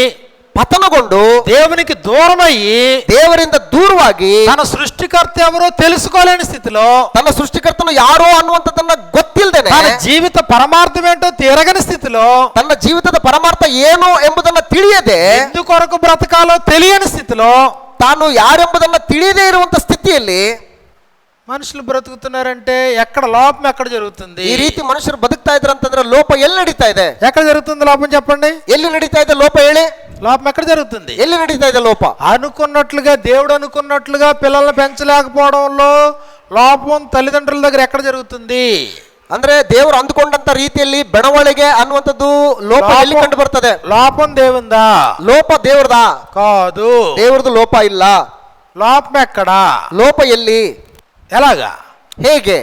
ಪತನಗೊಂಡು దేవునికి దూరమయ్యి, ದೇವರಿಂದ ದೂರವಾಗಿ తన సృష్టికర్త ఎవరో తెలుసుకోలేని స్థితిలో, ತನ್ನ ಸೃಷ್ಟಿಕರ್ತನು ಯಾರೋ ಅನ್ನುವಂಥದ್ದನ್ನ ಗೊತ್ತಿಲ್ಲದೇನೆ, తన జీవిత పరమార్థం ఏంటో తిరగని స్థితిలో, ತನ್ನ ಜೀವಿತದ ಪರಮಾರ್ಥ ಏನು ಎಂಬುದನ್ನ ತಿಳಿಯದೆ, ఎందుకొరకు బ్రతకాలో తెలియని స్థితిలో, ತಾನು ಯಾರೆಂಬುದನ್ನ ತಿಳಿಯದೇ ಇರುವಂತ ಸ್ಥಿತಿಯಲ್ಲಿ మనుషులు బ్రతుకుతున్నారంటే ఎక్కడ లోపం ఎక్కడ జరుగుతుంది? ಈ ರೀತಿ ಮನುಷ್ಯರು ಬದುಕ್ತಾ ಇದ್ರ ಅಂತಂದ್ರೆ ಲೋಪ ಎಲ್ಲಿ ನಡೀತಾ ಇದೆ? ఎక్కడ జరుగుతుంది లోపం చెప్పండి. ಎಲ್ಲಿ ನಡೀತಾ ಇದೆ ಲೋಪ ಹೇಳಿ? లోపం ఎక్కడ జరుగుతుంది? ಎಲ್ಲಿ ನಡೀತಾ ಇದೆ ಲೋಪ? అనుకున్నట్లుగా, దేవుడు అనుకున్నట్లుగా పిల్లల్ని పెంచలేకపోవడంలో లోపం తల్లిదండ్రుల దగ్గర ఎక్కడ జరుగుతుంది? ಅಂದ್ರೆ ದೇವರು ಅಂದುಕೊಂಡಂತ ರೀತಿಯಲ್ಲಿ ಬೆಳವಣಿಗೆ ಅನ್ನುವಂಥದ್ದು ಲೋಪ ಎಲ್ಲಿ ಕಂಡು ಬರ್ತದೆ? లోపం దేవుందా? ಲೋಪ ದೇವ್ರದಾ? కాదు. ದೇವ್ರದ್ದು ಲೋಪ ಇಲ್ಲ. లోపం ఎక్కడా? ಲೋಪ ಎಲ್ಲಿ? ఎలాగా? ಹೇಗೆ?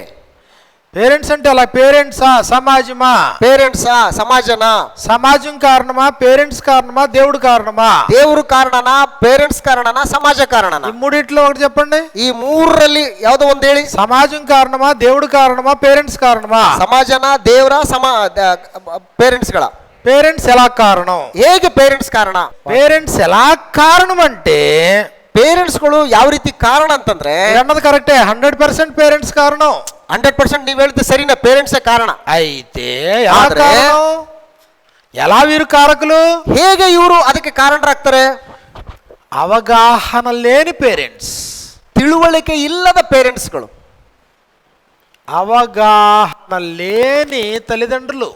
పేరెంట్స్ అంటే అలా పేరెంట్సా, సమాజమా? ಪೇರೆಂಟ್ಸಾ, ಸಮಾಜನಾ? సమాజం కారణమా, పేరెంట్స్ కారణమా, దేవుడు కారణమా? ದೇವರು ಕಾರಣನಾ, ಪೇರೆಂಟ್ಸ್ ಕಾರಣನಾ, ಸಮಾಜ ಕಾರಣನಾ? ఈ మూడిట్లో ఒకటి చెప్పండి. ಈ ಮೂರರಲ್ಲಿ ಯಾವುದೋ ಒಂದು ಹೇಳಿ. సమాజం కారణమా, దేవుడు కారణమా, పేరెంట్స్ కారణమా? ಸಮಾಜನ, ದೇವರ, ಪೇರೆಂಟ್ಸ್ ಗಳ. పేరెంట్స్ ఎలా కారణం? ಹೇಗೆ ಪೇರೆಂಟ್ಸ್ ಕಾರಣ? పేరెంట్స్ ఎలా కారణం అంటే, ಪೇರೆಂಟ್ಸ್ ಗಳು ಯಾವ ರೀತಿ ಕಾರಣ ಅಂತಂದ್ರೆ, అన్నది కరెక్టే, 100% పేరెంట్స్ కారణం. 100% ನೀವು ಹೇಳಿದ್ರೆ ಸರಿನಾ, ಪೇರೆಂಟ್ಸ್ ಕಾರಣ. అయితే ఎలా కారణం? ఎలా వీరు కారకులు? ಹೇಗೆ ಇವರು ಅದಕ್ಕೆ ಕಾರಣರಾಗ್ತಾರೆ? అవగాహన లేని పేరెంట్స్, ತಿಳುವಳಿಕೆ ಇಲ್ಲದ ಪೇರೆಂಟ್ಸ್ಗಳು, అవగాహన లేని తల్లిదండ్రులు,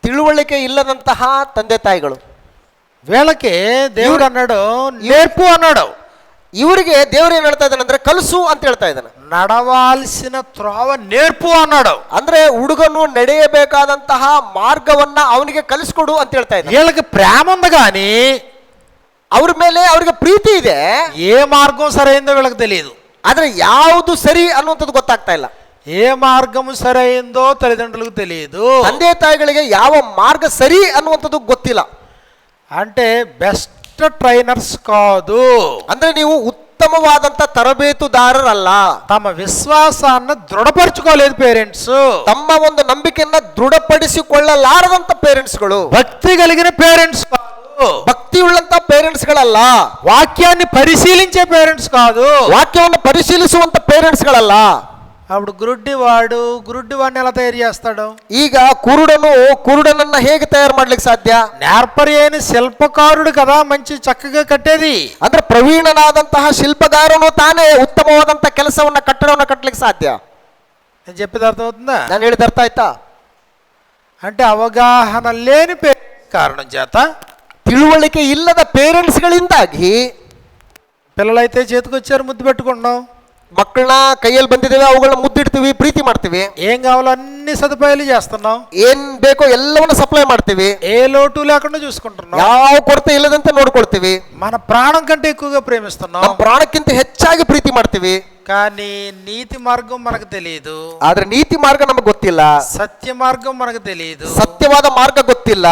ತಿಳುವಳಿಕೆ ಇಲ್ಲದಂತಹ ತಂದೆ ತಾಯಿಗಳು. వీళ్ళకి దేవుడు అన్నాడు నేర్పు అన్నాడు. ಇವರಿಗೆ ದೇವರು ಏನ್ ಹೇಳ್ತಾ ಇದ್ದಾನೆ ಅಂದ್ರೆ ಕಲಿಸು ಅಂತ ಹೇಳ್ತಾ ಇದ್ದಾನೆ. నడవాల్సిన త్రోవ నేర్పు అన్నాడు. ಅಂದ್ರೆ ಹುಡುಗನು ನಡೆಯಬೇಕಾದಂತಹ ಮಾರ್ಗವನ್ನ ಅವನಿಗೆ ಕಲಿಸ್ಕೊಡು ಅಂತ ಹೇಳ್ತಾ ಇದ್ದಾನೆ. వీళ్ళకి ప్రేమ ఉంది కానీ ಅವ್ರ ಮೇಲೆ ಅವ್ರಿಗೆ ಪ್ರೀತಿ ಇದೆ, ఏ మార్గం సరైందో వీళ్ళకి తెలియదు. ಆದ್ರೆ ಯಾವುದು ಸರಿ ಅನ್ನುವಂಥದ್ದು ಗೊತ್ತಾಗ್ತಾ ಇಲ್ಲ. ఏ మార్గము సరైందో తల్లిదండ్రులకు తెలియదు. ತಂದೆ ತಾಯಿಗಳಿಗೆ ಯಾವ ಮಾರ್ಗ ಸರಿ ಅನ್ನುವಂಥದ್ದು ಗೊತ್ತಿಲ್ಲ. అంటే బెస్ట్ ట్రైనర్స్ కాదు. ಅಂದ್ರೆ ನೀವು ಉತ್ತಮವಾದಂತ ತರಬೇತುದಾರರಲ್ಲ. తమ విశ్వాసాన్ని దృఢపరచుకోలేదు పేరెంట్స్. ತಮ್ಮ ಒಂದು ನಂಬಿಕೆಯನ್ನ ದೃಢಪಡಿಸಿಕೊಳ್ಳಲಾರದಂತ ಪೇರೆಂಟ್ಸ್ಗಳು. భక్తి కలిగిన పేరెంట్స్ కాదు. ಭಕ್ತಿ ಉಳ್ಳಂತ ಪೇರೆಂಟ್ಸ್ಗಳಲ್ಲ. వాక్యాన్ని పరిశీలించే పేరెంట్స్ కాదు. ವಾಕ್ಯವನ್ನು ಪರಿಶೀಲಿಸುವಂತ ಪೇರೆಂಟ್ಸ್ಗಳಲ್ಲ. అప్పుడు గురుడ్డివాడిని ఎలా తయారు చేస్తాడు? ಈಗ కురుడనನ್ನ ಹೇಗೆ ತಯಾರು ಮಾಡ್ಲಿಕ್ಕೆ ಸಾಧ್ಯ? నేర్పరి అయిన శిల్పకారుడు కదా మంచి చక్కగా కట్టేది. ಅಂದ್ರೆ ಪ್ರವೀಣನಾದಂತಹ ಶಿಲ್ಪಗಾರನು ತಾನೇ ಉತ್ತಮವಾದಂತ ಕೆಲಸವನ್ನ ಕಟ್ಟಡವನ್ನ ಕಟ್ಟಲಿಕ್ಕೆ ಸಾಧ್ಯ. నేను చెప్పేది అర్థమవుతుందా? ನಾನು ಹೇಳಿದ ಅರ್ಥ ಆಯ್ತಾ? అంటే అవగాహన లేని కారణం చేత, ತಿಳುವಳಿಕೆ ಇಲ್ಲದ ಪೇರೆಂಟ್ಸ್ಗಳಿಂದಾಗಿ పిల్లలైతే చేతికొచ్చారు ముద్దు పెట్టుకుంటాం, ಮಕ್ಕಳನ್ನ ಕೈಯಲ್ಲಿ ಬಂದಿದ್ದೇವೆ, ಅವುಗಳನ್ನ ಮುದ್ದಿಡ್ತೀವಿ, ಪ್ರೀತಿ ಮಾಡ್ತೀವಿ, ఏం కావాలో అన్ని సదుపాయాలు చేస్తున్నాం, ಏನ್ ಬೇಕೋ ಎಲ್ಲವನ್ನ ಸಪ್ಲೈ ಮಾಡ್ತೀವಿ, ఏ లోటు లేకుండా చూసుకుంటున్నాం, ಯಾವ ಕೊರತೆ ಇಲ್ಲದಂತೆ ನೋಡ್ಕೊಳ್ತೀವಿ, మన ప్రాణం కంటే ఎక్కువగా ప్రేమిస్తున్నాం, ನಮ್ಮ ಪ್ರಾಣಕ್ಕಿಂತ ಹೆಚ್ಚಾಗಿ ಪ್ರೀತಿ ಮಾಡ್ತೀವಿ. కానీ నీతి మార్గం మనకు తెలియదు. ಆದ್ರೆ ನೀತಿ ಮಾರ್ಗ ನಮಗೆ ಗೊತ್ತಿಲ್ಲ, సత్య మార్గం మనకు తెలియదు. ಸತ್ಯವಾದ ಮಾರ್ಗ ಗೊತ್ತಿಲ್ಲ.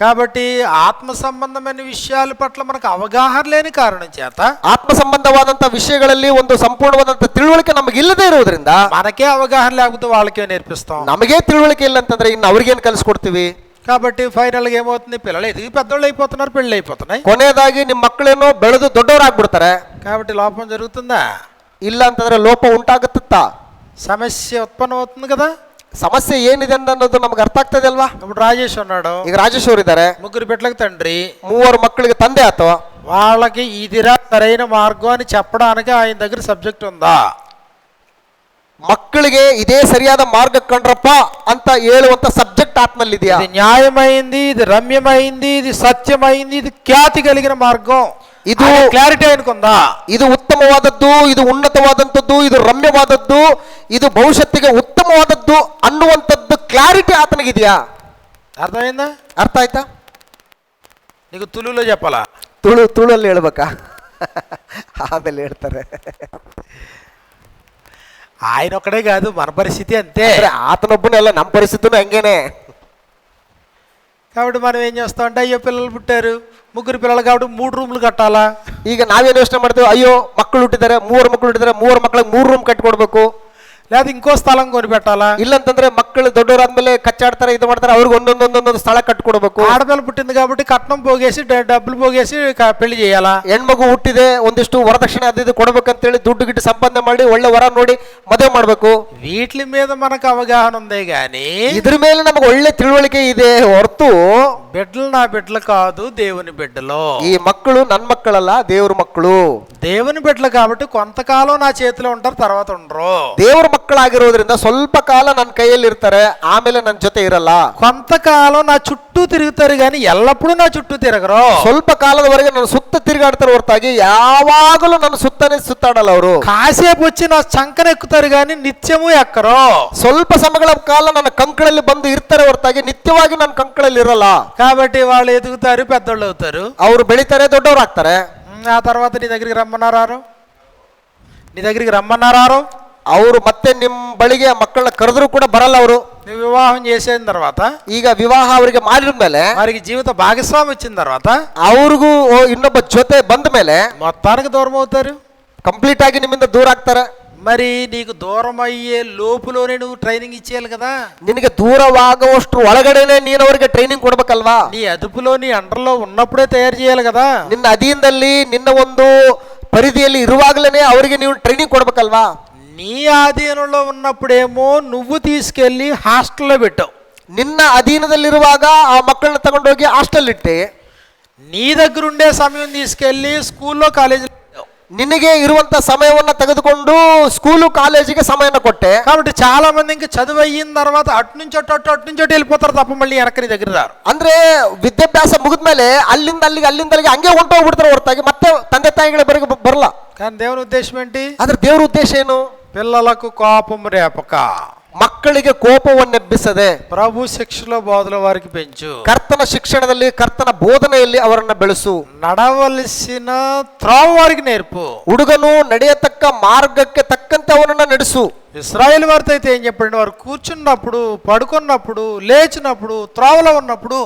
కాబట్టి ఆత్మ సంబంధమైన విషయాల పట్ల మనకు అవగాహన లేని కారణం చేత, ಆತ್ಮ ಸಂಬಂಧವಾದಂತ ವಿಷಯಗಳಲ್ಲಿ ಒಂದು ಸಂಪೂರ್ಣವಾದಂತ ತಿಳುವಳಿಕೆ ನಮಗೆ ಇಲ್ಲದೆ ಇರುವುದರಿಂದ, మనకే అవగాహన లేకపోతే వాళ్ళకే నేర్పిస్తాం. ನಮಗೇ ತಿಳುವಳಿಕೆ ಇಲ್ಲ ಅಂತಂದ್ರೆ ಇನ್ನು ಅವ್ರಿಗೇನು ಕಲಿಸ್ಕೊಡ್ತೀವಿ? కాబట్టి ఫైనల్ గా ఏమవుతుంది? పిల్లలు ఎదిగి పెద్దోళ్ళు అయిపోతున్నారు, పెళ్ళి అయిపోతున్నాయి. ಕೊನೆಯದಾಗಿ ನಿಮ್ಮ ಮಕ್ಕಳೇನೋ ಬೆಳೆದು ದೊಡ್ಡವರಾಗ್ಬಿಡ್ತಾರೆ. కాబట్టి లోపం జరుగుతుందా? ಇಲ್ಲ ಅಂತಂದ್ರೆ ಲೋಪ ಉಂಟಾಗುತ್ತಾ? సమస్య ఉత్పన్నం అవుతుంది కదా. ಸಮಸ್ಯೆ ಏನಿದೆ ಅನ್ನೋದು ನಮ್ಗೆ ಅರ್ಥ ಆಗ್ತದೆ ಅಲ್ವಾ? ఇప్పుడు రాజేష్ ఉన్నాడు, ಈಗ ರಾಜೇಶ್ ಅವರು ಇದ್ದಾರೆ, 3 బిడ్డలకు తండ్రి, 3 ಮಕ್ಕಳಿಗೆ ತಂದೆ ಆತ. వాళ్ళకి ఇదిరా సరైన మార్గం అని చెప్పడానికి ఆయన దగ్గర సబ్జెక్ట్ ఉందా? ಮಕ್ಕಳಿಗೆ ಇದೇ ಸರಿಯಾದ ಮಾರ್ಗ ಕಂಡ್ರಪ್ಪ ಅಂತ ಹೇಳುವಂತ ಸಬ್ಜೆಕ್ಟ್ ಆತ್ಮಲ್ಲಿದೆಯಾ? ఇది న్యాయమైంది, ఇది రమ్యమైంది, ఇది సత్యమైంది, ఇది ఖ్యాతి కలిగిన మార్గం, ಇದು క్లారిటీ ఆయనకుందా? ಇದು ಉತ್ತಮವಾದದ್ದು, ಇದು ಉನ್ನತವಾದಂಥದ್ದು, ಇದು ರಮ್ಯವಾದದ್ದು, ಇದು ಭವಿಷ್ಯತ್ತಿಗೆ ಉತ್ತಮವಾದದ್ದು ಅನ್ನುವಂಥದ್ದು ಕ್ಲಾರಿಟಿ ಆತನಿಗಿದೆಯಾ? అర్థమైందా? ಅರ್ಥ ಆಯ್ತಾ? నీకు తులులో చెప్పాలా? ತುಳುಲ್ಲಿ ಹೇಳ್ಬೇಕಾ? ಆಮೇಲೆ ಹೇಳ್ತಾರೆ. ఆయన ఒక్కడే కాదు, మన పరిస్థితి అంతే. ಆತನೊಬ್ಬನೆಲ್ಲ ನಮ್ಮ ಪರಿಸ್ಥಿತಿನೂ ಹಂಗೇನೆ. కాబట్టి మనం ఏం చేస్తాం అంటే, అయ్యో పిల్లలు పుట్టారు, 3 పిల్లలు కాబట్టి 3 రూములు కట్టాలా. ಈಗ ನಾವೇನು ಯೋಚನೆ ಮಾಡ್ತೀವಿ, ಅಯ್ಯೋ ಮಕ್ಕಳು ಹುಟ್ಟಿದ್ದಾರೆ, 3 ಮಕ್ಕಳು ಹುಟ್ಟಿದ್ದಾರೆ, 3 ಮಕ್ಕಳಿಗೆ 3 ರೂಮ್ ಕಟ್ಕೊಡ್ಬೇಕು, లేదా ఇంకో స్థలం కొని పెట్టాలా. ಇಲ್ಲಂತಂದ್ರೆ ಮಕ್ಕಳು ದೊಡ್ಡವರಾದ್ಮೇಲೆ ಕಚ್ಚಾಡ್ತಾರೆ, ಇದು ಮಾಡ್ತಾರೆ, ಅವ್ರಿಗೆ ಒಂದೊಂದೊಂದೊಂದೊಂದು ಸ್ಥಳ ಕಟ್ಕೊಡ್ಬೇಕು. ఆడపిల్ల పుట్టింది కాబట్టి కట్నం పోగేసి డబ్బులు పోగేసి పెళ్లి చేయాలా. ಹೆಣ್ಮಗು ಹುಟ್ಟಿದೆ, ಒಂದಿಷ್ಟು ವರದಕ್ಷಿಣೆ ಅದು ಇದು ಕೊಡ್ಬೇಕಂತೇಳಿ ದುಡ್ಡು ಗಿಟ್ಟು ಸಂಪಾದನೆ ಮಾಡಿ ಒಳ್ಳೆ ವರ ನೋಡಿ ಮದುವೆ ಮಾಡ್ಬೇಕು. వీటి మీద మనకు అవగాహన ఉందే గాని, ಇದ್ರ ಮೇಲೆ ನಮಗೆ ಒಳ್ಳೆ ತಿಳುವಳಿಕೆ ಇದೆ ಹೊರತು, బిడ్డలు నా బిడ్డలు కాదు, దేవుని బిడ్డలు. ಈ ಮಕ್ಕಳು ನನ್ನ ಮಕ್ಕಳಲ್ಲ, ದೇವ್ರ ಮಕ್ಕಳು. దేవుని బిడ్డలు కాబట్టి కొంతకాలం నా చేతిలో ఉంటారు, తర్వాత ఉండరు. ದೇವ್ರ ಮಕ್ಕಳಾಗಿರೋದ್ರಿಂದ ಸ್ವಲ್ಪ ಕಾಲ ನನ್ನ ಕೈಯಲ್ಲಿ ಇರ್ತಾರೆ, ಆಮೇಲೆ ನನ್ನ ಜೊತೆ ಇರಲ್ಲ. కొంతకాలం నా చుట్టూ తిరుగుతారు కానీ ఎల్లప్పుడూ నా చుట్టూ తిరగరు. ಸ್ವಲ್ಪ ಕಾಲದವರೆಗೆ ನನ್ನ ಸುತ್ತ ತಿರುಗಾಡ್ತಾರೆ ಹೊರತಾಗಿ ಯಾವಾಗಲೂ ನನ್ನ ಸುತ್ತನೇ ಸುತ್ತಾಡಲ್ಲ ಅವರು. కాసేపు వచ్చి నా చంకన ఎక్కుతారు కానీ నిత్యము ఎక్కరు. ಸ್ವಲ್ಪ ಸಮಯಗಳ ಕಾಲ ನನ್ನ ಕಂಕಳಲ್ಲಿ ಬಂದು ಇರ್ತಾರೆ ಹೊರತಾಗಿ ನಿತ್ಯವಾಗಿ ನನ್ನ ಕಂಕಳಲ್ಲಿ ಇರಲ್ಲ. కాబట్టి వాళ్ళు ఎదుగుతారు, పెద్దోళ్ళు అవుతారు, ಅವರು ಬೆಳಿತಾರೆ, ದೊಡ್ಡವರಾಗ್ತಾರೆ. ఆ తర్వాత నీ దగ్గరికి రమ్మన్నారారు, నీ దగ్గరికి రమ్మన్నారారు, ಅವರು ಮತ್ತೆ ನಿಮ್ಮ ಬಳಿಗೆ ಮಕ್ಕಳನ್ನ ಕರೆದ್ರು ಕೂಡ ಬರಲ್ಲ ಅವರು. నువ్వు వివాహం చేసిన తర్వాత, ಈಗ ವಿವಾಹ ಅವರಿಗೆ ಮಾಡಿದ ಮೇಲೆ, వారికి జీవిత భాగస్వామి వచ్చిన తర్వాత, ಅವ್ರಿಗೂ ಇನ್ನೊಬ್ಬ ಜೊತೆ ಬಂದ ಮೇಲೆ మొత్తానికి దూరం అవుతారు, ಕಂಪ್ಲೀಟ್ ಆಗಿ ನಿಮ್ಮಿಂದ ದೂರ ಆಗ್ತಾರೆ. మరి నీకు దూరం అయ్యే లోపులోనే నువ్వు ట్రైనింగ్ ఇచ్చేయాలి కదా. ನಿನಗೆ ದೂರವಾಗುವಷ್ಟು ಒಳಗಡೆನೆ ನೀನು ಅವರಿಗೆ ಟ್ರೈನಿಂಗ್ ಕೊಡ್ಬೇಕಲ್ವಾ? నీ అదుపులో, నీ అండర్లో ఉన్నప్పుడే తయారు చేయాలి కదా. ನಿನ್ನ ಅಧೀನದಲ್ಲಿ ನಿನ್ನ ಒಂದು ಪರಿಧಿಯಲ್ಲಿ ಇರುವಾಗಲೇ ಅವರಿಗೆ ನೀವು ಟ್ರೈನಿಂಗ್ ಕೊಡ್ಬೇಕಲ್ವಾ? నీ ఆధీనంలో ఉన్నప్పుడేమో నువ్వు తీసుకెళ్ళి హాస్టల్లో పెట్టావు. ನಿನ್ನ ಅಧೀನದಲ್ಲಿರುವಾಗ ಆ ಮಕ್ಕಳನ್ನ ತಗೊಂಡೋಗಿ ಹಾಸ್ಟೆಲ್ ಇಟ್ಟೆ. నీ దగ్గర ఉండే సమయం తీసుకెళ్ళి స్కూల్లో, కాలేజీలో పెట్టావు. ನಿನಗೆ ಇರುವಂತ ಸಮಯವನ್ನ ತೆಗೆದುಕೊಂಡು ಸ್ಕೂಲು ಕಾಲೇಜಿಗೆ ಸಮಯನ ಕೊಟ್ಟೆ. కాబట్టి చాలా మంది ఇంకా చదువు అయిన తర్వాత అటు నుంచి అటు వెళ్ళిపోతారు తప్ప మళ్ళీ వెనక్కి నీ దగ్గర రారు. ಅಂದ್ರೆ ವಿದ್ಯಾಭ್ಯಾಸ ಮುಗಿದ್ಮೇಲೆ ಅಲ್ಲಿಂದ ಅಲ್ಲಿಗೆ ಹಂಗೆ ಹೊಂಟೋಗ್ಬಿಡ್ತಾರೆ ಹೊರತಾಗಿ ಮತ್ತೆ ತಂದೆ ತಾಯಿಗಳ ಬರೆಗೆ ಬರಲ್ಲ. కానీ దేవుని ఉద్దేశం ఏంటి? ಆದ್ರೆ ದೇವ್ರ ಉದ್ದೇಶ ಏನು? పిల్లలకు కోపం రేపక, ಮಕ್ಕಳಿಗೆ ಕೋಪವನ್ನೆಬ್ಬಿಸದೆ ప్రభు శిక్షలో బోధల వారికి పెంచు. ಕರ್ತನ ಶಿಕ್ಷಣದಲ್ಲಿ ಕರ್ತನ ಬೋಧನೆಯಲ್ಲಿ ಅವರನ್ನ ಬೆಳೆಸು. నడవలసిన త్రోవ వారికి నేర్పు. ಹುಡುಗನು ನಡೆಯತಕ್ಕ ಮಾರ್ಗಕ್ಕೆ ತಕ್ಕಂತೆ ಅವನನ್ನ ನಡೆಸು. ఇశ్రాయేల్ వారితో అయితే ఏం చెప్పండి, వారు కూర్చున్నప్పుడు, పడుకున్నప్పుడు, లేచినప్పుడు, త్రోవలో ఉన్నప్పుడు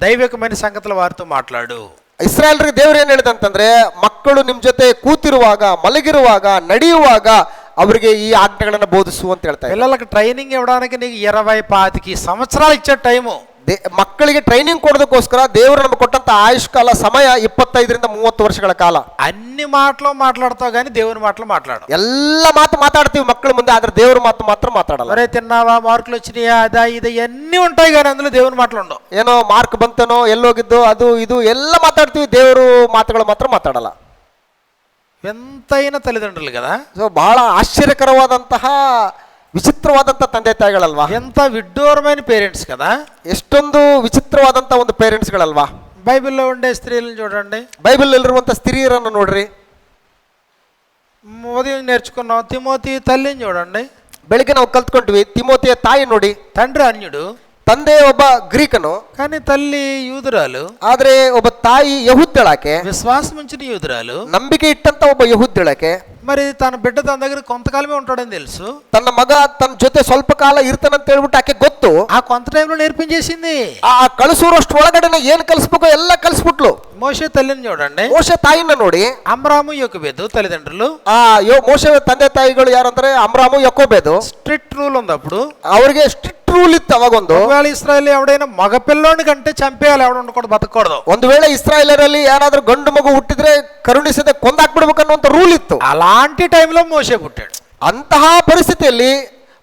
దైవికమైన సంగతులు వారితో మాట్లాడు. ಇಸ್ರಾಯೇಲರಿಗೆ ದೇವರು ಏನ್ ಹೇಳಿದಂತಂದ್ರೆ, ಮಕ್ಕಳು ನಿಮ್ ಜೊತೆ ಕೂತಿರುವಾಗ, ಮಲಗಿರುವಾಗ, ನಡೆಯುವಾಗ ಅವರಿಗೆ ಈ ಆಜ್ಞೆಗಳನ್ನ ಬೋಧಿಸು ಅಂತ ಹೇಳ್ತಾ ಇದ್ದಾರೆ. పిల్లలకు ట్రైనింగ్ ఇవ్వడానికి నీకు 20-25 సంవత్సరాలు ఇచ్చే టైము. ಮಕ್ಕಳಿಗೆ ಟ್ರೈನಿಂಗ್ ಕೊಡೋದಕ್ಕೋಸ್ಕರ ದೇವರು ನಮಗೆ ಕೊಟ್ಟಂತ ಆಯುಷ್ಕಾಲ ಸಮಯ 25ರಿಂದ 30 ವರ್ಷಗಳ ಕಾಲ. అన్ని మాటలు మాట్లాడతావు కానీ దేవుని మాటలు మాట్లాడు. ಎಲ್ಲ ಮಾತು ಮಾತಾಡ್ತೀವಿ ಮಕ್ಕಳ ಮುಂದೆ, ಆದ್ರೆ ದೇವ್ರ ಮಾತು ಮಾತ್ರ ಮಾತಾಡಲ್ಲ. మరే తిన్నావా, మార్కులు వచ్చినాయా, అదా ఇది అన్నీ ఉంటాయి కానీ అందులో దేవుని మాటలు ఉండవు. ಏನೋ ಮಾರ್ಕ್ ಬಂತನೋ, ಎಲ್ಲೋಗಿದ್ದು, ಅದು ಇದು ಎಲ್ಲ ಮಾತಾಡ್ತೀವಿ, ದೇವರು ಮಾತುಗಳು ಮಾತ್ರ ಮಾತಾಡಲ್ಲ. ఎంతైనా తల్లిదండ్రులు కదా. ಸೊ ಬಹಳ ಆಶ್ಚರ್ಯಕರವಾದಂತಹ ವಿಚಿತ್ರವಾದಂತಹ ತಂದೆ ತಾಯಿಗಳಲ್ವಾ, ఎంత విడ్డూరమైన పేరెంట్స్ కదా. ಎಷ್ಟೊಂದು ವಿಚಿತ್ರವಾದಂತಹ ಒಂದು ಪೇರೆಂಟ್ಸ್ಗಳಲ್ವಾ. బైబిల్లో ఉండే స్త్రీలను చూడండి, ಬೈಬಲ್ ಇರುವಂತ ಸ್ತ್ರೀಯರನ್ನು ನೋಡ್ರಿ. ఉదయం నేర్చుకున్నాం తిమోతి తల్లిని చూడండి. ಬೆಳಿಗ್ಗೆ ನಾವು ಕಲ್ತ್ಕೊಂಡ್ವಿ ತಿಮೋತಿಯ ತಾಯಿ ನೋಡಿ. తండ్రి అన్యుడు, ತಂದೆ ಒಬ್ಬ ಗ್ರೀಕನು, కానీ తల్లి యూదురాలు. ಆದ್ರೆ ಒಬ್ಬ ತಾಯಿ ಯಹುದ್ದಳಾಕೆ, విశ్వాసం ఉంచిన యూదురాలు. ನಂಬಿಕೆ ಇಟ್ಟಂತ ಒಬ್ಬ ಯಹುದ್ದಳಾಕೆ. మరి తన బిడ్డ తన దగ్గర కొంతకాలమే ఉంటాడని తెలుసు. ತನ್ನ ಮಗ ತನ್ನ ಜೊತೆ ಸ್ವಲ್ಪ ಕಾಲ ಇರ್ತಾನಂತ ಹೇಳ್ಬಿಟ್ಟು ಆಕೆ ಗೊತ್ತು. ఆ కొంత టైంలో నేర్పించేసింది. ಆ ಕಳಿಸೋರಷ್ಟು ಒಳಗಡೆನೆ ಏನ್ ಕಲಿಸ್ಬೇಕೋ ಎಲ್ಲ ಕಲಿಸ್ಬಿಟ್ಲು. మోషే తల్లిని చూడండి, ಮೋಶೆ ತಾಯಿನ ನೋಡಿ. అమ్రాము యొకబేదు తల్లిదండ్రులు. ಮೋಶೆ ತಂದೆ ತಾಯಿಗಳು ಯಾರಂದ್ರೆ ಅಮ್ರಾಮು ಯಕೋಬೇದು. స్ట్రిక్ట్ రూల్ ఉంది అప్పుడు. ಅವ್ರಿಗೆ ಸ್ಟ್ರಿಕ್ಟ್ ರೂಲ್ ಇತ್ತು ಅವಾಗೊಂದು. ఒకవేళ ఇస్రాయేల్ ఎవడైనా మగ పిల్లోని కంటే చంపేయాలి, ఎవడ ఉండకూడదు, బతకూడదు. ಒಂದು ವೇಳೆ ಇಸ್ರಾಯೇಲರಲ್ಲಿ ಯಾರಾದ್ರೂ ಗಂಡು ಮಗು ಹುಟ್ಟಿದ್ರೆ ಕರುಣಿಸದೆ ಕೊಂದಾಕ್ಬಿಡ್ಬೇಕು ಅನ್ನುವಂತ ರೂಲ್ ಇತ್ತು. అలాంటి టైంలో మోషే పుట్టాడు. ಅಂತಹ ಪರಿಸ್ಥಿತಿಯಲ್ಲಿ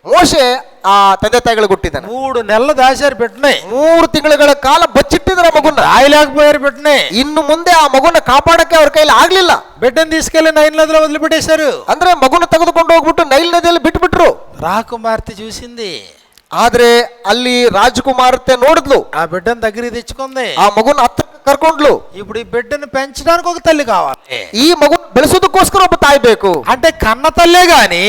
ಮೋಶೆ ಆ ತಂದೆ ತಾಯಿಗಳಿಗೆ ಹುಟ್ಟಿದ್ದಾನೆ. 3 నెలలు దాచారు బిడ్డని. 3 ತಿಂಗಳ ಕಾಲ ಬಚ್ಚಿಟ್ಟಿದ್ರ ಮಗುನ. రాయలేకపోయారు బిడ్డని. ಇನ್ನು ಮುಂದೆ ಆ ಮಗುನ ಕಾಪಾಡಕ್ಕೆ ಅವ್ರ ಕೈಲಿ ಆಗ್ಲಿಲ್ಲ. బిడ్డని తీసుకెళ్లి నైల్ నదిలో వదిలిపెట్టేశారు. ಅಂದ್ರೆ ಮಗುನ ತೆಗೆದುಕೊಂಡು ಹೋಗ್ಬಿಟ್ಟು ನೈಲ್ ನದಿಯಲ್ಲಿ ಬಿಟ್ಬಿಟ್ರು. రాకుమార్తె చూసింది, ಆದ್ರೆ ಅಲ್ಲಿ ರಾಜಕುಮಾರತೆ ನೋಡಿದ್ಲು. ఆ బిడ్డను దగ్గరికి తెచ్చుకుంది. ಆ ಮಗುನ ಹತ್ರ ಕರ್ಕೊಂಡ್ಲು. ఇప్పుడు ఈ బిడ్డను పెంచడానికి ఒక తల్లి కావాలి. ಈ ಮಗು ಬೆಳೆಸೋದಕ್ಕೋಸ್ಕರ ಒಬ್ಬ ತಾಯಿ ಬೇಕು. అంటే కన్న తల్లే గాని,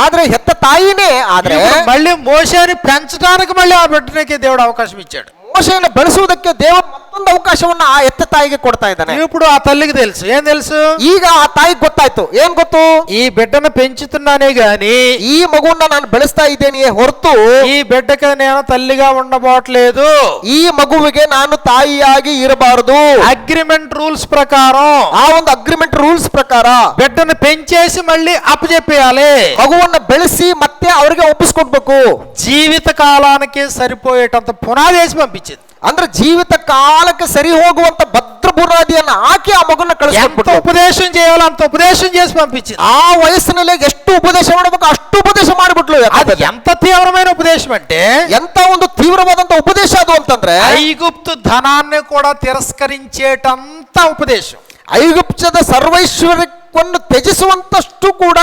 ಆದ್ರೆ ಹೆತ್ತ ತಾಯಿನೇ. ಆದ್ರೆ మళ్ళీ మోషేని పెంచడానికి మళ్ళీ ఆ బిడ్డనికి దేవుడు అవకాశం ఇచ్చాడు. ಮೋಶೆಯನ್ನು ಬೆಳೆಸುವುದಕ್ಕೆ ದೇವರು ಮತ್ತೊಂದು ಅವಕಾಶವನ್ನ ಆ ಎತ್ತ ತಾಯಿಗೆ ಕೊಡ್ತಾ ಇದ್ದಾನೆ. ఇప్పుడు ఆ తల్లికి తెలుసు, ఏం తెలుసు, ಈಗ ಆ ತಾಯಿಗೆ ಗೊತ್ತಾಯ್ತು. ಏನ್ ಗೊತ್ತು? ఈ బిడ్డను పెంచుతున్నానే గాని ಈ ಮಗುವನ್ನ ನಾನು ಬೆಳೆಸ್ತಾ ಇದ್ದೇನೆಯೇ ಹೊರತು ఈ బిడ్డకి నేను తల్లిగా ఉండబోట్లేదు. ಈ ಮಗುವಿಗೆ ನಾನು ತಾಯಿಯಾಗಿ ಇರಬಾರದು. అగ్రిమెంట్ రూల్స్ ప్రకారం, ಆ ಒಂದು ಅಗ್ರಿಮೆಂಟ್ ರೂಲ್ಸ್ ಪ್ರಕಾರ బిడ్డను పెంచేసి మళ్ళీ అప్పచెప్పేయాలి. ಮಗುವನ್ನ ಬೆಳೆಸಿ ಮತ್ತೆ ಅವರಿಗೆ ಒಪ್ಪಿಸ್ಕೊಡ್ಬೇಕು. జీవిత కాలానికి సరిపోయేటంత పునాది వేసి పంపించింది. ಅಂದ್ರೆ ಜೀವಿತ ಕಾಲಕ್ಕೆ ಸರಿ ಹೋಗುವಂತ ಭದ್ರ ಬುನಾದಿಯನ್ನ ಹಾಕಿ ಆ ಮಗುನ ఎంత ಕಳಿಸ್ಬಿಟ್ಟು ఉపదేశం చేయాలో అంత ఉపదేశం చేసి పంపించింది. ಆ ವಯಸ್ಸಿನಲ್ಲಿ ಎಷ್ಟು ಉಪದೇಶ ಮಾಡಬೇಕು ಅಷ್ಟು ಉಪದೇಶ ಮಾಡಿಬಿಟ್ಲು. అది ఎంత తీవ్రమైన ఉపదేశం అంటే, ಎಂತ ಒಂದು ತೀವ್ರವಾದಂತ ಉಪದೇಶ ಅದು ಅಂತಂದ್ರೆ, ఐగుప్తు ధనాన్ని కూడా తిరస్కరించేటంత ఉపదేశం. ಐಗುಪ್ತದ ಸರ್ವೈಶ್ವರ್ಯವನ್ನು ತ್ಯಜಿಸುವಂತಷ್ಟು ಕೂಡ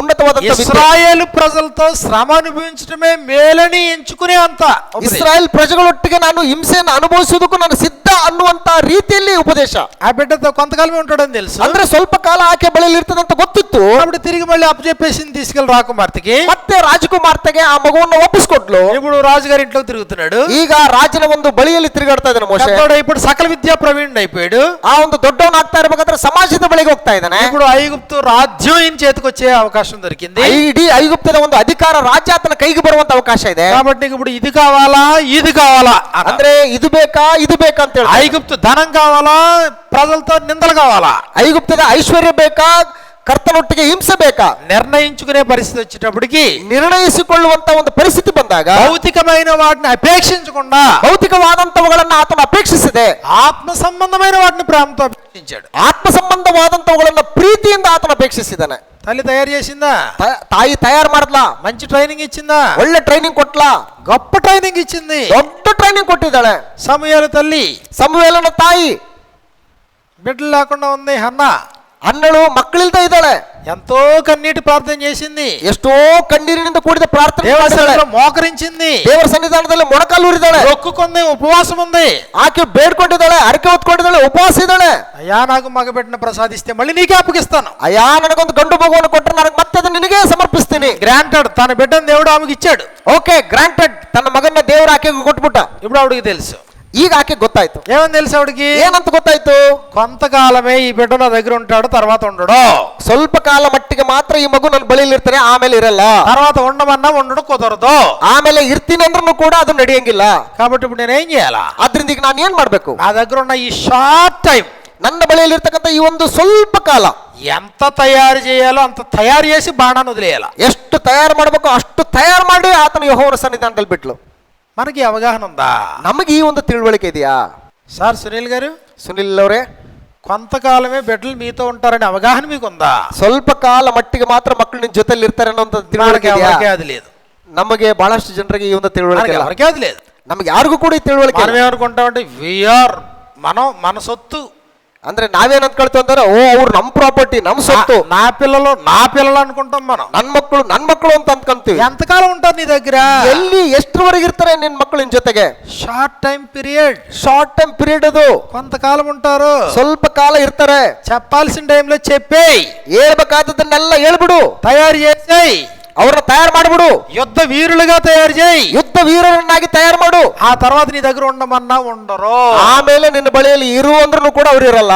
ఉన్నతವಾದಂತ ఇశ్రాయేలు ప్రజలతో శ్రమ అనుభవించడమే మేలని ఎంచుకునే అంత ಇಸ್ರಾಯೇಲ್ ಪ್ರಜೆಗಳೊಟ್ಟಿಗೆ ನಾನು ಹಿಂಸೆಯನ್ನು ಅನುಭವಿಸುವುದಕ್ಕೂ ನಾನು ಸಿದ್ಧ ಅನ್ನುವಂತ ರೀತಿಯಲ್ಲಿ ಉಪದೇಶ. ఆ బిడ్డతో కొంతకాలమే ఉంటాడని తెలుసు. ಅಂದ್ರೆ ಸ್ವಲ್ಪ ಕಾಲ ಆಕೆ ಬಳಿಯಲ್ಲಿ ಇರ್ತದಂತ ಗೊತ್ತಿತ್ತು. అప్పుడు తిరిగి మళ్ళీ అప్పచెప్పేసింది, తీసుకెళ్ళి రాకుమార్తెకి. ಮತ್ತೆ ರಾಜಕುಮಾರ್ತೆಗೆ ಆ ಮಗುವನ್ನು ಒಪ್ಪಿಸ್ಕೊಟ್ಲು. ఇప్పుడు రాజుగారి ఇంట్లో తిరుగుతున్నాడు. ಈಗ ರಾಜನ ಒಂದು ಬಳಿಯಲ್ಲಿ ತಿರುಗಾಡ್ತಾ ಇದ್ದಾನೆ ಮೋಶೆ. ఇప్పుడు సకల విద్యా ప్రవీణుడు అయిపోయాడు. ಆ ಒಂದು ದೊಡ್ಡವನಾಗ್ತಾ ಇರಬೇಕಾದ್ರೆ ಸಮಾಜದ ಬಳಿಗೆ ಹೋಗ್ತಾ ಇದ್ದಾನೆ. ఇప్పుడు ఐగుప్తు రాజ్యం ఈయన చేతికి వచ్చే అవకాశం దొరికింది. ಇಡೀ ಐಗುಪ್ತದ ಒಂದು ಅಧಿಕಾರ ರಾಜ್ಯ ಆತನ ಕೈಗೆ ಬರುವಂತ ಅವಕಾಶ ಇದೆ. కాబట్టి ఇప్పుడు ఇది కావాలా ఇది కావాలా ಅಂದ್ರೆ ಇದು ಬೇಕಾ ಇದು ಬೇಕಾ ಅಂತ ಹೇಳಿ, ఐగుప్తు ధనం కావాలా ప్రజలతో నిందలు కావాలా, ಐಗುಪ್ತದ ಐಶ್ವರ್ಯ ಬೇಕಾ ಕರ್ತನೊಟ್ಟಿಗೆ ಹಿಂಸೆ ಬೇಕಾ, నిర్ణయించుకునే పరిస్థితి వచ్చేటప్పటికి ನಿರ್ಣಯಿಸಿಕೊಳ್ಳುವಂತ ಒಂದು ಪರಿಸ್ಥಿತಿ ಬಂದಾಗ భౌతికమైన వాటిని అపేక్షించకుండా ಭೌತಿಕವಾದಂತವುಗಳನ್ನ ಆತನು ಅಪೇಕ್ಷಿಸಿದೆ. ఆత్మ సంబంధమైన వాటిని ప్రేమతో అపేక్షించాడు. ಆತ್ಮ ಸಂಬಂಧವಾದಂತವುಗಳನ್ನ ಪ್ರೀತಿಯಿಂದ ಆತನು ಅಪೇಕ್ಷಿಸಿದ್ದಾನೆ. తల్లి తయారు చేసిందా, ತಾಯಿ ತಯಾರು ಮಾಡ್ಲಾ, మంచి ట్రైనింగ్ ఇచ్చిందా, ಒಳ್ಳೆ ಟ್ರೈನಿಂಗ್ ಕೊಟ್ಲಾ, గొప్ప ట్రైనింగ్ ఇచ్చింది. ದೊಡ್ಡ ಟ್ರೈನಿಂಗ್ ಕೊಟ್ಟಿದ್ದಾಳೆ. సమూయేలు తల్లి ಸಮುವೇಲನ ತಾಯಿ బిడ్డలు లేకుండా ఉంది హన్నా. ಅಣ್ಣಳು ಮಕ್ಕಳಿಲ್ದ ಇದ್ದಾಳೆ, ఎంతో కన్నీటి ప్రార్థన చేసింది, ಎಷ್ಟೋ ಕಣ್ಣೀರಿನಿಂದ ಕೂಡಿದ ಪ್ರಾರ್ಥನೆ దేవుని ಮಾಡಿದ್ದಾಳೆ, సన్నిధిలో మోకరించింది, ದೇವರ ಸನ್ನಿಧಾನದಲ್ಲಿ ಮೊಣಕಾಲೂರಿದ್ದಾಳೆ, మొక్కుకుంది, ఉపవాసం ఉంది. ಆಕೆ ಬೇಡ್ಕೊಂಡಿದ್ದಾಳೆ, ಅರಿಕೆ ಹೊತ್ಕೊಂಡಿದ್ದಾಳೆ, ಉಪವಾಸ ಇದ್ದಾಳೆ. అయ్యా నాకు మగబిడ్డను ప్రసాదిస్తే మళ్ళీ నీకే అప్పగిస్తాను. ಅಯ್ಯ ನನಗೊಂದು ಗಂಡು ಮಗುವನ್ನು ಕೊಟ್ಟರೆ ನನಗೆ ಮತ್ತೆ ಅದನ್ನು ನಿನಗೆ ಸಮರ್ಪಿಸ್ತೀನಿ. గ్రాంటెడ్, తన బిడ్డను దేవుడు ఆమెకి ఇచ్చాడు. ಓಕೆ, ಗ್ರಾಂಟೆಡ್, ತನ್ನ ಮಗನ ದೇವರ ಆಕೆಗೆ ಕೊಟ್ಬಿಟ್ಟ. ఇప్పుడు ఆవిడకి తెలుసు. ಈಗ ಆಕೆ ಗೊತ್ತಾಯ್ತು. ఏమని తెలుసు ఆవిడకి? ಏನಂತ ಗೊತ್ತಾಯ್ತು? కొంతకాలమే ఈ బిడ్డ నా దగ్గర ఉంటాడు, తర్వాత ఉండడు. ಸ್ವಲ್ಪ ಕಾಲ ಮಟ್ಟಿಗೆ ಮಾತ್ರ ಈ ಮಗು ನನ್ನ ಬಳಿಯಲ್ಲಿ ಇರ್ತಾನೆ, ಆಮೇಲೆ ಇರಲ್ಲ. తర్వాత ఉండమన్నా ఉండడం కుదరదు. ಆಮೇಲೆ ಇರ್ತೀನಿ ಅಂದ್ರೂ ಕೂಡ ಅದು ನಡೆಯಂಗಿಲ್ಲ. కాబట్టి ఇప్పుడు నేనేం చేయాలా? ಆದ್ರಿಂದ ಈಗ ನಾನು ಏನ್ ಮಾಡ್ಬೇಕು? నా దగ్గర ఉన్న ఈ షార్ట్ టైం, ನನ್ನ ಬಳಿಯಲ್ಲಿ ಇರ್ತಕ್ಕಂಥ ಈ ಒಂದು ಸ್ವಲ್ಪ ಕಾಲ ఎంత తయారు చేయాలో అంత తయారు చేసి బాణాన్ని వదిలేయాల. ಎಷ್ಟು తయారు ಮಾಡಬೇಕು ಅಷ್ಟು ತಯಾರು ಮಾಡಿ ಆತನ ಯೆಹೋವನ ಸನ್ನಿಧಾನದಲ್ಲಿ ಬಿಟ್ಲು. మనకి అవగాహన ఉందా? ನಮಗೆ ಈ ಒಂದು ತಿಳುವಳಿಕೆ ಇದೆಯಾ? సార్ సునీల్ గారు, ಸುನಿಲ್ ಅವರೇ, కొంతకాలమే బిడ్డలు మీతో ఉంటారని అవగాహన మీకు ఉందా? ಸ್ವಲ್ಪ ಕಾಲ ಮಟ್ಟಿಗೆ ಮಾತ್ರ ಮಕ್ಕಳು ನಿನ್ನ ಜೊತೆಲಿ ಇರ್ತಾರೆ ಅನ್ನೋ ತಿಳುವಳಿಕೆ ಇದೆಯಾ? ఎవరికీ అది లేదు. ನಮಗೆ ಬಹಳಷ್ಟು ಜನರಿಗೆ ಈ ಒಂದು ತಿಳುವಳಿಕೆ ಇಲ್ಲ. ఎవరికీ అది లేదు. ನಮಗೆ ಯಾರಿಗೂ ಕೂಡ ಈ ತಿಳುವಳಿಕೆ మనం ఏమనుకుంటామంటే మన సొత్తు, ಅಂದ್ರೆ ನಾವೇನ್ ಅನ್ಕೊಳ್ತೀವಿ ಅಂದ್ರೆ, ಓ ಅವ್ರು ನಮ್ ಪ್ರಾಪರ್ಟಿ, ನಮ್ ಸೊತ್ತು, నా పిల్లలు అనుకుంటాం మనం. ನನ್ ಮಕ್ಕಳು ಅಂತ ಅನ್ಕೊಂತೀವಿ. ఎంతకాలం ఉంటారు నీ దగ్గర? ಎಲ್ಲಿ ಎಷ್ಟರವರೆಗೆ ಇರ್ತಾರೆ ನಿನ್ ಮಕ್ಕಳು ನಿನ್ ಜೊತೆಗೆ? Short time period. Short time period ಅದು. కొంతకాలం ఉంటారు, ಸ್ವಲ್ಪ ಕಾಲ ಇರ್ತಾರೆ. చెప్పాల్సిన టైంలో చెప్పేయి, ಹೇಳ್ಬೇಕಾದದನ್ನೆಲ್ಲ ಹೇಳ್ಬಿಡು, తయారు చేసేయి, ಅವ್ರನ್ನ ತಯಾರು ಮಾಡ್ಬಿಡು, యుద్ధ వీరులుగా తయారు చేయి. ಯುದ್ಧ ವೀರರನ್ನಾಗಿ ತಯಾರು ಮಾಡು. ఆ తర్వాత నీ దగ్గర ఉండమన్నా ఉండరు. ಆಮೇಲೆ ನಿನ್ನ ಬಳಿಯಲ್ಲಿ ಇರು ಅಂದ್ರೂ ಕೂಡ ಅವ್ರು ಇರಲ್ಲ.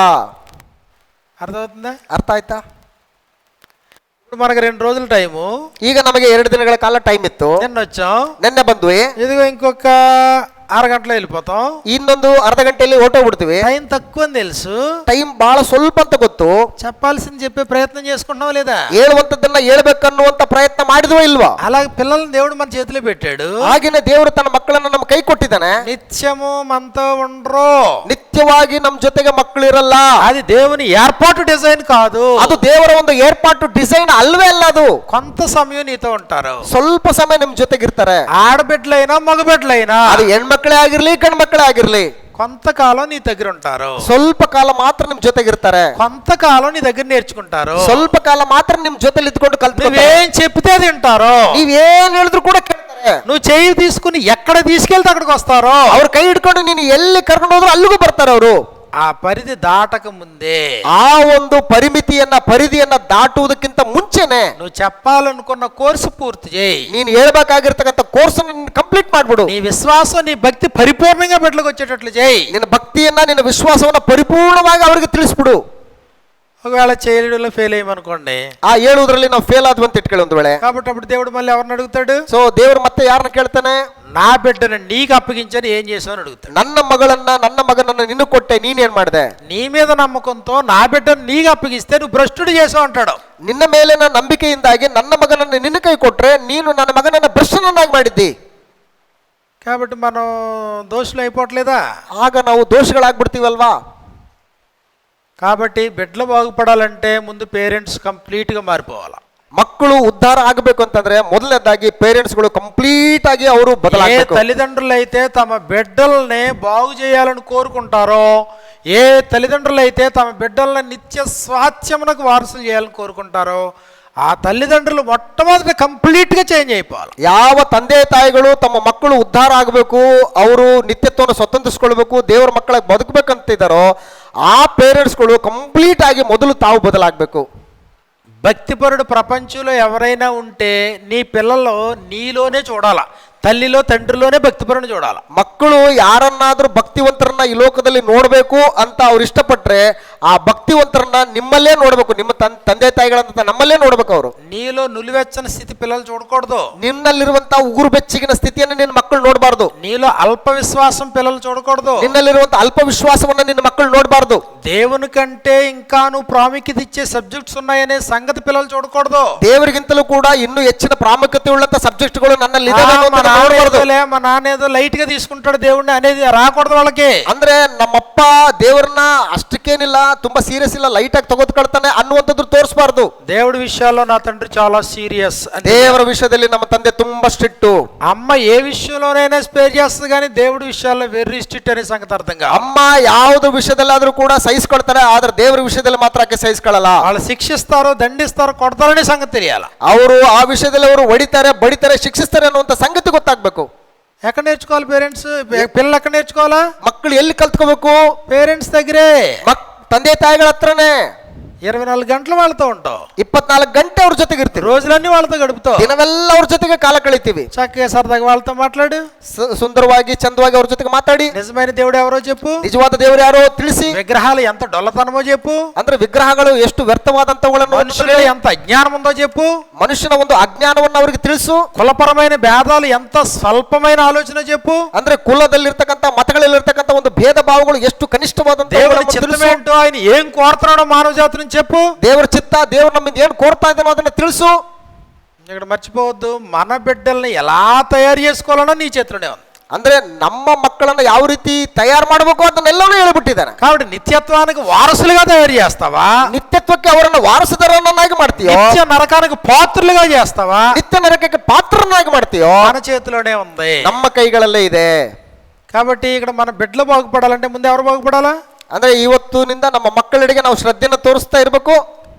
అర్థమవుతుందా? ಅರ್ಥ ಆಯ್ತಾ? ఇప్పుడు మనకు 2 రోజుల టైము, ಈಗ ನಮಗೆ 2 ದಿನಗಳ ಕಾಲ ಟೈಮ್ ಇತ್ತು. నిన్న వచ్చాం, ನಿನ್ನೆ ಬಂದ್ವಿ, ఇదిగో ఇంకొక 6 గంటలో వెళ్ళిపోతాం. ಇನ್ನೊಂದು ಅರ್ಧ ಗಂಟೆಯಲ್ಲಿ ಹೊರಟೋಗ್ಬಿಡ್ತೀವಿ. టైం తక్కువ అని తెలుసు, ಟೈಮ್ ಬಹಳ ಸ್ವಲ್ಪ ಅಂತ ಗೊತ್ತು. చెప్పాల్సింది చెప్పే ప్రయత్నం చేసుకుంటున్నావా లేదా? ಹೇಳುವಂತದ್ದನ್ನ ಹೇಳ್ಬೇಕನ್ನುವಂತ ಪ್ರಯತ್ನ ಮಾಡಿದ್ವೋ ಇಲ್ವಾ? అలాగే పిల్లల్ని దేవుడు మన చేతిలో పెట్టాడు. ಹಾಗೇನೆ ದೇವರು ತನ್ನ ಮಕ್ಕಳನ್ನ ನಮ್ಮ ಕೈ ಕೊಟ್ಟಿದ್ದಾನೆ. నిత్యము మనతో ఉండరు, ನಿತ್ಯವಾಗಿ ನಮ್ಮ ಜೊತೆಗೆ ಮಕ್ಕಳು ಇರಲ್ಲ. అది దేవుని ఏర్పాటు డిజైన్ కాదు, ಅದು ದೇವರ ಒಂದು ಏರ್ಪಾಟು ಡಿಸೈನ್ ಅಲ್ವೇ ಅಲ್ಲ. ಅದು కొంత సమయం నీతో ఉంటారు. ಸ್ವಲ್ಪ ಸಮಯ ನಿಮ್ ಜೊತೆಗಿರ್ತಾರೆ. ఆడబిడ్డలైనా మగబిడ్డలైనా ಅದು ಹೆಣ್ಮಕ್ಳೇ ಆಗಿರ್ಲಿ ಗಂಡ್ ಮಕ್ಕಳೇ ಆಗಿರ್ಲಿ, కొంతకాలం నీ దగ్గర ఉంటారు. ಸ್ವಲ್ಪ ಕಾಲ ಮಾತ್ರ ನಿಮ್ ಜೊತೆಗಿರ್ತಾರೆ. కొంతకాలం నీ దగ్గర నేర్చుకుంటారు. ಸ್ವಲ್ಪ ಕಾಲ ಮಾತ್ರ ನಿಮ್ ಜೊತೆಲಿ ಇದ್ಕೊಂಡು ಕಲ್ತ್ಕೊತಾರೆ. నువ్వేం చెప్తే తింటారు. ನೀವೇನ್ ಹೇಳಿದ್ರು ಕೂಡ ಕೇಳ್ತಾರೆ. నువ్వు చేయి తీసుకుని ఎక్కడ తీసుకెళ్తే అక్కడికి వస్తారో. ಅವ್ರ ಕೈ ಹಿಡ್ಕೊಂಡು ನೀನು ಎಲ್ಲಿ ಕರ್ಕೊಂಡು ಹೋದ್ರು ಅಲ್ಲಿಗೂ ಬರ್ತಾರೆ ಅವರು. ఆ పరిధి దాటక ముందే, ಆ ಒಂದು ಪರಿಧಿಯನ್ನ ದಾಟುವುದಕ್ಕಿಂತ ಮುಂಚೆನೆ నువ్వు చెప్పాలనుకున్న కోర్సు పూర్తి చేయి. ನೀನು ಹೇಳ್ಬೇಕಾಗಿರ್ತಕ್ಕಂಥ ಕೋರ್ಸ್ ಕಂಪ್ಲೀಟ್ ಮಾಡ್ಬಿಡು. నీ విశ్వాసం, నీ భక్తి పరిపూర్ణంగా బిడ్డలకు వచ్చేటట్లు చేయి. ನಿನ್ನ ಭಕ್ತಿಯನ್ನ, ನಿನ್ನ ವಿಶ್ವಾಸವನ್ನ ಪರಿಪೂರ್ಣವಾಗಿ ಅವರಿಗೆ ತಿಳಿಸ್ಬಿಡು. ఒకవేళ చేయడంలో ఫెయిల్ అయ్యమనుకోండి, ಆ ಹೇಳುವುದರಲ್ಲಿ ನಾವು ಫೇಲ್ ಆದ್ವಿ ಅಂತ ಇಟ್ಕೊಳ್ಳಿ ಒಂದು ವೇಳೆ. కాబట్టి అప్పుడు దేవుడు మళ్ళీ ఎవరిని అడుగుతాడు? ಸೊ ದೇವರು ಮತ್ತೆ ಯಾರನ್ನ ಕೇಳ್ತಾನೆ? నా బిడ్డను నీకు అప్పగించని ఏం చేసావు అడుగుతాడు. ನನ್ನ ಮಗನನ್ನ ನಿನ್ನ ಕೊಟ್ಟೆ, ನೀನೇನ್ ಮಾಡಿದೆ? నీ మీద నమ్మకంతో నా బిడ్డను నీకు అప్పగిస్తే నువ్వు భ్రష్టుడు చేసావు అంటాడు. ನಿನ್ನ ಮೇಲಿನ ನಂಬಿಕೆಯಿಂದಾಗಿ ನನ್ನ ಮಗನನ್ನು ನಿನ್ನ ಕೈ ಕೊಟ್ರೆ ನೀನು ನನ್ನ ಮಗನನ್ನ ಭ್ರಷ್ಟನನ್ನಾಗಿ ಮಾಡಿದ್ದಿ. కాబట్టి మనం దోషులు అయిపోవట్లేదా? ಆಗ ನಾವು ದೋಷಗಳಾಗ್ಬಿಡ್ತೀವಲ್ವಾ? కాబట్టి బిడ్డలు బాగుపడాలంటే ముందు పేరెంట్స్ కంప్లీట్గా మారిపోవాలి. ಮಕ್ಕಳು ಉದ್ಧಾರ ಆಗಬೇಕು ಅಂತಂದ್ರೆ ಮೊದಲನೇದಾಗಿ ಪೇರೆಂಟ್ಸ್ಗಳು ಕಂಪ್ಲೀಟ್ ಆಗಿ ಅವರು ಬದಲಾಗಬೇಕು. ఏ తల్లిదండ్రులు అయితే తమ బిడ్డల్ని బాగు చేయాలని కోరుకుంటారో, ఏ తల్లిదండ్రులు అయితే తమ బిడ్డల్ని నిత్య స్వాస్థ్యమునకు వారసులు చేయాలని కోరుకుంటారో, ఆ తల్లిదండ్రులు మొట్టమొదటి కంప్లీట్గా చేంజ్ అయిపోవాలి. ಯಾವ ತಂದೆ ತಾಯಿಗಳು ತಮ್ಮ ಮಕ್ಕಳು ಉದ್ಧಾರ ಆಗಬೇಕು, ಅವರು ನಿತ್ಯತ್ವವನ್ನು ಸ್ವತಂತ್ರಿಸ್ಕೊಳ್ಬೇಕು, ದೇವರ ಮಕ್ಕಳಾಗಿ ಬದುಕಬೇಕಂತಿದ್ದಾರೋ ಆ ಪೇರೆಂಟ್ಸ್ಗಳು ಕಂಪ್ಲೀಟ್ ಆಗಿ ಮೊದಲು ತಾವು ಬದಲಾಗಬೇಕು. భక్తిపరుడు ప్రపంచంలో ఎవరైనా ఉంటే నీ పిల్లలు నీలోనే చూడాల, తల్లిలో తండ్రిలోనే భక్తిపరుని చూడాలి. ಮಕ್ಕಳು ಯಾರನ್ನಾದ್ರೂ ಭಕ್ತಿವಂತರನ್ನ ಈ ಲೋಕದಲ್ಲಿ ನೋಡಬೇಕು ಅಂತ ಅವ್ರು ಇಷ್ಟಪಟ್ರೆ ಆ ಭಕ್ತಿವಂತರನ್ನ ನಿಮ್ಮಲ್ಲೇ ನೋಡ್ಬೇಕು, ನಿಮ್ಮ ತಂದೆ ತಾಯಿಗಳಂತ ನಮ್ಮಲ್ಲೇ ನೋಡ್ಬೇಕು. ಅವರು నీలో నులివెచ్చని స్థితి పిల్లలు చూడకూడదు. ನಿನ್ನಲ್ಲಿರುವಂತಹ ಉಗುರು ಬೆಚ್ಚಗಿನ ಸ್ಥಿತಿಯನ್ನು ನಿನ್ನ ಮಕ್ಕಳು ನೋಡಬಾರ್ದು. నీలో అల్ప విశ్వాసం పిల్లలు చూడకూడదు. ನಿನ್ನಲ್ಲಿರುವಂತಹ ಅಲ್ಪ ವಿಶ್ವಾಸವನ್ನ ನಿನ್ನ ಮಕ್ಕಳು ನೋಡಬಾರ್ದು. దేవుని కంటే ఇంకా నువ్వు ప్రాముఖ్యత ఇచ్చే సబ్జెక్ట్స్ ఉన్నాయనే సంగతి పిల్లలు చూడకూడదు. ದೇವರಿಗಿಂತಲೂ ಕೂಡ ಇನ್ನೂ ಹೆಚ್ಚಿನ ಪ್ರಾಮುಖ್ಯತೆ ಉಳ್ಳಂತ ಸಬ್ಜೆಕ್ಟ್ಗಳು ನನ್ನಲ್ಲಿ మా నాన్న ఏదో లైట్ గా తీసుకుంటాడు దేవుడిని అనేది రాకూడదు వాళ్ళకి. ಅಂದ್ರೆ ನಮ್ಮಪ್ಪ ದೇವರನ್ನ ಅಷ್ಟಕ್ಕೇನಿಲ್ಲ, ತುಂಬಾ ಸೀರಿಯಸ್ ಇಲ್ಲ, ಲೈಟ್ ಆಗಿ ತೆಗೆದುಕೊಳ್ತಾನೆ ಅನ್ನುವಂಥದ್ದು ತೋರಿಸಬಾರ್ದು. దేవుడి విషయాల్లో నా తండ్రి చాలా సీరియస్. ದೇವರ ವಿಷಯದಲ್ಲಿ ನಮ್ಮ ತಂದೆ ತುಂಬಾ ಸ್ಟ್ರಿಕ್ಟ್. అమ్మ ఏ విషయంలోనైనా స్పేర్ చేస్తుంది కానీ దేవుడి విషయాల్లో వెరీ స్ట్రిక్ట్ అనే సంగతి అర్థం కాదు. ಅಮ್ಮ ಯಾವುದು ವಿಷಯದಲ್ಲಾದ್ರೂ ಕೂಡ ಸಹಿಸ್ಕೊಳ್ತಾರೆ, ಆದ್ರೆ ದೇವರ ವಿಷಯದಲ್ಲಿ ಮಾತ್ರ ಆಕೆ ಸಹಿಸ್ಕೊಳ್ಳಲ್ಲ. వాళ్ళు శిక్షిస్తారు, దండిస్తారు, కొడతారనే సంగతి తెలియాలి. ಅವರು ಆ ವಿಷಯದಲ್ಲಿ ಅವರು ಹೊಡಿತಾರೆ, ಬಡಿತಾರೆ, ಶಿಕ್ಷಿಸ್ತಾರೆ ಅನ್ನುವಂತ ಸಂಗತಿ ಗೊತ್ತಾಗ್ಬೇಕು. ఎక్కడ నేర్చుకోవాలి పేరెంట్స్? పిల్లలు ఎక్కడ నేర్చుకోవాలా? ಮಕ್ಕಳು ಎಲ್ಲಿ ಕಲ್ತ್ಕೋಬೇಕು? పేరెంట్స్ దగ్గరే, ತಂದೆ ತಾಯಿಗಳ ಹತ್ರನೇ. 24 గంటలు వాళ్ళతో ఉంటావు, 24 ಗಂಟೆ ಅವ್ರ ಜೊತೆಗೆ ಇರ್ತೀವಿ, రోజులన్నీ వాళ్ళతో గడుపుతావు, ದಿನವೆಲ್ಲ ಅವ್ರ ಜೊತೆಗೆ ಕಾಲ ಕಳಿತೀವಿ. చక్కగా సరదాగా వాళ్ళతో మాట్లాడు, ಸುಂದರವಾಗಿ ಚಂದವಾಗಿ ಅವ್ರ ಜೊತೆಗೆ ಮಾತಾಡಿ. నిజమైన దేవుడు ఎవరో చెప్పు, ನಿಜವಾದ ದೇವರು ಯಾರೋ ತಿಳಿಸಿ. విగ్రహాలు ఎంత డొల్లతనమో చెప్పు, ಅಂದ್ರೆ ವಿಗ್ರಹಗಳು ಎಷ್ಟು ವ್ಯರ್ಥವಾದಂತವುಗಳನ್ನು, మనుషులు ఎంత అజ్ఞానం ఉందో చెప్పు, ಮನುಷ್ಯನ ಒಂದು ಅಜ್ಞಾನವನ್ನು ಅವರಿಗೆ ತಿಳಿಸು. కులపరమైన భేదాలు ఎంత స్వల్పమైన ఆలోచన చెప్పు, ಅಂದ್ರೆ ಕುಲದಲ್ಲಿರ್ತಕ್ಕಂಥ ಮತಗಳಲ್ಲಿರ್ತಕ್ಕಂಥ ಒಂದು ಭೇದ ಭಾವಗಳು ಎಷ್ಟು ಕನಿಷ್ಠವಾದಂತ దేవుడి చిత్తమేంటో, ఆయన ఏం కోరుతున్నాడో మానవ జాతిని చెప్పు. ದೇವರ ಚಿತ್ತ, ದೇವರು ನಮ್ಮಿಂದ ಏನು ಕೋರ್ತಾ ಇದ್ದಾನೋ ಅದನ್ನ ತಿಳಿಸು. ఇక్కడ మర్చిపోవద్దు, మన బిడ్డల్ని ఎలా తయారు చేసుకోవాలనో నీ చేతిలోనే ఉంది. ಅಂದ್ರೆ ನಮ್ಮ ಮಕ್ಕಳನ್ನ ಯಾವ ರೀತಿ ತಯಾರು ಮಾಡಬೇಕು ಅದನ್ನೆಲ್ಲವೂ ಹೇಳಿಬಿಟ್ಟಿದ್ದಾನೆ. కాబట్టి నిత్యత్వానికి వారసులుగా తయారు చేస్తావా? ನಿತ್ಯತ್ವಕ್ಕೆ ಅವರನ್ನು ವಾರಸುದಾರರನ್ನಾಗಿ ಮಾಡ್ತೀಯೋ? నిత్య నరకానికి పాత్రులుగా చేస్తావా? ನಿತ್ಯ ನರಕಕ್ಕೆ ಪಾತ್ರರನ್ನಾಗಿ ಮಾಡ್ತೀಯೋ? మన చేతిలోనే ఉంది, ನಮ್ಮ ಕೈಗಳಲ್ಲೇ ಇದೆ. కాబట్టి ఇక్కడ మన బిడ్డలు బాగుపడాలంటే ముందు ఎవరు బాగుపడాలా? ಅಂದ್ರೆ ಇವತ್ತಿನಿಂದ ನಮ್ಮ ಮಕ್ಕಳಿಗೆ ನಾವು ಶ್ರದ್ಧೆಯನ್ನು ತೋರಿಸ್ತಾ ಇರಬೇಕು.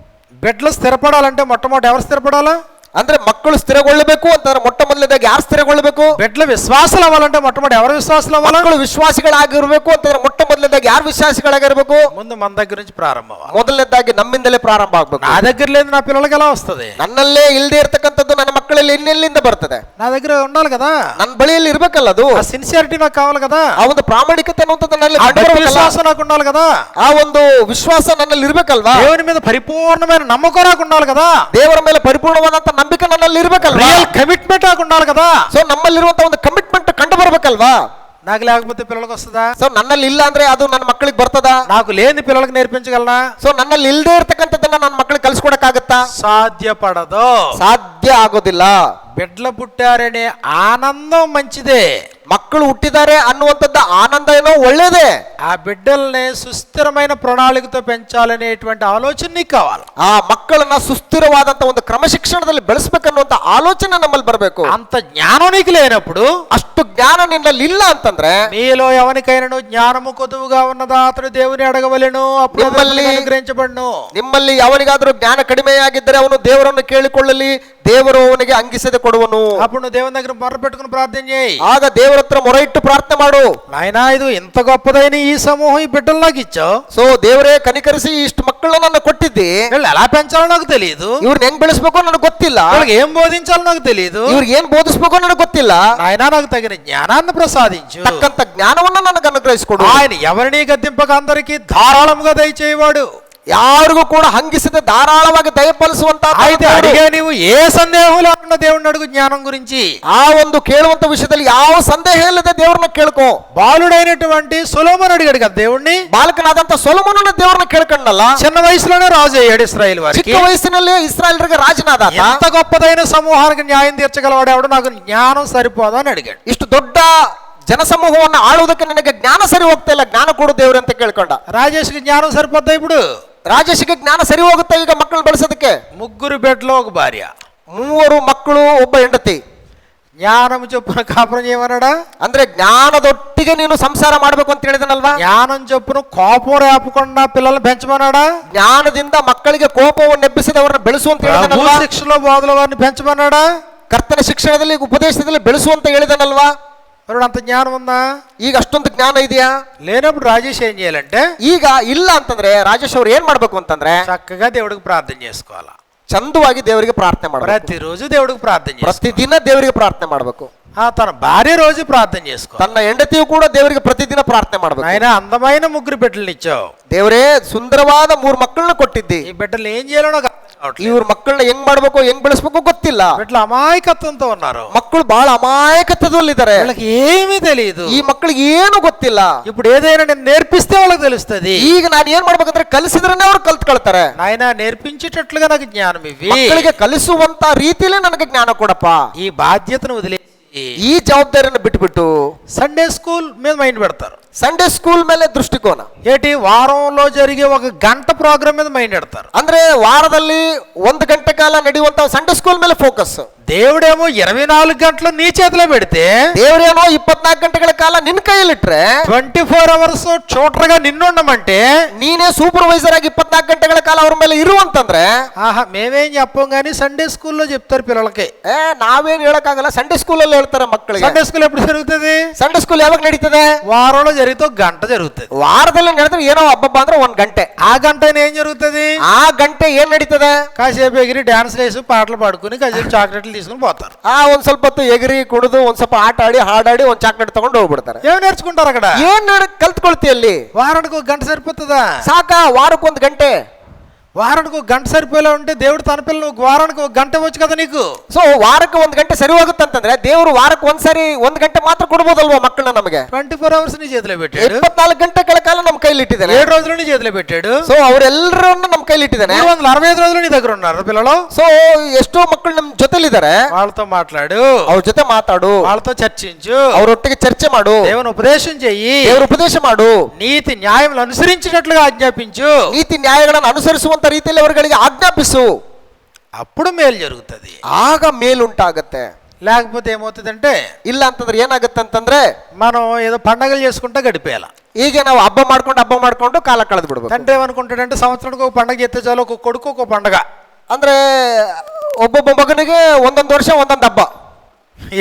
బిడ్డలు స్థిరపడాలంటే మొట్టమొదటి ఎవరు స్థిరపడాలా? ಅಂದ್ರೆ ಮಕ್ಕಳು ಸ್ಥಿರಗೊಳ್ಳಬೇಕು ಅಂತಂದ್ರೆ ಮೊಟ್ಟ ಮೊದಲನೇದಾಗಿ ಯಾರು ಸ್ಥಿರಗೊಳ್ಳಬೇಕು? బిడ్డలు విశ్వాసాలు అవ్వాలంటే మొట్టమొదటి ఎవరు విశ్వాసాలు అవ్వాలి? ಮಕ್ಕಳು ವಿಶ್ವಾಸಿಗಳಾಗಿರ್ಬೇಕು ಅಂತಂದ್ರೆ ಮೊಟ್ಟ ಮೊದಲನೇದಾಗಿ ಯಾರು ವಿಶ್ವಾಸಿಗಳಾಗಿರ್ಬೇಕು? ముందు మన దగ్గర నుంచి ప్రారంభం. ಮೊದಲನೇದಾಗಿ ನಮ್ಮಿಂದಲೇ ಪ್ರಾರಂಭ ಆಗ್ಬೇಕು. నా దగ్గర లేదు నా పిల్లలకి ఎలా వస్తుంది? ನನ್ನಲ್ಲೇ ಇಲ್ಲದೆ ಇರ್ತಕ್ಕಂಥದ್ದು ನನ್ನ ಮಕ್ಕಳಲ್ಲಿ ಇನ್ನೆಲ್ಲಿಂದ ಬರ್ತದೆ? నా దగ్గర ఉండాలి కదా, ನನ್ನ ಬಳಿಯಲ್ಲಿ ಇರ್ಬೇಕಲ್ಲ ಅದು. ఆ సిన్సియారిటీ నాకు కావాలి కదా, ಆ ಒಂದು ಪ್ರಾಮಾಣಿಕತೆ ಅನ್ನುವಂಥದ್ದು ನನ್ನಲ್ಲಿ ఆ ಕಂಡುಬರ್ಬೇಕಲ್ಲ? విశ్వాసం నాకు ఉండాలి కదా, ಆ ಒಂದು ವಿಶ್ವಾಸ ನನ್ನಲ್ಲಿ ಇರ್ಬೇಕಲ್ವಾ? దేవుని మీద పరిపూర్ణమైన నమ్మకం నాకు ఉండాలి కదా, ದೇವರ ಮೇಲೆ ಪರಿಪೂರ್ಣವಾದಂತ ನಂಬಿಕೆ ನನ್ನಲ್ಲಿ ಇರ್ಬೇಕಲ್ವಾ? రియల్ కమిట్మెంట్ నాకు ఉండాలి కదా. ಸೊ ನಮ್ಮಲ್ಲಿರುವಂತ ಒಂದು ಕಮಿಟ್ಮೆಂಟ್ ಕಂಡು ಬರ್ಬೇಕಲ್ವಾ? నాకు లేకపోతే పిల్లలకు వస్తుందా? ಸೊ ನನ್ನಲ್ಲಿ ಇಲ್ಲ ಅಂದ್ರೆ ಅದು ನನ್ನ ಮಕ್ಕಳಿಗೆ ಬರ್ತದ? నాకు లేని పిల్లలకు నేర్పించగలనా? ಸೊ ನನ್ನಲ್ಲಿ ಇಲ್ಲದೆ ಇರ್ತಕ್ಕಂಥದ್ದನ್ನ ನನ್ನ ಮಕ್ಕಳಿಗೆ ಕಲಿಸ್ಕೊಡಕ್ಕಾಗತ್ತಾ? సాధ్యపడదు, ಸಾಧ್ಯ ಆಗೋದಿಲ್ಲ. బిడ్డలు పుట్టారనే ఆనందం మంచిదే, ಮಕ್ಕಳು ಹುಟ್ಟಿದ್ದಾರೆ ಅನ್ನುವಂಥದ್ದು ಆನಂದ ಏನೋ ಒಳ್ಳೇದೇ. ఆ బిడ్డల్ని సుస్థిరమైన ప్రణాళికతో పెంచాలనేటువంటి ఆలోచన నీకు కావాలి. ಆ ಮಕ್ಕಳನ್ನ ಸುಸ್ಥಿರವಾದಂತ ಒಂದು ಕ್ರಮಶಿಕ್ಷಣದಲ್ಲಿ ಬೆಳೆಸಬೇಕನ್ನುವಂತ ಆಲೋಚನೆ ನಮ್ಮಲ್ಲಿ ಬರಬೇಕು. అంత జ్ఞానం నీకు లేనప్పుడు, ಅಷ್ಟು ಜ್ಞಾನ ನಿನ್ನಲ್ಲಿ ಇಲ್ಲ ಅಂತಂದ್ರೆ, మీలో ఎవరికైనా జ్ఞానము కొదువుగా ఉన్నదా అతడు దేవుని అడగవలెను, అప్పుడు అనుగ్రహించబడును. ನಿಮ್ಮಲ್ಲಿ ಯಾವನಿಗಾದ್ರೂ ಜ್ಞಾನ ಕಡಿಮೆಯಾಗಿದ್ದರೆ ಅವನು ದೇವರನ್ನು ಕೇಳಿಕೊಳ್ಳಲಿ, ದೇವರು ಅವನಿಗೆ ಅಂಗಿಸದೆ ಕೊಡುವನು. అప్పుడు నువ్వు దేవుని దగ్గర మొర్ర పెట్టుకుని ప్రార్థన చేయి. ಆಗ ದೇವರ ಹತ್ರ ಮೊರೆ ಇಟ್ಟು ಪ್ರಾರ್ಥನೆ ಮಾಡು. నాయనా, ఇది ఇంత గొప్పదైన ఈ సమూహం, ఈ బిడ్డలు నాకు ఇచ్చావు. ಸೊ ದೇವರೇ ಕನಿಕರಿಸಿ ಇಷ್ಟು ಮಕ್ಕಳನ್ನ ನನ್ನ ಕೊಟ್ಟಿದ್ದಿ, వీళ్ళు ఎలా పెంచాలో నాకు తెలియదు, ಇವ್ರನ್ನ ಹೆಂಗ್ ಬೆಳೆಸ್ಬೇಕು ನನಗೆ ಗೊತ್ತಿಲ್ಲ, వాళ్ళకి ఏం బోధించాలో నాకు తెలియదు. ಇವ್ರಿಗೆ ಏನ್ ಬೋಧಿಸ್ಬೇಕು ನನಗೆ ಗೊತ್ತಿಲ್ಲ. నాయనా, నాకు తగిన జ్ఞానాన్ని ప్రసాదించు. ತಕ್ಕಂತ ಜ್ಞಾನವನ್ನ ನನಗೆ ಅನುಗ್ರಹಿಸಿಕೊಡು. ఆయన ఎవరిని గద్దింపక అందరికీ ధారాళంగా దయచేయవాడు. ಯಾರಿಗೂ ಕೂಡ ಹಂಗಿಸದೆ ಧಾರಾಳವಾಗಿ ದಯಪಾಲಿಸುವಂತ. అయితే అడిగే నీవు ఏ సందేహం లేకుండా దేవుడిని అడుగు జ్ఞానం గురించి. ಆ ಒಂದು ಕೇಳುವಂತ ವಿಷಯದಲ್ಲಿ ಯಾವ ಸಂದೇಹ ಇಲ್ಲದೆ ದೇವರನ್ನ ಕೇಳ್ಕೋ. బాలుడైనటువంటి సొలొమోను అడిగాడు కదా దేవుణ్ణి. ಬಾಲಕನಾದಂತ ಸೊಲೊಮೋನನ ದೇವರನ್ನ ಕೇಳ್ಕೊಂಡಲ್ಲ. చిన్న వయసులోనే రాజు అయ్యాడు ఇశ్రాయేల్ వారికి. ಚಿಕ್ಕ ವಯಸ್ಸಿನಲ್ಲಿ ಇಸ್ರಾಯೇಲರಿಗೆ ರಾಜನಾದ. ఎంత గొప్పదైన సమూహానికి న్యాయం తీర్చగలవాడు ఎవడు, నాకు జ్ఞానం సరిపోదా అని అడిగాడు. ಇಷ್ಟು ದೊಡ್ಡ ಜನಸಮೂಹವನ್ನು ಆಳುವುದಕ್ಕೆ ನನಗೆ ಜ್ಞಾನ ಸರಿ ಹೋಗ್ತಾ ಇಲ್ಲ, ಜ್ಞಾನ ಕೊಡು ದೇವ್ರೆ ಅಂತ ಕೇಳ್ಕೊಂಡ. రాజేష్కి జ్ఞానం సరిపోద్దా ఇప్పుడు? ರಾಜೇಶ್ಗೆ ಜ್ಞಾನ ಸರಿ ಹೋಗುತ್ತೆ ಈಗ ಮಕ್ಕಳು ಬೆಳೆಸೋದಕ್ಕೆ. 3 బిడ్డలు, 1 భార్య, 3 ಮಕ್ಕಳು, 1 ಹೆಂಡತಿ. జ్ఞానం చొప్పున కాపురం చేయమన్నాడా? ಅಂದ್ರೆ ಜ್ಞಾನದೊಟ್ಟಿಗೆ ನೀನು ಸಂಸಾರ ಮಾಡ್ಬೇಕು ಅಂತ ಹೇಳಿದನಲ್ವಾ? జ్ఞానం చొప్పున కోపం రేపకుండా పిల్లల్ని పెంచమన్నాడా? ಜ್ಞಾನದಿಂದ ಮಕ್ಕಳಿಗೆ ಕೋಪವನ್ನು ಎಬ್ಬಿಸದವರನ್ನ ಬೆಳೆಸು ಅಂತ ಹೇಳಿದನಲ್ವಾ? శిక్షలో బోధల వారిని పెంచమన్నాడా? ಕರ್ತನ ಶಿಕ್ಷಣದಲ್ಲಿ, ಉಪದೇಶದಲ್ಲಿ ಬೆಳೆಸು ಅಂತ ಹೇಳಿದನಲ್ವಾ? మరి అంత జ్ఞానం ఉందా? ಈಗ ಅಷ್ಟೊಂದು ಜ್ಞಾನ ಇದೆಯಾ? లేనప్పుడు రాజేష్ ఏం చేయాలంటే, ಈಗ ಇಲ್ಲ ಅಂತಂದ್ರೆ ರಾಜೇಶ್ ಅವ್ರು ಏನ್ ಮಾಡ್ಬೇಕು ಅಂತಂದ್ರೆ, చక్కగా దేవుడికి ప్రార్థన చేసుకోవాలా. ಚಂದವಾಗಿ ದೇವರಿಗೆ ಪ್ರಾರ್ಥನೆ ಮಾಡಬೇಕು. ప్రతిరోజు దేవుడికి ప్రార్థన చేసుకోవాలి. ಪ್ರತಿದಿನ ದೇವರಿಗೆ ಪ್ರಾರ್ಥನೆ ಮಾಡಬೇಕು. తన భార్య రోజు ప్రార్థన చేసుకోవాలి. ತನ್ನ ಹೆಂಡತಿಯು ಕೂಡ ದೇವರಿಗೆ ಪ್ರತಿದಿನ ಪ್ರಾರ್ಥನೆ ಮಾಡಬೇಕು. ఆయన అందమైన 3 బిడ్డలు ఇచ్చావు, ದೇವರೇ ಸುಂದರವಾದ 3 ಮಕ್ಕಳನ್ನ ಕೊಟ್ಟಿದ್ದಿ, ఈ బిడ్డలు ఏం చేయాలో నాకు అర్థం కావట్లేదు. ಇವ್ರ ಮಕ್ಕಳನ್ನ ಹೆಂಗ್ ಮಾಡ್ಬೇಕು, ಹೆಂಗ್ ಬೆಳೆಸ್ಬೇಕು ಗೊತ್ತಿಲ್ಲ. బిడ్డలు అమాయకత్వంతో ఉన్నారు, ಮಕ್ಕಳು ಬಹಳ ಅಮಾಯಕತ್ವದಲ್ಲಿದ್ದಾರೆ, వాళ్ళకి ఏమీ తెలియదు. ಈ ಮಕ್ಕಳಿಗೆ ಏನು ಗೊತ್ತಿಲ್ಲ. ఇప్పుడు ఏదైనా నేను నేర్పిస్తే వాళ్ళకి తెలుస్తుంది. ಈಗ ನಾನು ಏನ್ ಮಾಡ್ಬೇಕಂದ್ರೆ ಕಲಿಸಿದ್ರೇನೆ ಅವ್ರು ಕಲ್ತ್ಕೊಳ್ತಾರೆ. నాయన నేర్పించేటట్లుగా నాకు జ్ఞానం ఇవ్వి, ಮಕ್ಕಳಿಗೆ ಕಲಿಸುವಂತ ರೀತಿಲೇ ನನಗೆ ಜ್ಞಾನ ಕೊಡಪ್ಪ. ఈ బాధ్యతను వదిలేసి ಈ ಜವಾಬ್ದಾರಿಯನ್ನು ಬಿಟ್ಬಿಟ್ಟು సండే స్కూల్ మీద మైండ్ పెడతారు. ಸಂಡೇ ಸ್ಕೂಲ್ ಮೇಲೆ ದೃಷ್ಟಿಕೋನ, ఏంటి వారంలో జరిగే ఒక గంట ప్రోగ్రామ్ మీద మైండ్ పెడతారు. ಅಂದ್ರೆ వాರದಲ್ಲಿ 1 ಗಂಟೆ ಕಾಲ ನಡೆಯುವಂತ ಸಂಡೇ ಸ್ಕೂಲ್ ಮೇಲೆ ಫೋಕಸ್. దేవుడేమో 24 గంటలు నీ చేతిలో పెడితే, ದೇವರೇನೋ 24 ಗಂಟೆಗಳ ಕಾಲ ನಿನ್ನ ಕೈಯಲ್ಲಿಟ್ರೆ 24 hours ಚೋಟ್ರగా నిన్నుండమంటే ನೀನೇ ಸೂಪರ್ವೈಸರ್ ಆಗಿ 24 ಗಂಟೆಗಳ ಕಾಲ ಅವ್ರ ಮೇಲೆ ಇರುವಂತಂದ್ರೆ, ఆహా మేమేం చెప్పం కానీ సండే స్కూల్లో చెప్తారు పిల్లలకి. ನಾವೇನ್ ಹೇಳಕ್ಕಾಗಲ್ಲ, ಸಂಡೇ ಸ್ಕೂಲ್ ಅಲ್ಲಿ ಹೇಳ್ತಾರೆ ಮಕ್ಕಳಿಗೆ. సండే స్కూల్ ఎప్పుడు జరుగుతుంది? ಸಂಡೇ ಸ್ಕೂಲ್ ಯಾವಾಗ ನಡೀತದೆ? వారంలో జరిగితే ఒక గంట జరుగుతుంది. ವಾರದಲ್ಲಿ ನಡೆದ್ರೆ ಏನೋ ಹಬ್ಬ ಅಂದ್ರೆ 1 ಗಂಟೆ. ఆ గంట ఏం జరుగుతుంది? ಆ ಗಂಟೆ ಏನ್ ನಡೀತದೆ? కాసేపు ఎగిరి డాన్స్ వేసి పాటలు పాడుకుని కాసేపు చాక్లెట్లు తీసుకుని పోతారు. ಒಂದ್ ಸ್ವಲ್ಪ ಹೊತ್ತು ಎಗರಿ ಕುಡಿದು ಒಂದ್ ಸ್ವಲ್ಪ ಆಟ ಆಡಿ ಹಾಡಾಡಿ ಒಂದ್ ಚಾಕ್ಲೇಟ್ ತಗೊಂಡು ಹೋಗ್ಬಿಡ್ತಾರೆ. ఏం నేర్చుకుంటారు అక్కడ? ಏನ್ ಕಲ್ತ್ಕೊಳ್ತಿ ಅಲ್ಲಿ? వారానికి ఒక గంట సరిపోతుందా? ಸಾಕ వాರಕ್ಕೆ 1 ಗಂಟೆ. వారానికి ఒక గంట సరిపోయేలా ఉంటే దేవుడు తన పిల్లలు వారానికి ఒక గంట వచ్చు కదా నీకు. ಸೊ ವಾರಕ್ಕೆ 1 ಗಂಟೆ ಸರಿ ಹೋಗುತ್ತಂತಂದ್ರೆ ದೇವರು ವಾರಕ್ಕೆ ಒಂದ್ಸರಿ 1 ಗಂಟೆ ಮಾತ್ರ ಕೊಡ್ಬೋದಲ್ವಾ ಮಕ್ಕಳನ್ನ ನಮಗೆ? 24 hours నీ చేతిలో పెట్టాడు. 24 ಗಂಟೆಗಳ ಕಾಲ ನಮ್ಮ ಕೈಲಿ ಇಟ್ಟಿದ್ದಾನೆ. 7 రోజులు నీ చేతిలో పెట్టాడు. ಸೊ ಅವರೆಲ್ಲರನ್ನು ನಮ್ಮ ಕೈಲಿ ಇಟ್ಟಿದ್ದಾನೆ. 365 రోజులు నీ దగ్గర ఉన్నారు పిల్లలు. ಸೊ ಎಷ್ಟೋ ಮಕ್ಕಳು ನಮ್ಮ ಜೊತೆಲಿದ್ದಾರೆ. వాళ్ళతో మాట్లాడు, ಅವ್ರ ಜೊತೆ ಮಾತಾಡು, వాళ్ళతో చర్చించు, ಅವರೊಟ್ಟಿಗೆ ಚರ್ಚೆ ಮಾಡು, దేవుని ఉపదేశం చెయ్యి, ದೇವರ ಉಪದೇಶ ಮಾಡು, నీతి న్యాయములు అనుసరించినట్లుగా ఆజ్ఞాపించు, ನೀತಿ ನ್ಯಾಯಗಳನ್ನು ಅನುಸರಿಸುವಂತ ರೀತಿಯಲ್ಲಿ ಅವರುಗಳಿಗೆ ಆಜ್ಞಾಪಿಸು. అప్పుడు మేలు జరుగుతుంది. ಆಗ ಮೇಲುಂಟಾಗತ್ತೆ. లేకపోతే ఏమవుతుందంటే, ಇಲ್ಲ ಅಂತಂದ್ರೆ ಏನಾಗುತ್ತೆ ಅಂತಂದ್ರೆ మనం ఏదో పండగలు చేసుకుంటా గడిపేయాల. ಈಗ ನಾವು ಹಬ್ಬ ಮಾಡ್ಕೊಂಡು ಕಾಲ ಕಳೆದು ಬಿಡ್ಬೇಕು. తండ్రి ఏమనుకుంటాడంటే సంవత్సరానికి ఒక పండగ చేస్తే చాలు, ఒక కొడుకు ఒక పండగ. ಅಂದ್ರೆ ಒಬ್ಬೊಬ್ಬ ಮಗನಿಗೆ ಒಂದೊಂದು ವರ್ಷ ಒಂದೊಂದು ಹಬ್ಬ.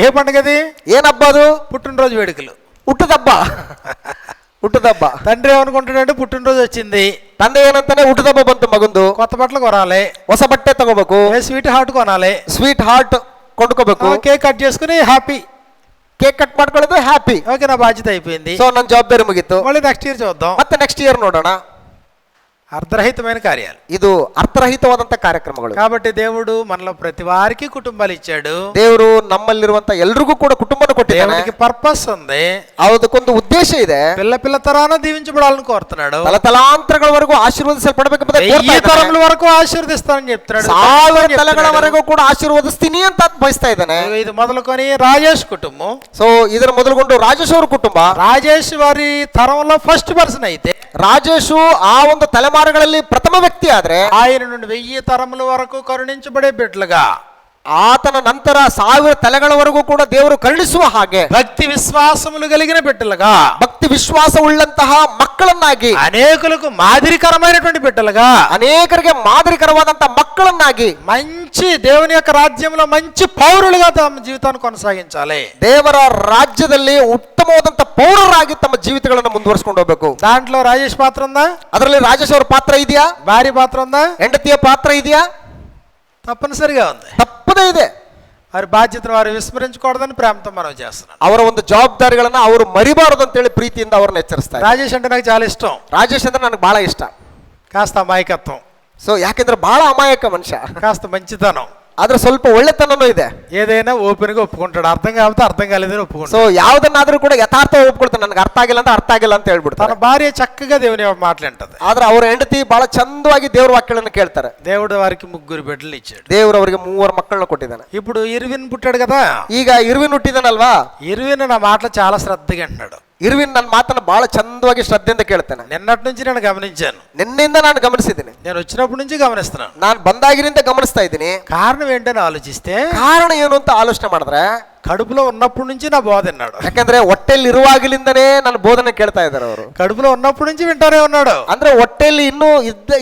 ఏ పండగ అది? ಏನ್ ಹಬ್ಬ ಅದು? పుట్టినరోజు వేడుకలు, ಹುಟ್ಟದ ಹಬ್ಬ. ಹುಟ್ಟದ ಹಬ್ಬ. తండ్రి ఏమనుకుంటాడంటే పుట్టినరోజు వచ్చింది, ತಂದೆ ಏನಂತಾನೆ ಹುಟ್ಟದ ಹಬ್ಬ ಬಂತು ಮಗಂದು, కొత్త బట్టలు కొనాలి, ಹೊಸ ಬಟ್ಟೆ ತಗೋಬೇಕು, స్వీట్ హార్ట్ కొనాలి, ಸ್ವೀಟ್ ಹಾರ್ಟ್ ಕೊಂಡ್ಕೋಬೇಕು, కేక్ కట్ చేసుకుని హ్యాపీ, ಕೇಕ್ ಕಟ್ ಮಾಡ್ಕೊಳ್ಳೋದು ಹ್ಯಾಪಿ. ఓకే నా బాధ్యత అయిపోయింది, ಸೊ ನನ್ನ ಜವಾಬ್ದಾರಿ ಮುಗೀತು, మళ్ళీ నెక్స్ట్ ఇయర్ చూద్దాం. ಮತ್ತೆ ನೆಕ್ಸ್ಟ್ ಇಯರ್ ನೋಡೋಣ. అర్ధరహితమైన కార్యాలు, ಇದು ಅರ್ಥರಹಿತವಾದಂತ ಕಾರ್ಯಕ್ರಮಗಳು. కాబట్టి దేవుడు మనలో ప్రతి వారికి కుటుంబాలు ఇచ్చాడు. ದೇವರು ನಮ್ಮಲ್ಲಿರುವಂತ ಎಲ್ರಿಗೂ ಕೂಡ ಕುಟುಂಬನ ಕೊಟ್ಟಿದ್ದಾನೆ. దేవునికి పర్పస్ ఉంది, ಅದಕ್ಕೊಂದು ಉದ್ದೇಶ ಇದೆ. పిల్ల తరాన దీవించబడాలని కోరుతున్నాడు. ತಲತಲಾಂತರಗಳವರೆಗೂ ಆಶೀರ್ವದಿಸಲ್ಪಡಬೇಕೆಂಬುದಾಗಿ ఈ తరముల వరకు ఆశీర్వదిస్తానని చెప్తున్నాడు. 1000 ತಲೆಗಳವರೆಗೂ ಕೂಡ ಆಶೀರ್ವದಿಸ್ತೀನಿ ಅಂತ ಬಯಸ್ತಾ ಇದ್ದಾನೆ. ఇది మొదలుకొని రాజేష్ కుటుంబం. ಸೊ ಇದರ ಮೊದಲುಗೊಂಡು ರಾಜೇಶ್ ಅವರ ಕುಟುಂಬ. రాజేష్ వారి తరంలో ఫస్ట్ పర్సన్ అయితే, ರಾಜೇಶು ಆ ಒಂದು ತಲೆಮಾರುಗಳಲ್ಲಿ ಪ್ರಥಮ ವ್ಯಕ್ತಿ ಆದ್ರೆ, ఆయన నుండి 1000 తరముల వరకు కరుణించబడే బిడ్డలుగా, ಆತನ ನಂತರ 1000 ತಲೆಗಳವರೆಗೂ ಕೂಡ ದೇವರು ಕರುಣಿಸುವ ಹಾಗೆ భక్తి విశ్వాసములు కలిగిన బిడ్డలుగా, ಭಕ್ತಿ ವಿಶ್ವಾಸ ಉಳ್ಳಂತಹ ಮಕ್ಕಳನ್ನಾಗಿ, అనేకులకు మాదిరికరమైనటువంటి బిడ్డలుగా, ಅನೇಕರಿಗೆ ಮಾದರಿಕರವಾದಂತಹ ಮಕ್ಕಳನ್ನಾಗಿ, మంచి దేవుని యొక్క రాజ్యంలో మంచి పౌరులుగా తమ జీవితాన్ని కొనసాగించాలి. ದೇವರ ರಾಜ್ಯದಲ್ಲಿ ಉತ್ತಮವಾದಂತ ಪೌರರಾಗಿ ತಮ್ಮ ಜೀವಿತಗಳನ್ನು ಮುಂದುವರಿಸಿಕೊಂಡು ಹೋಗಬೇಕು. దాంట్లో రాజేష్ పాత్ర ఉందా? ಅದರಲ್ಲಿ ರಾಜೇಶ್ ಅವರ ಪಾತ್ರ ಇದೆಯಾ? భార్య పాత్ర ఉందా? ಹೆಂಡತಿಯ ಪಾತ್ರ ಇದೆಯಾ? తప్పనిసరిగా ఉంది. ತಪ್ಪದೇ ಇದೆ. వారి బాధ్యతను వారు విస్మరించకూడదని ప్రేమతో మనం చేస్తున్నాం. ಅವರ ಒಂದು ಜವಾಬ್ದಾರಿಗಳನ್ನ ಅವರು ಮರಿಬಾರದು ಅಂತೇಳಿ ಪ್ರೀತಿಯಿಂದ ಅವ್ರನ್ನ ಎಚ್ಚರಿಸ್ತಾರೆ. రాజేష్ అంటే నాకు చాలా ఇష్టం. ರಾಜೇಶ್ ಅಂದ್ರೆ ನನಗೆ ಬಹಳ ಇಷ್ಟ. కాస్త అమాయకత్వం, ಸೊ ಯಾಕೆಂದ್ರೆ ಬಹಳ ಅಮಾಯಕ ಮನುಷ್ಯ, కాస్త మంచితనం, ಆದ್ರೆ ಸ್ವಲ್ಪ ಒಳ್ಳೆತನನೂ ಇದೆ. ఏదైనా ఓపెన్ గా ఒప్పుకుంటాడు, అర్థం కాకపోతే అర్థం కాలేదని ఒప్పుకుంటాడు. ಸೊ ಯಾವ್ದನ್ನಾದ್ರೂ ಕೂಡ ಯಥಾರ್ಥ ಒಪ್ಕೊಳ್ತಾನೆ. ನನಗೆ ಅರ್ಥ ಆಗಿಲ್ಲ ಅಂತ ಅರ್ಥ ಆಗಿಲ್ಲ ಅಂತ ಹೇಳ್ಬಿಡ್ತಾನೆ. తన భార్య చక్కగా దేవుని మాట్లాంటది. ಆದ್ರೆ ಅವ್ರ ಹೆಂಡತಿ ಬಹಳ ಚಂದವಾಗಿ ದೇವ್ರ ವಾಕ್ಯಗಳನ್ನು ಕೇಳ್ತಾರೆ. దేవుడు వారికి 3 బిడ్డలు ఇచ్చాడు. ದೇವ್ರು ಅವರಿಗೆ 3 ಮಕ್ಕಳನ್ನ ಕೊಟ್ಟಿದ್ದಾನೆ. ఇప్పుడు ఇర్విన్ పుట్టాడు కదా. ಈಗ ಇರ್ವಿನ್ ಹುಟ್ಟಿದಾನಲ್ವಾ? ఇర్విన్ నా మాటలు చాలా శ్రద్ధగా అంటున్నాడు. ಇರ್ವಿನ್ ನನ್ನ ಮಾತನ್ನ ಬಹಳ ಚಂದವಾಗಿ ಶ್ರದ್ಧೆಯಿಂದ ಕೇಳ್ತಾನೆ. నిన్నటి నుంచి నేను గమనించాను, ನಿನ್ನೆಯಿಂದ ನಾನು ಗಮನಿಸಿದ್ದೀನಿ, నేను వచ్చినప్పటి నుంచి గమనిస్తున్నాను. ನಾನು ಬಂದಾಗಿನಿಂದ ಗಮನಿಸ್ತಾ ಇದ್ದೀನಿ. కారణం ఏంటని ఆలోచిస్తే, ಕಾರಣ ಏನು ಅಂತ ಆಲೋಚನೆ ಮಾಡಿದ್ರೆ, కడుపులో ఉన్నప్పటి నుంచి నా బోధ విన్నాడు. ಯಾಕಂದ್ರೆ ಹೊಟ್ಟೆಯಲ್ಲಿ ಇರುವಾಗಲಿಂದನೇ ನನ್ನ ಬೋಧನೆ ಕೇಳ್ತಾ ಇದ್ದಾರೆ ಅವರು. కడుపులో ఉన్నప్పటి నుంచి వింటానే ఉన్నాడు. ಅಂದ್ರೆ ಹೊಟ್ಟೆಯಲ್ಲಿ ಇನ್ನೂ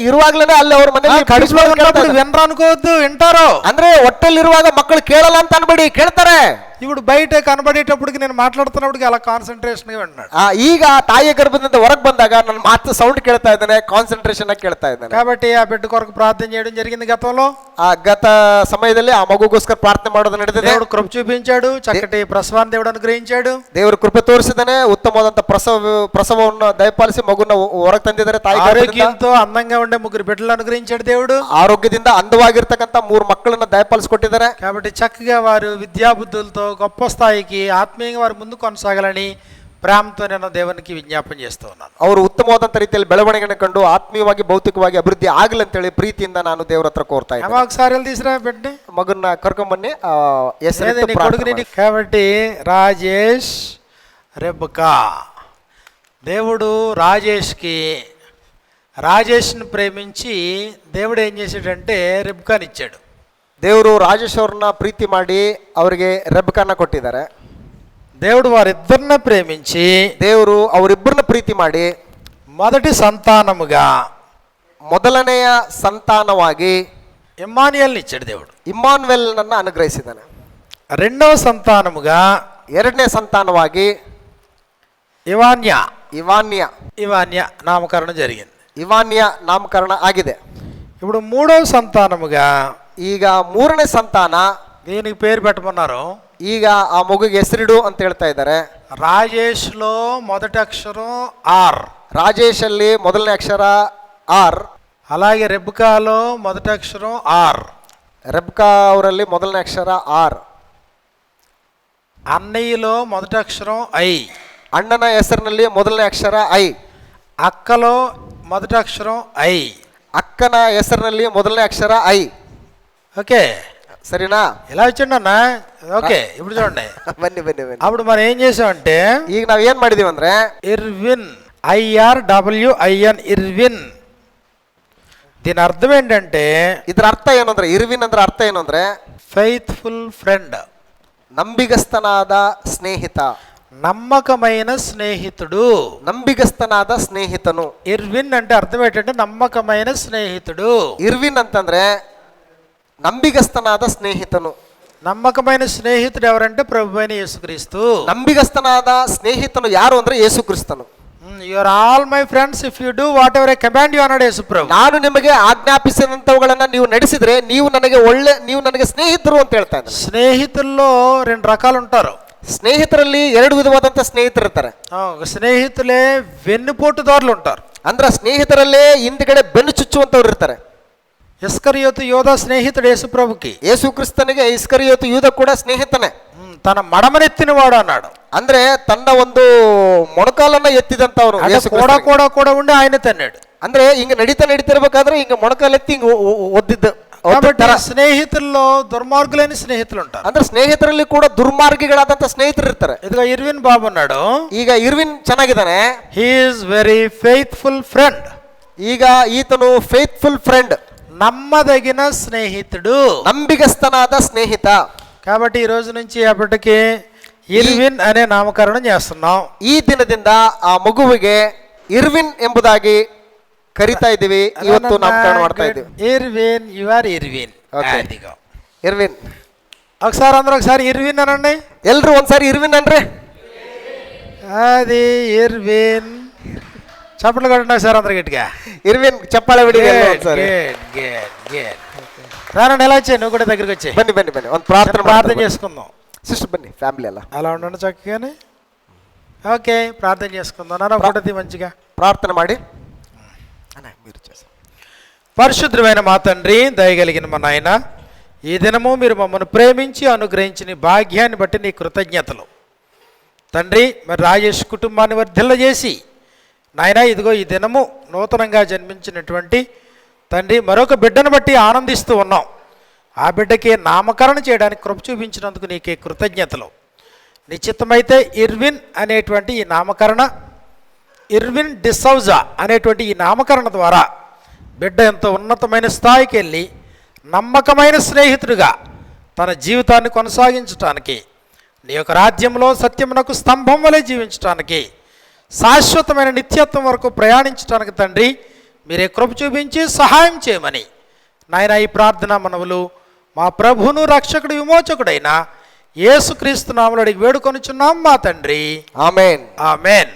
ಇರುವಾಗಲೇ ಅಲ್ಲಿ ಅವ್ರ ಮನೆಯಲ್ಲಿ కడుపులో ఉన్నప్పుడు వినరు అనుకోవద్దు, వింటారు. ಅಂದ್ರೆ ಹೊಟ್ಟೆಯಲ್ಲಿ ಇರುವಾಗ ಮಕ್ಕಳು ಕೇಳಲ್ಲ ಅಂತ ಅನ್ಬೇಡಿ, ಕೇಳ್ತಾರೆ. ఇప్పుడు బయట కనబడేటప్పటికి నేను మాట్లాడుతున్నప్పటికి అలా కాన్సన్ట్రేషన్ గా వింటున్నాడు. ಈಗ ತಾಯಿಯ ಗರ್ಭದಿಂದ ಹೊರಗೆ ಬಂದಾಗ ನನ್ನ ಮಾತು ಸೌಂಡ್ ಕೇಳ್ತಾ ಇದ್ದಾನೆ, ಕಾನ್ಸಂಟ್ರೇಷನ್ ಆಗಿ ಕೇಳ್ತಾ ಇದ್ದಾನೆ. కాబట్టి ఆ బిడ్డ కొరకు ప్రార్థన చేయడం జరిగింది గతంలో. ಆ ಗತ ಸಮಯದಲ್ಲಿ ಆ ಮಗುಗೋಸ್ಕರ ಪ್ರಾರ್ಥನೆ ಮಾಡೋದು ನಡೆದಿದೆ. దేవుడు కృప చూపించాడు, చక్కటి ప్రసవాన్ని దేవుడు అనుగ్రహించాడు. ದೇವರು ಕೃಪೆ ತೋರಿಸಿದಾನೆ, ಉತ್ತಮವಾದಂತ ಪ್ರಸವವನ್ನು ದಯಪಾಲಿಸಿ ಮಗುನ ಹೊರಗೆ ತಂದಿದ್ದಾರೆ. ತಾಯಿ ఆరోగ్యంతో అందంగా ఉండే 3 బిడ్డలు అనుగ్రహించాడు దేవుడు. ಆರೋಗ್ಯದಿಂದ ಅಂದವಾಗಿರ್ತಕ್ಕಂಥ 3 ಮಕ್ಕಳನ್ನ ದಯಪಾಲಿಸಿಕೊಟ್ಟಿದ್ದಾರೆ. కాబట్టి చక్కగా వారు విద్యాబుద్ధులతో గొప్ప స్థాయికి ఆత్మీయంగా వారు ముందు కొనసాగాలని ప్రేమతో నేను దేవునికి విజ్ఞాపన చేస్తూ ఉన్నాను. ಅವರು ಉತ್ತಮವಾದಂಥ ರೀತಿಯಲ್ಲಿ ಬೆಳವಣಿಗೆಯನ್ನು ಕಂಡು ಆತ್ಮೀಯವಾಗಿ ಭೌತಿಕವಾಗಿ ಅಭಿವೃದ್ಧಿ ಆಗಲಿ ಅಂತೇಳಿ ಪ್ರೀತಿಯಿಂದ ನಾನು ದೇವರ ಹತ್ರ ಕೋರ್ತಾ ಇದ್ದೀನಿ. అమ్మ ఒకసారి వెళ్ళి తీసురా బిడ్డని, ಮಗನ್ನ ಕರ್ಕೊಂಬನ್ನಿ. లేదండి, నీ కొడుకుని కాబట్టి రాజేష్ రెబ్కా. దేవుడు రాజేష్ని ప్రేమించి దేవుడు ఏం చేశాడంటే రెబ్కాని ఇచ్చాడు. ದೇವರು ರಾಜೇಶ್ ಅವ್ರನ್ನ ಪ್ರೀತಿ ಮಾಡಿ ಅವರಿಗೆ ರೆಬ್ಕಾನ ಕೊಟ್ಟಿದ್ದಾರೆ. దేవుడు వారిద్దరిని ప్రేమించి ದೇವರು ಅವರಿಬ್ಬರನ್ನ ಪ್ರೀತಿ ಮಾಡಿ మొదటి సంతానముగా ಮೊದಲನೆಯ ಸಂತಾನವಾಗಿ ఇమ్మానుయేల్ని ఇచ్చాడు దేవుడు. ಇಮ್ಮಾನುವೆಲ್ ನನ್ನ ಅನುಗ್ರಹಿಸಿದ್ದಾನೆ. రెండవ సంతానముగా ಎರಡನೇ ಸಂತಾನವಾಗಿ ఇవాన్య నామకరణం జరిగింది. ಇವಾನ್ಯ ನಾಮಕರಣ ಆಗಿದೆ. ఇప్పుడు మూడవ సంతానముగా ಈಗ ಮೂರನೇ ಸಂತಾನ, దీనికి పేరు పెట్టమన్నారు. ಈಗ ಆ ಮಗುಗೆ ಹೆಸರಿಡು ಅಂತ ಹೇಳ್ತಾ ಇದ್ದಾರೆ. రాజేష్లో మొదటి అక్షరం ఆర్, ರಾಜೇಶ್ ಅಲ್ಲಿ ಮೊದಲನೇ ಅಕ್ಷರ ಆರ್, అలాగే రెబ్కాలో మొదటి అక్షరం ఆర్, ರೆಬ್ಕಾ ಅವರಲ್ಲಿ ಮೊದಲನೇ ಅಕ್ಷರ ಆರ್, అన్నయ్యలో మొదటి అక్షరం ఐ, ಅಣ್ಣನ ಹೆಸರಿನಲ್ಲಿ ಮೊದಲನೇ ಅಕ್ಷರ ಐ, అక్కలో మొదటి అక్షరం ఐ, ಅಕ್ಕನ ಹೆಸರಿನಲ್ಲಿ ಮೊದಲನೇ ಅಕ್ಷರ ಐ. ఓకే, ಸರಿನಾ? ఇలా వచ్చిండి అన్న. ఓకే, ఇప్పుడు చూడండి. ಬನ್ನಿ ಬನ್ನಿ ಬನ್ನಿ. అప్పుడు మనం ఏం చేసామంటే ಈಗ ನಾವ್ ಏನ್ ಮಾಡಿದೀವಿ ಅಂದ್ರೆ ఇర్విన్, IRWIN, ఇర్విన్. దీని అర్థం ఏంటంటే, ಇದ್ರ ಅರ್ಥ ಏನು ಅಂದ್ರೆ, ಇರ್ವಿನ್ ಅಂದ್ರೆ ಅರ್ಥ ಏನು ಅಂದ್ರೆ ఫెయిత్ఫుల్ ఫ్రెండ్, ನಂಬಿಗಸ್ತನಾದ ಸ್ನೇಹಿತ, నమ్మకమైన స్నేహితుడు. ನಂಬಿಗಸ್ತನಾದ ಸ್ನೇಹಿತನು. ఇర్విన్ అంటే అర్థం ఏంటంటే నమ్మకమైన స్నేహితుడు. ಇರ್ವಿನ್ ಅಂತಂದ್ರೆ ನಂಬಿಗಸ್ತನಾದ ಸ್ನೇಹಿತನು. నమ్మకమైన స్నేహితుడు ఎవరంటే ప్రభు అయిన యేసుక్రీస్తు. ನಂಬಿಗಸ್ತನಾದ ಸ್ನೇಹಿತನು ಯಾರು ಅಂದ್ರೆ ಯೇಸು ಕ್ರಿಸ್ತನು. You are all my friends if you do whatever I command you ಅన్నాడు యేసు ప్రభు. ನಾನು ನಿಮಗೆ ಆಜ್ಞಾಪಿಸಿದಂತವುಗಳನ್ನ ನೀವು ನಡೆಸಿದ್ರೆ ನೀವು ನನಗೆ ಸ್ನೇಹಿತರು ಅಂತ ಹೇಳ್ತಾ ಇದ್ದಾರೆ. స్నేహితుల్లో రెండు రకాలు ఉంటారు. ಸ್ನೇಹಿತರಲ್ಲಿ ಎರಡು ವಿಧವಾದಂತ ಸ್ನೇಹಿತರು ಇರ್ತಾರೆ. స్నేహితులే వెన్నుపోటుదారులు ఉంటారు. ಅಂದ್ರೆ ಸ್ನೇಹಿತರಲ್ಲೇ ಹಿಂದ್ಗಡೆ ಬೆನ್ನು ಚುಚ್ಚುವಂತವ್ರು ಇರ್ತಾರೆ. ఇస్కరియోతు యోధ స్నేహితుడు యేసు ప్రభుకి. ಯೇಸು ಕ್ರಿಸ್ತನಿಗೆ ಇಸ್ಕರಿಯೋತು ಯೂದ ಕೂಡ ಸ್ನೇಹಿತನೇ. తన మడమనెత్తిన వాడు అన్నాడు. ಅಂದ್ರೆ ತನ್ನ ಒಂದು ಮೊಣಕಾಲನ್ನ ಎತ್ತಿದಂತವನು. ಕೂಡ ఉండి ఆయన ತన్నాడు. ಅಂದ್ರೆ ಹಿಂಗ ನಡೀತಿರ್ಬೇಕಾದ್ರೆ ಹಿಂಗ ಮೊಣಕಾಲೆತ್ತಿ ಹಿಂಗ ಒದ್ದಿದ್ದ. స్నేహితుల్లో దుర్మార్గులైన స్నేహితులు ఉంటారు. ಅಂದ್ರೆ ಸ್ನೇಹಿತರಲ್ಲಿ ಕೂಡ ದುರ್ಮಾರ್ಗಿಗಳಾದಂತ ಸ್ನೇಹಿತರು ಇರ್ತಾರೆ. ಇದಿಗೋ ಇರ್ವಿನ್ ಬಾಬು ಅన్నాడు. ಈಗ ಇರ್ವಿನ್ ಚೆನ್ನಾಗಿದ್ದಾನೆ. He is very faithful friend. ಈಗ ಈತನು ಫೇತ್ಫುಲ್ ಫ್ರೆಂಡ್, నమ్మదగిన స్నేహితుడు, ನಂಬಿಗಸ್ತನಾದ ಸ್ನೇಹಿತ. కాబట్టి ఈ రోజు నుంచి ఆ బిడ్డకి ఇర్విన్ అనే నామకరణం చేస్తున్నాం. ಈ ದಿನದಿಂದ ಆ ಮಗುವಿಗೆ ಇರ್ವಿನ್ ಎಂಬುದಾಗಿ ಕರಿತಾ ಇದ್ದೀವಿ. ಇವತ್ತು ನಾಮಕರಣ ಮಾಡ್ತಾ ಇದ್ದೀವಿ. Irvin, you are Irvin. Irvin. ఒకసారి ఇర్విన్ అనండి. ಎಲ್ರು ಒಂದ್ಸಾರಿ ಇರ್ವಿನ್ ಅನ್ರಿ. అది ఇర్విన్. చప్పట్లు కొట్టండి ఒకసారి అందరు గట్టిగా. ఇర్విన్ చెప్పాలి విడిగా. రానండి, ఎలా వచ్చాయి, నువ్వు కూడా దగ్గరికి వచ్చాయి. బన్ని బన్ని బన్ని ಒಂದು ಪ್ರಾರ್ಥನೆ చేసుకుందాం. సిస్టర్ బన్ని, ఫ్యామిలీ అలా ఉండండి చక్కగానే. ఓకే, ప్రార్థన చేసుకుందాం. నాన్న ఫోటో మంచిగా ప్రార్థన ಮಾಡಿ. పరిశుద్ధమైన మా తండ్రి, దయగలిగిన మా నాయన, ఈ దినము మీరు మమ్మల్ని ప్రేమించి అనుగ్రహించిన భాగ్యాన్ని బట్టి నీ కృతజ్ఞతలు తండ్రి. మరి రాజేష్ కుటుంబాన్ని వర్ధిల్లజేసి నాయన, ఇదిగో ఈ దినము నూతనంగా జన్మించినటువంటి తండ్రి మరొక బిడ్డను బట్టి ఆనందిస్తూ ఉన్నాం. ఆ బిడ్డకి నామకరణ చేయడానికి కృప చూపించినందుకు నీకే కృతజ్ఞతలు. నిశ్చితమైతే ఇర్విన్ అనేటువంటి ఈ నామకరణ, ఇర్విన్ డిసౌజా అనేటువంటి ఈ నామకరణ ద్వారా బిడ్డ ఎంతో ఉన్నతమైన స్థాయికి వెళ్ళి నమ్మకమైన స్నేహితుడిగా తన జీవితాన్ని కొనసాగించడానికి, నీ యొక్క రాజ్యంలో సత్యమునకు స్తంభం వలె జీవించడానికి, శాశ్వతమైన నిత్యత్వం వరకు ప్రయాణించడానికి తండ్రి మీరే కృప చూపించి సహాయం చేయమని నాయన ఈ ప్రార్థన మనవులు మా ప్రభువును రక్షకుడు విమోచకుడైన యేసుక్రీస్తు నామములో అడిగి వేడుకొనుచున్నాం మా తండ్రి. ఆమేన్. ఆమేన్.